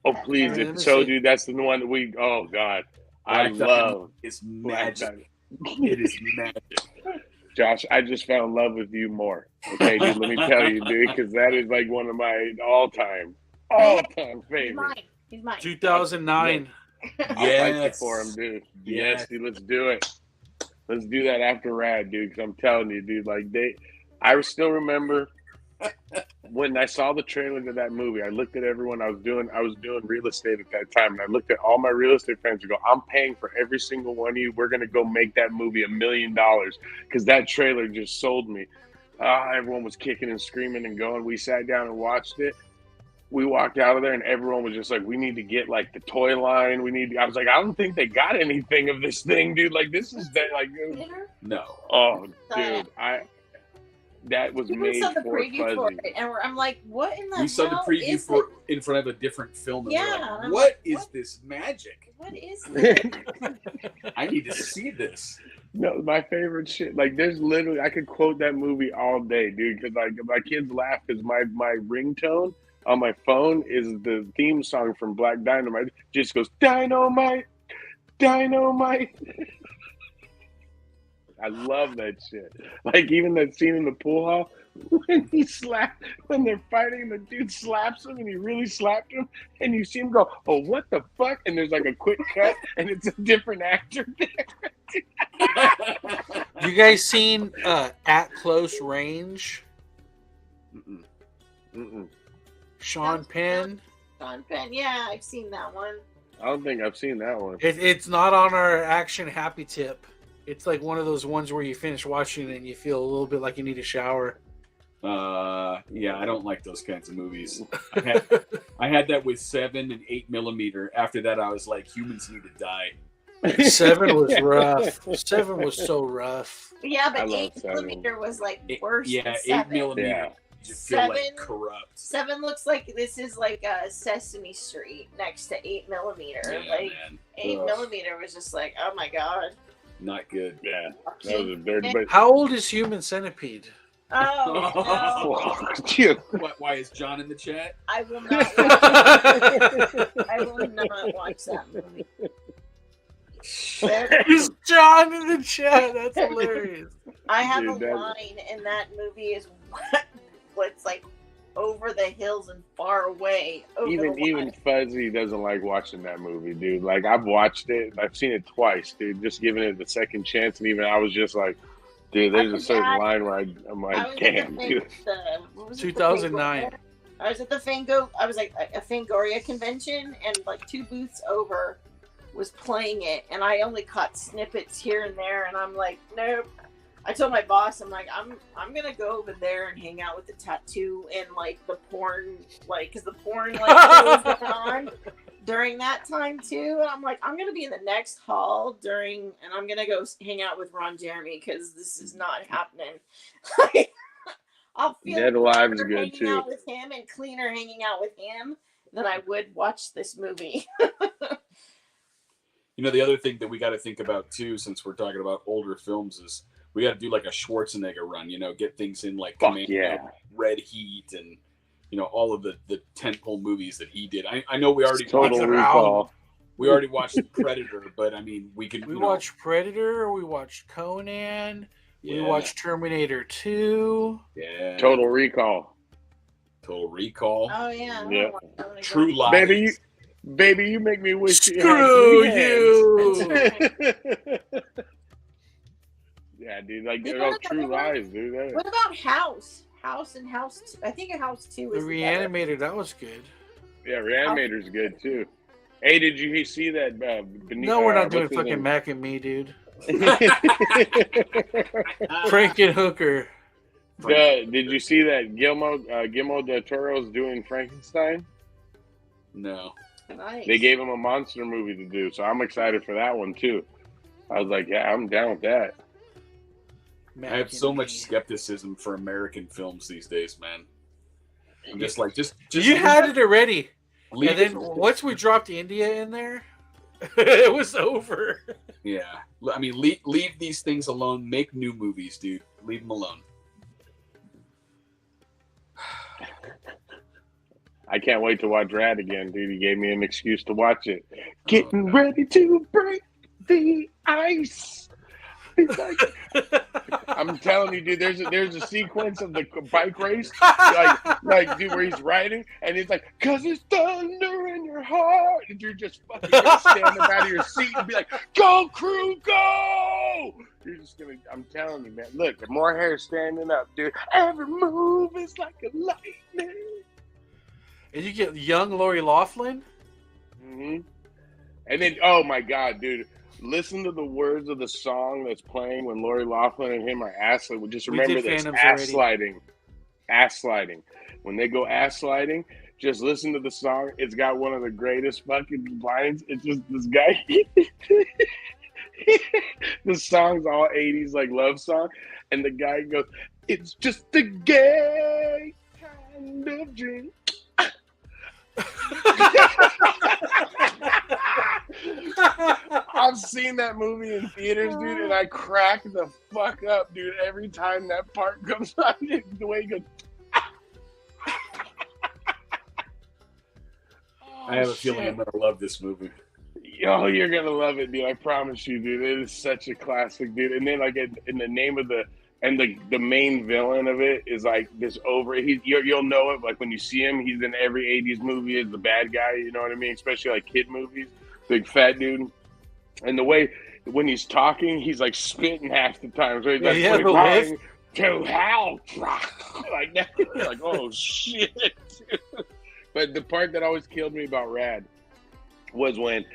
Oh please! Dude, that's the one that we. Oh God, I love.
It's magic. It is magic.
Josh, I just fell in love with you more. Okay, dude. Let me tell you, dude, because that is like one of my all-time favorites.
He's mine.
2009.
I'll fight you for him, dude. Yes, dude. Let's do it. Let's do that after Rad, dude. Because I'm telling you, dude. I still remember when I saw the trailer to that movie. I looked at everyone. I was doing real estate at that time, and I looked at all my real estate friends and go, "I'm paying for every single one of you. We're gonna go make that movie $1 million," because that trailer just sold me. Everyone was kicking and screaming and going. We sat down and watched it. We walked out of there and everyone was just like, we need to get like the toy line. I was like, I don't think they got anything of this thing, dude. Like this is that like
no.
Oh, dude, that was made
saw the
for
preview for
Fuzzy.
it, and I'm like, what in the
We saw the
hell
preview
is
for
it?
in front of a different film.
Yeah,
Like, what is this magic?
What is this?
I need to see this.
No, my favorite shit. Like, there's literally, I could quote that movie all day, dude. Because like my kids laugh because my ringtone on my phone is the theme song from Black Dynamite. It just goes dynamite, dynamite. I love that shit. Like even that scene in the pool hall when they're fighting, the dude slaps him and he really slapped him, and you see him go, "Oh, what the fuck?" And there's like a quick cut, and it's a different actor there.
You guys seen At Close Range?
Mm-mm. Mm-mm.
Sean Penn.
Sean Penn, yeah, I've seen that one.
I don't think I've seen that one.
It's not on our action happy tip. It's like one of those ones where you finish watching it and you feel a little bit like you need a shower.
Yeah, I don't like those kinds of movies. I had that with 7 and 8 millimeter. After that, I was like, humans need to die.
7 was rough. 7 was so rough.
Yeah,
I
but
love
8
7.
millimeter was like worse.
Yeah,
than
8
7.
millimeter.
Yeah.
You feel like
7
corrupt.
7 looks like this is like a Sesame Street next to 8 millimeter.
Yeah,
Like
man.
8
Ugh.
millimeter was just like, oh my god.
Not good.
Yeah, that was a dirty. But
How old is Human Centipede?
Oh no.
Why is John in the chat?
I will not watch I will not watch that movie.
Is John in the chat? That's hilarious.
I have
Dude,
a line in that movie is what's like over the hills and far away.
even Fuzzy doesn't like watching that movie, dude. Like I've watched it, I've seen it twice, dude. Just giving it the second chance, and even I was just like, dude, there's a certain line where I'm like, damn, dude.
2009.
I was at the a Fangoria convention, and like 2 booths over was playing it, and I only caught snippets here and there, and I'm like, nope. I told my boss, I'm like, I'm gonna go over there and hang out with the tattoo and like the porn, like, cause the porn like was going on during that time too. And I'm like, I'm gonna be in the next hall and I'm gonna go hang out with Ron Jeremy because this is not happening. I'll feel
Dead Alive is
better
good
hanging
too.
out with him and cleaner hanging out with him than I would watch this movie.
You know, the other thing that we got to think about too, since we're talking about older films, is we got to do like a Schwarzenegger run. You know, get things in like
Fuck
Commando,
yeah.
Red Heat, and you know all of the tentpole movies that he did. I know we already
Total
talked
Recall.
We already watched Predator, but I mean, we can.
We watched Predator. We watched Conan. We watched Terminator 2.
Yeah.
Total Recall.
Oh yeah.
Yeah.
True Lies.
Baby, you make me wish
Screw
you had
you.
3 hands. Yeah, dude, like True Lies, dude.
What about House? I think House 2
The
is
Reanimator, that was good.
Yeah, Reanimator's good too. Hey, did you see that?
No, we're not doing fucking Mac and Me, dude. Frankenhooker.
Did you see that Guillermo del Toro's doing Frankenstein?
No.
Nice.
They gave him a monster movie to do, so I'm excited for that one too. I was like, yeah, I'm down with that.
Mac
I have
and
so
Me.
much skepticism for American films these days, man. I'm just like, just
You had it already.
leave
And then
it.
once we dropped India in there, it was over.
Yeah, I mean, leave these things alone. Make new movies, dude. Leave them alone.
I can't wait to watch Rad again, dude. He gave me an excuse to watch it. Getting ready to break the ice. It's like, I'm telling you, dude. There's a sequence of the bike race, like dude, where he's riding and he's like, "'Cause it's thunder in your heart," and you're just fucking gonna stand up out of your seat and be like, "Go crew, go!" You're just gonna. I'm telling you, man. Look, the more hair standing up, dude. Every move is like a lightning.
And you get young Lori Loughlin.
Mm-hmm. And then, oh my God, dude. Listen to the words of the song that's playing when Lori Loughlin and him are ass sliding. Just remember this, ass sliding. Ass sliding. When they go ass sliding, just listen to the song. It's got one of the greatest fucking lines. It's just this guy. The song's all 80s, like love song. And the guy goes, "It's just a gay kind of drink." I've seen that movie in theaters, dude, and I crack the fuck up, dude, every time that part comes on. The way he goes.
I have a feeling I'm gonna love this movie.
Oh, you're gonna love it, dude. I promise you, dude. It is such a classic, dude. And then, like, in the name of the main villain of it is like this you'll know it like when you see him. He's in every 80s movie as the bad guy. You know what I mean? Especially like kid movies. Big fat dude. And the way when he's talking, he's like spitting half the time. So he's like, to hell, like that. Like, oh shit. But the part that always killed me about Rad was when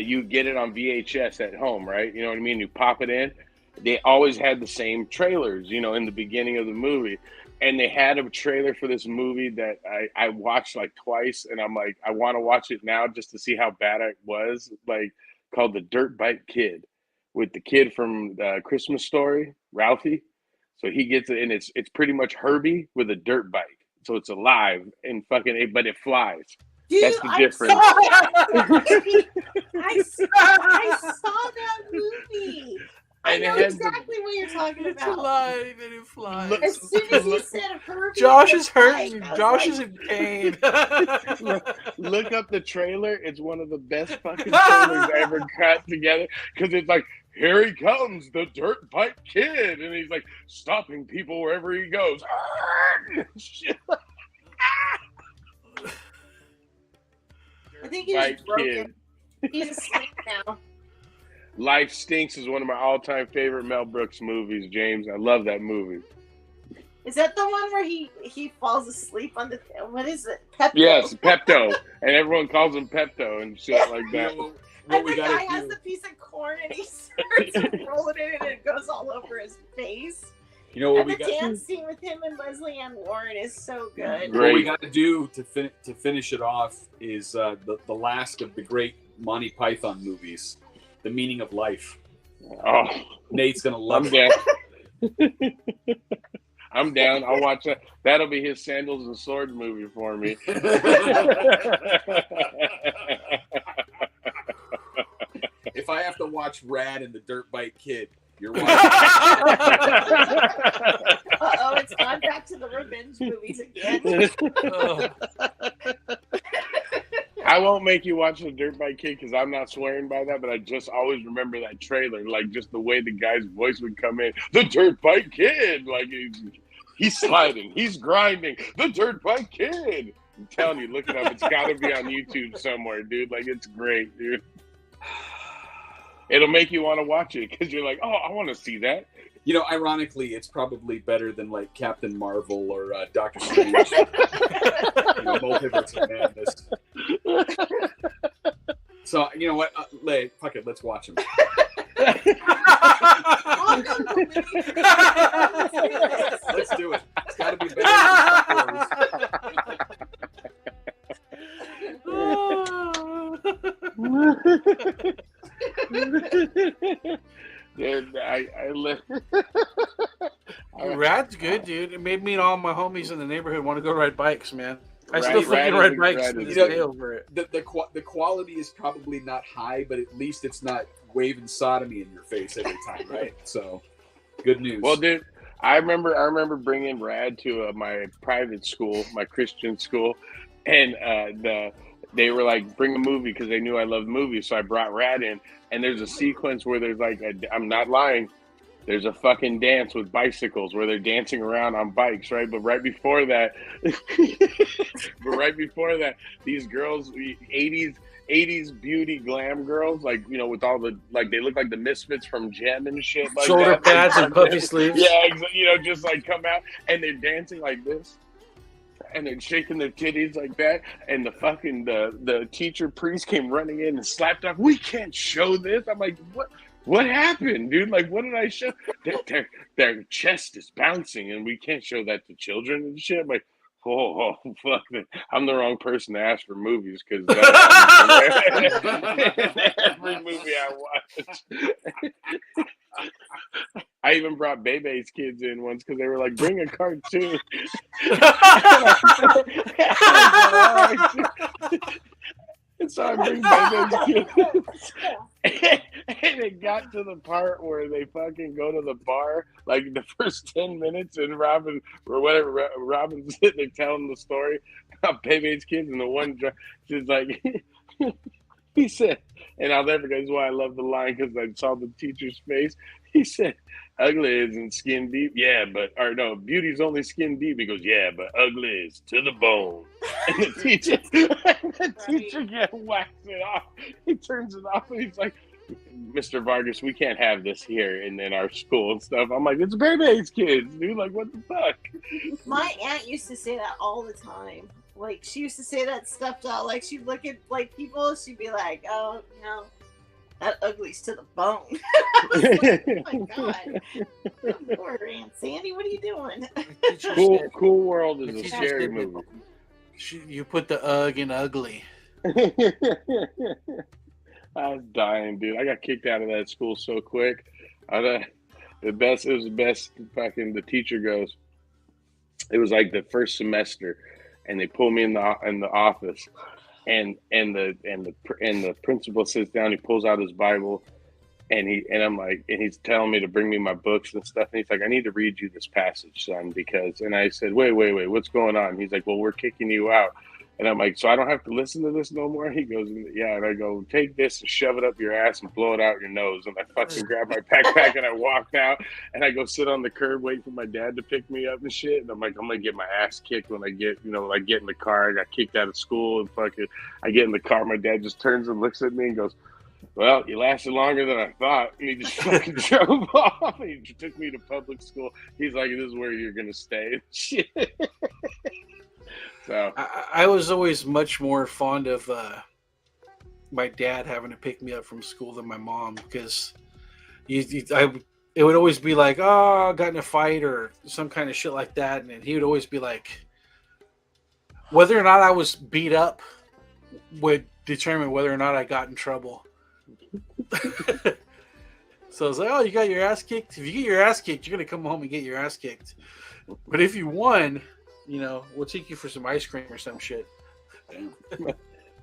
you get it on VHS at home, right? You know what I mean? You pop it in. They always had the same trailers, you know, in the beginning of the movie. And they had a trailer for this movie that I watched like twice. And I'm like, I want to watch it now just to see how bad it was. Like, called The Dirt Bike Kid, with the kid from Christmas Story, Ralphie. So he gets it, and it's pretty much Herbie with a dirt bike. So it's alive and fucking, but it flies.
Dude,
that's the difference.
I saw that movie. I know exactly what you're talking
It's
about.
alive and it flies.
As soon as you said Herbie,
Josh is hurting.
I was
Josh
like,
is in pain.
Look up the trailer. It's one of the best fucking trailers ever cut together, because it's like, here he comes, the dirt bike kid, and he's like stopping people wherever he goes.
I think he's broken. He's asleep now.
Life Stinks is one of my all-time favorite Mel Brooks movies, James. I love that movie.
Is that the one where he falls asleep on the, what is it? Pepto.
Yes, Pepto. And everyone calls him Pepto and shit like that.
You know,
And the guy has the piece of corn and he starts rolling it and it goes all over his face.
You know what
And
we
the
got?
dance scene with him and Leslie Ann Warren is so good.
What we got to do to finish it off is the last of the great Monty Python movies, The Meaning of Life.
Oh,
Nate's gonna love
I'm
it.
down. I'm down. I'll watch that. That'll be his Sandals and Swords movie for me.
If I have to watch Rad and the Dirt Bike Kid, you're watching.
Uh-oh, it's gone back to the revenge movies again.
I won't make you watch the Dirt Bike Kid because I'm not swearing by that, but I just always remember that trailer, like just the way the guy's voice would come in. The Dirt Bike Kid, like he's sliding, he's grinding. The Dirt Bike Kid. I'm telling you, look it up. It's got to be on YouTube somewhere, dude. Like it's great, dude. It'll make you want to watch it because you're like, oh, I want to see that.
You know, ironically, it's probably better than like Captain Marvel or Doctor Strange. Multiverse of Madness. So you know what? Fuck it, let's watch them. Let's do it. It's got to be better than Star Wars.
Dude, I live.
Rad's good, dude. It made me and all my homies in the neighborhood want to go ride bikes, man. I
Rad-
still
Rad
fucking
is
ride
a-
bikes
Rad
to
is
this
a-
day over it.
The quality is probably not high, but at least it's not waving sodomy in your face every time, right? So, good news.
Well, dude, I remember bringing Rad to my private school, my Christian school, and they were like, bring a movie because they knew I loved movies. So I brought Rad in, and there's a sequence where there's like, I'm not lying, there's a fucking dance with bicycles where they're dancing around on bikes, right? But right before that, these girls, 80s beauty glam girls, like, you know, with all the, like, they look like the Misfits from Gem and shit. Like
Shoulder
that.
pads and puffy sleeves.
Yeah, you know, just like come out and they're dancing like this. And they're shaking their titties like that, and the fucking the teacher priest came running in and slapped off. We can't show this. I'm like, what happened, dude? Like, what did I show? Their chest is bouncing, and we can't show that to children and shit. I'm like, oh fuck! I'm the wrong person to ask for movies because every movie I watch. I even brought Bebe's kids in once because they were like, bring a cartoon. And so I bring Bebe's kids. And it got to the part where they fucking go to the bar, like the first 10 minutes, and Robin's sitting there telling the story about Bebe's kids, and the one she's like, he said, and I'll never forget, this is why I love the line, because I saw the teacher's face. He said, ugly isn't skin deep. Yeah, beauty's only skin deep. He goes, yeah, but ugly is to the bone. And the teacher whacks it off. He turns it off and he's like, Mr. Vargas, we can't have this here in our school and stuff. I'm like, it's Bebe's kids, dude. Like, what the fuck?
My aunt used to say that all the time. Like, she used to say that stuff out. Like, she'd look at, like, people, she'd be like, oh, you know, that ugly's to the bone. Like, oh my god. Poor Aunt Sandy, what are you doing?
Cool World is a scary movie.
You put the ugh in ugly.
I was dying, dude. I got kicked out of that school so quick. It was the best. Fucking the teacher goes, it was like the first semester, and they pull me in the office, and the principal sits down. He pulls out his Bible, and I'm like, and he's telling me to bring me my books and stuff. And he's like, I need to read you this passage, son, because. And I said, wait, what's going on? He's like, well, we're kicking you out. And I'm like, so I don't have to listen to this no more? He goes, yeah. And I go, take this and shove it up your ass and blow it out your nose. And I fucking grab my backpack and I walked out. And I go sit on the curb, wait for my dad to pick me up and shit. And I'm like, I'm going to get my ass kicked when I get, like get in the car. I got kicked out of school and fucking, I get in the car. My dad just turns and looks at me and goes, well, you lasted longer than I thought. And he just fucking drove off. He took me to public school. He's like, this is where you're going to stay. Shit. So
I was always much more fond of my dad having to pick me up from school than my mom, because it would always be like, oh, I got in a fight or some kind of shit like that, and he would always be like, whether or not I was beat up would determine whether or not I got in trouble. So I was like, oh, you got your ass kicked? If you get your ass kicked, you're gonna come home and get your ass kicked. But if you won, we'll take you for some ice cream or some shit.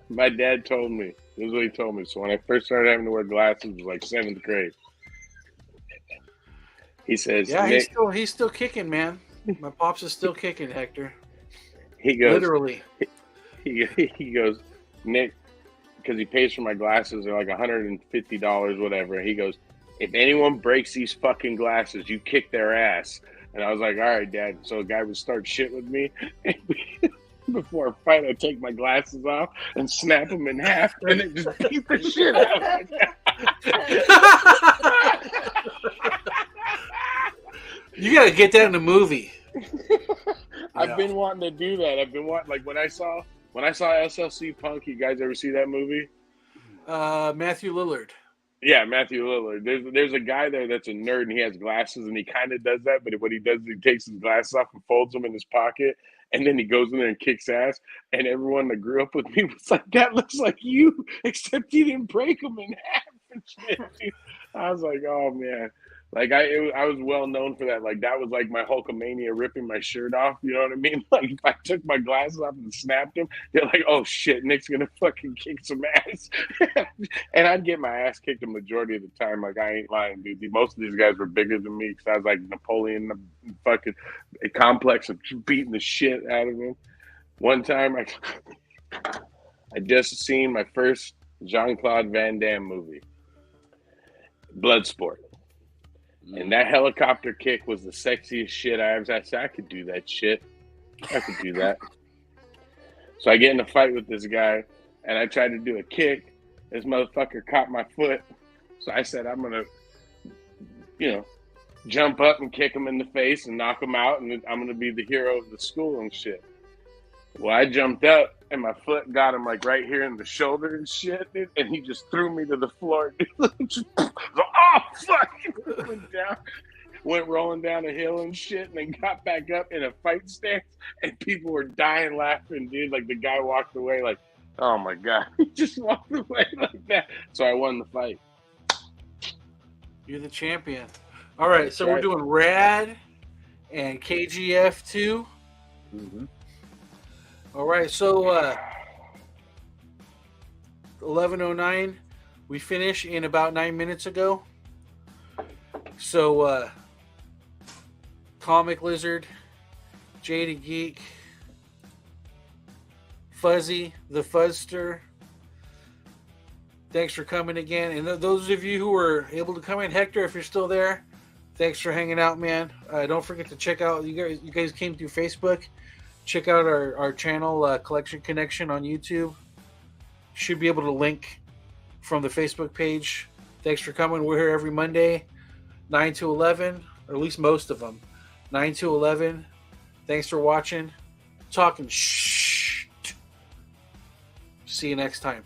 My dad told me. This is what he told me. So when I first started having to wear glasses, it was like 7th grade. He says,
yeah,
Nick,
he's still kicking, man. My pops is still kicking, Hector.
He goes,
literally.
He goes, Nick, because he pays for my glasses. They're like $150, whatever. He goes, if anyone breaks these fucking glasses, you kick their ass. And I was like, all right, Dad. So a guy would start shit with me. Before a fight, I'd take my glasses off and snap them in half and then just beat the shit out of my
You gotta get that in the movie.
I've been wanting to do that. I've been wanting, like, when I saw SLC Punk, you guys ever see that movie?
Matthew Lillard.
Yeah, Matthew Lillard. There's a guy there that's a nerd and he has glasses and he kind of does that, but what he does is he takes his glasses off and folds them in his pocket and then he goes in there and kicks ass. And everyone that grew up with me was like, that looks like you, except you didn't break them in half and shit. I was like, oh man. Like I was well known for that. Like that was like my Hulkamania ripping my shirt off. You know what I mean? Like if I took my glasses off and snapped them, they're like, "Oh shit, Nick's gonna fucking kick some ass," and I'd get my ass kicked the majority of the time. Like I ain't lying, dude. Most of these guys were bigger than me because I was like Napoleon, the fucking complex of beating the shit out of them. One time, I just seen my first Jean-Claude Van Damme movie, Bloodsport. And that helicopter kick was the sexiest shit I ever said. I could do that shit. I could do that. So I get in a fight with this guy, and I tried to do a kick. This motherfucker caught my foot. So I said, I'm going to, jump up and kick him in the face and knock him out, and I'm going to be the hero of the school and shit. Well, I jumped up, and my foot got him, like, right here in the shoulder and shit, dude, and he just threw me to the floor. Oh, fuck! Went rolling down a hill and shit, and then got back up in a fight stance, and people were dying laughing, dude. Like, the guy walked away like, oh, my God. He just walked away like that. So I won the fight.
You're the champion. All right,
That's
so
right.
we're doing Rad and KGF 2.
Mm-hmm.
All right, so 11:09, we finished in about 9 minutes ago. So Comic Lizard, Jada Geek, Fuzzy, the Fuzzster, thanks for coming again. And those of you who were able to come in, Hector, if you're still there, thanks for hanging out, man. Don't forget to check out, you guys came through Facebook. Check out our channel, Collection Connection on YouTube. Should be able to link from the Facebook page. Thanks for coming. We're here every Monday, 9 to 11, or at least most of them. 9 to 11. Thanks for watching. Talking shh. See you next time.